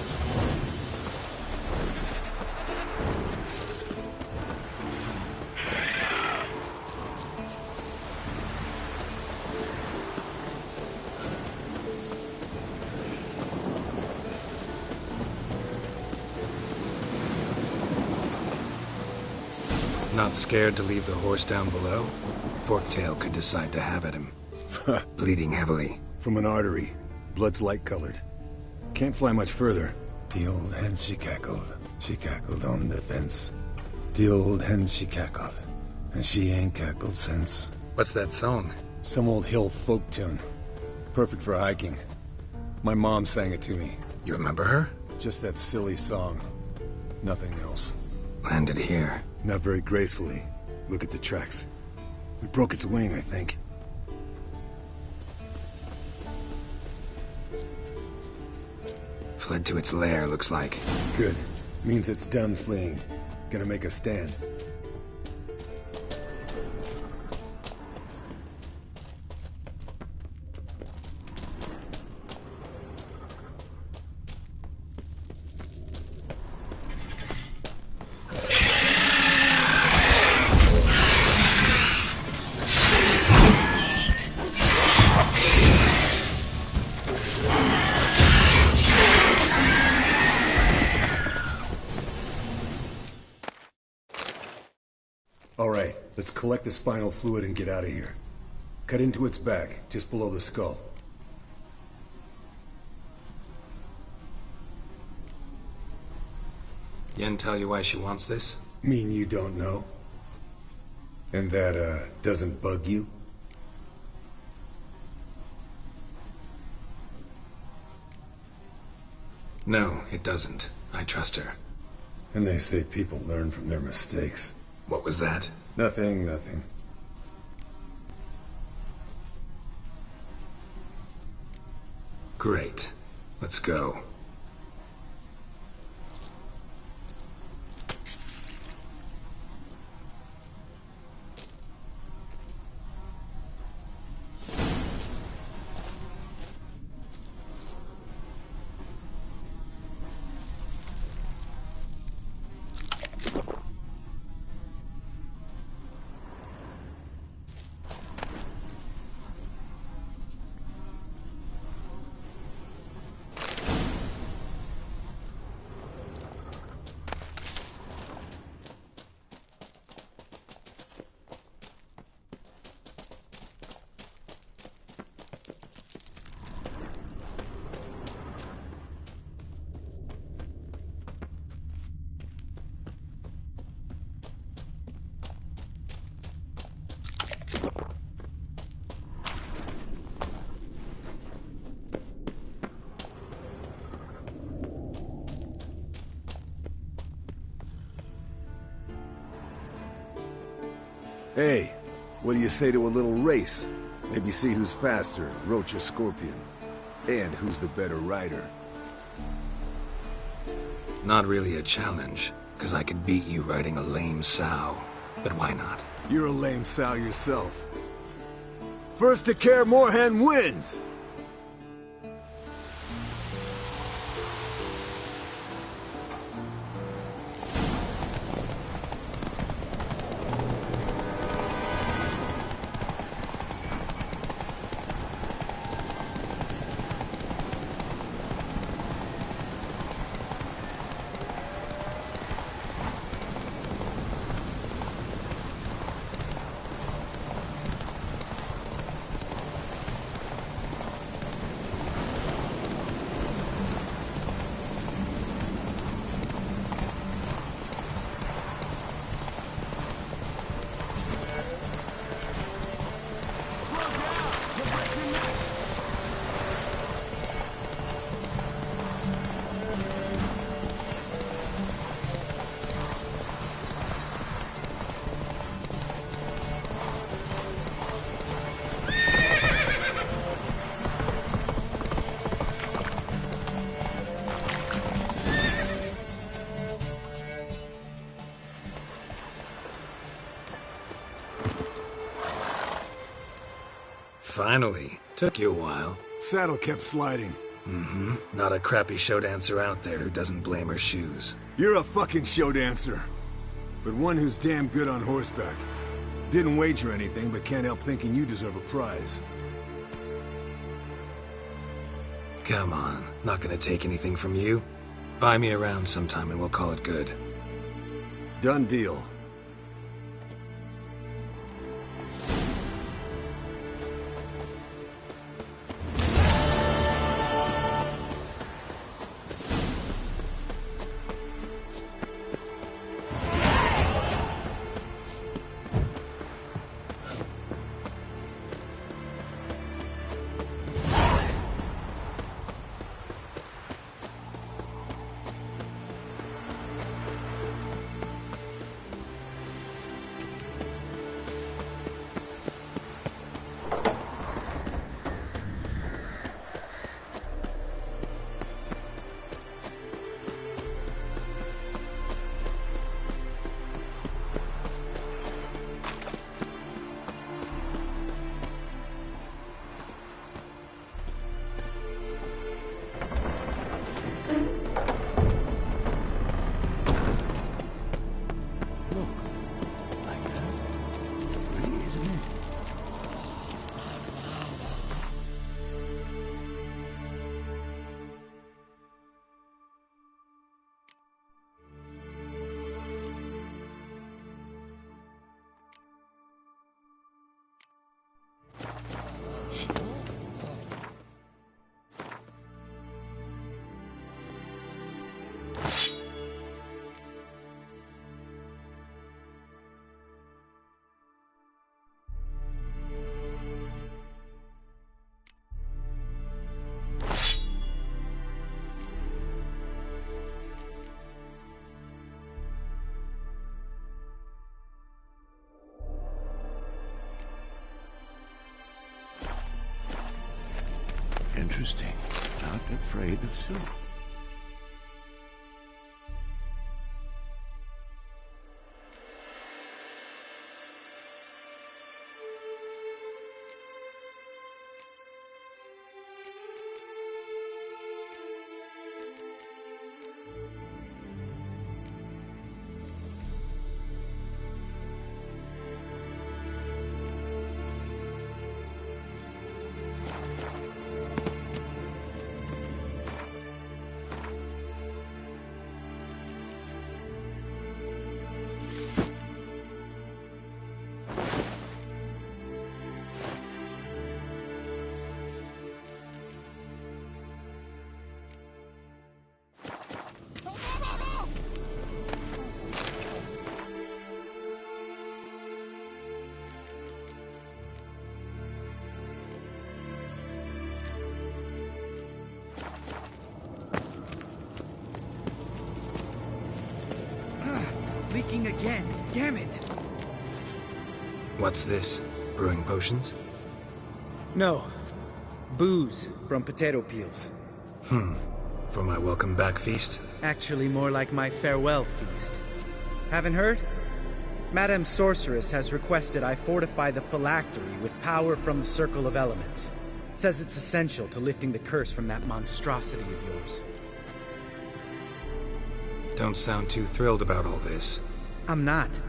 Not scared to leave the horse down below? Forktail could decide to have at him. Bleeding heavily. From an artery. Blood's light-colored. Can't fly much further. The old hen, she cackled on the fence. The old hen, she cackled. And she ain't cackled since. What's that song? Some old hill folk tune. Perfect for hiking. My mom sang it to me. You remember her? Just that silly song. Nothing else. Landed here. Not very gracefully. Look at the tracks. We broke its wing, I think. Fled to its lair, looks like. Good. Means it's done fleeing. Gonna make a stand. Alright, let's collect the spinal fluid and get out of here. Cut into its back, just below the skull. Yen tell you why she wants this? Mean you don't know? And that, doesn't bug you? No, it doesn't. I trust her. And they say people learn from their mistakes. What was that? Nothing, nothing. Great. Let's go. Hey, what do you say to a little race? Maybe see who's faster, Roach or Scorpion. And who's the better rider. Not really a challenge, because I could beat you riding a lame sow. But why not? You're a lame sow yourself. First to Kaer Morhen wins! Finally. Took you a while. Saddle kept sliding. Mm-hmm. Not a crappy show dancer out there who doesn't blame her shoes. You're a fucking show dancer. But one who's damn good on horseback. Didn't wager anything, but can't help thinking you deserve a prize. Come on. Not gonna take anything from you. Buy me around sometime and we'll call it good. Done deal. Interesting. Not afraid of soup. Leaking again. Damn it. What's this? Brewing potions? No. Booze from potato peels. For my welcome back feast? Actually, more like my farewell feast. Haven't heard? Madame Sorceress has requested I fortify the phylactery with power from the Circle of Elements. Says it's essential to lifting the curse from that monstrosity of yours. Don't sound too thrilled about all this. I'm not.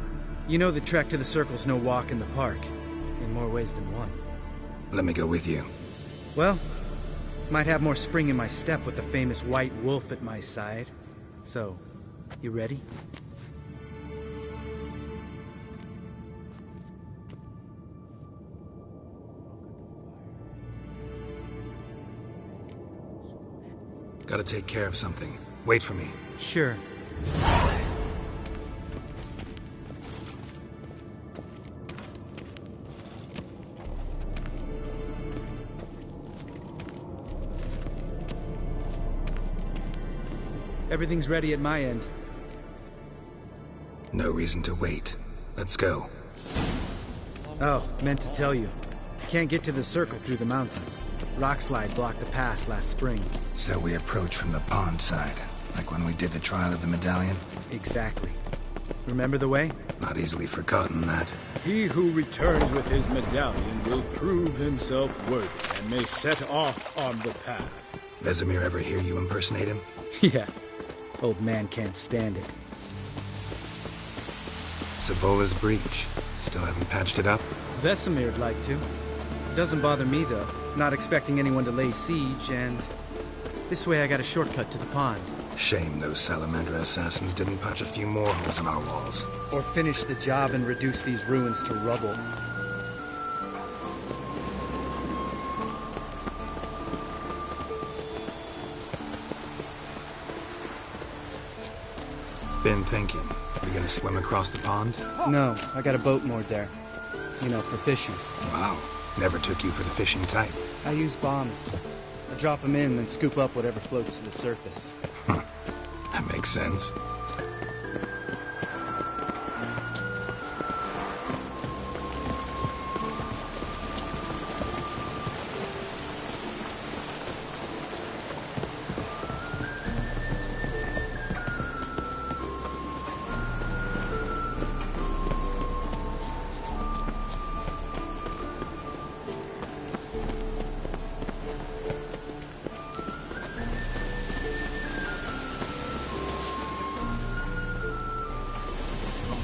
You know the trek to the Circle's no walk in the park. In more ways than one. Let me go with you. Well, might have more spring in my step with the famous white wolf at my side. So, you ready? Gotta take care of something. Wait for me. Sure. Everything's ready at my end. No reason to wait. Let's go. Oh, meant to tell you. Can't get to the Circle through the mountains. Rockslide blocked the pass last spring. So we approach from the pond side, like when we did the trial of the medallion? Exactly. Remember the way? Not easily forgotten, that. He who returns with his medallion will prove himself worthy and may set off on the path. Vesemir ever hear you impersonate him? Yeah. Old man can't stand it. Sabola's breach. Still haven't patched it up? Vesemir'd like to. Doesn't bother me, though. Not expecting anyone to lay siege, and... this way I got a shortcut to the pond. Shame those Salamander assassins didn't punch a few more holes in our walls. Or finish the job and reduce these ruins to rubble. Been thinking. We gonna swim across the pond? No, I got a boat moored there. You know, for fishing. Wow. Never took you for the fishing type. I use bombs. I drop them in, then scoop up whatever floats to the surface. That makes sense.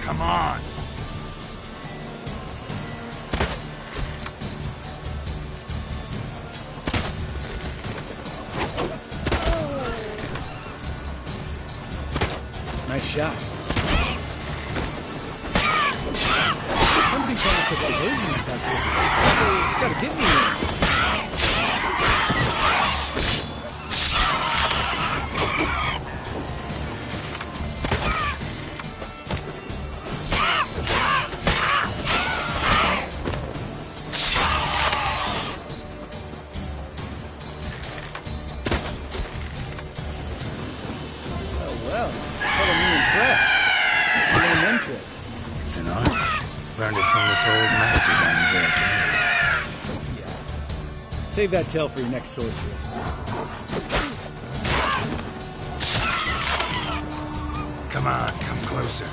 Come on! Nice shot. Somebody's trying to put diversion with that dude. Gotta get me in. It's an art. Learned it from this old master Zerk. Yeah. Save that tale for your next sorceress. Come on, come closer.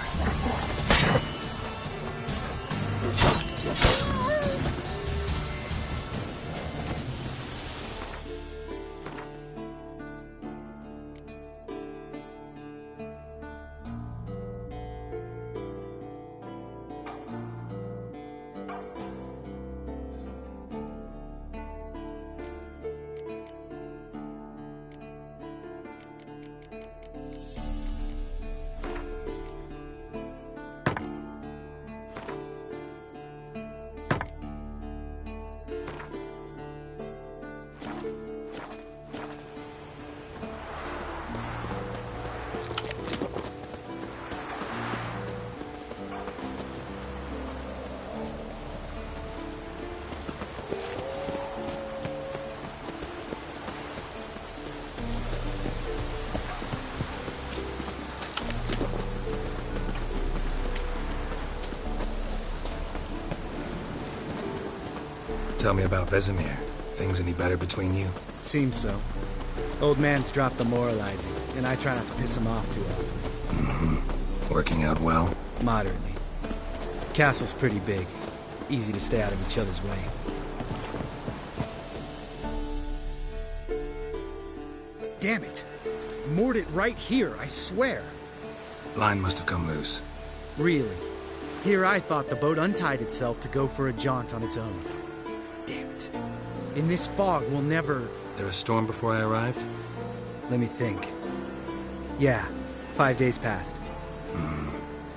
Tell me about Vesemir. Things any better between you? Seems so. Old man's dropped the moralizing, and I try not to piss him off too often. Mm-hmm. Working out well? Moderately. Castle's pretty big. Easy to stay out of each other's way. Damn it! Moored it right here, I swear! Line must have come loose. Really? Here I thought the boat untied itself to go for a jaunt on its own. Damn it. In this fog, we'll never... There a storm before I arrived? Let me think. Yeah, 5 days passed.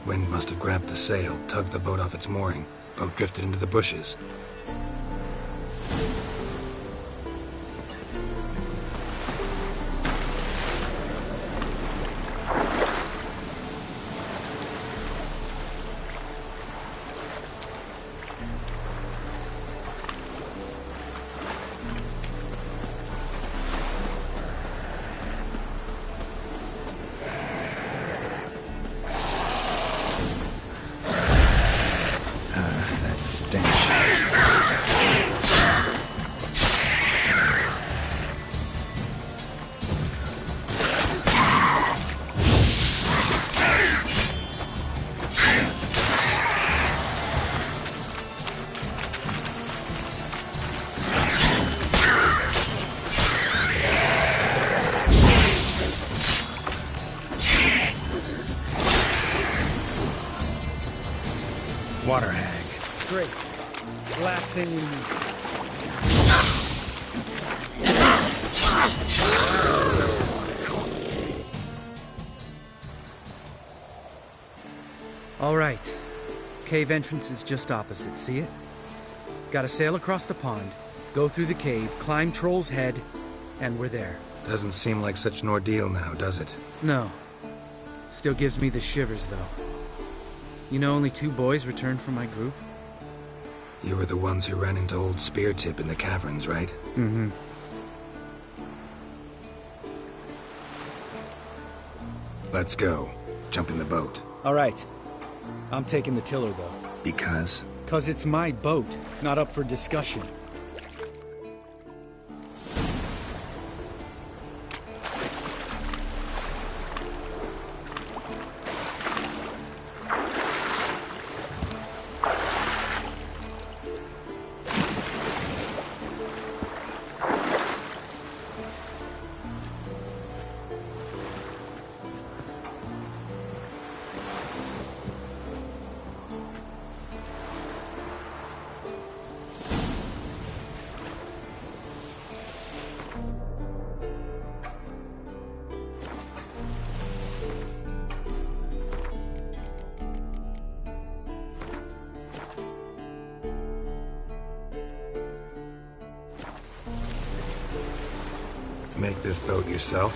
Wind must have grabbed the sail, tugged the boat off its mooring. Boat drifted into the bushes. That stench. water hag. Great. Last thing we need. All right. Cave entrance is just opposite, see it? Gotta sail across the pond, go through the cave, climb Troll's Head, and we're there. Doesn't seem like such an ordeal now, does it? No. Still gives me the shivers, though. You know only 2 boys returned from my group? You were the ones who ran into old Speartip in the caverns, right? Mm-hmm. Let's go. Jump in the boat. All right. I'm taking the tiller, though. Because? 'Cause it's my boat, not up for discussion. Make this boat yourself?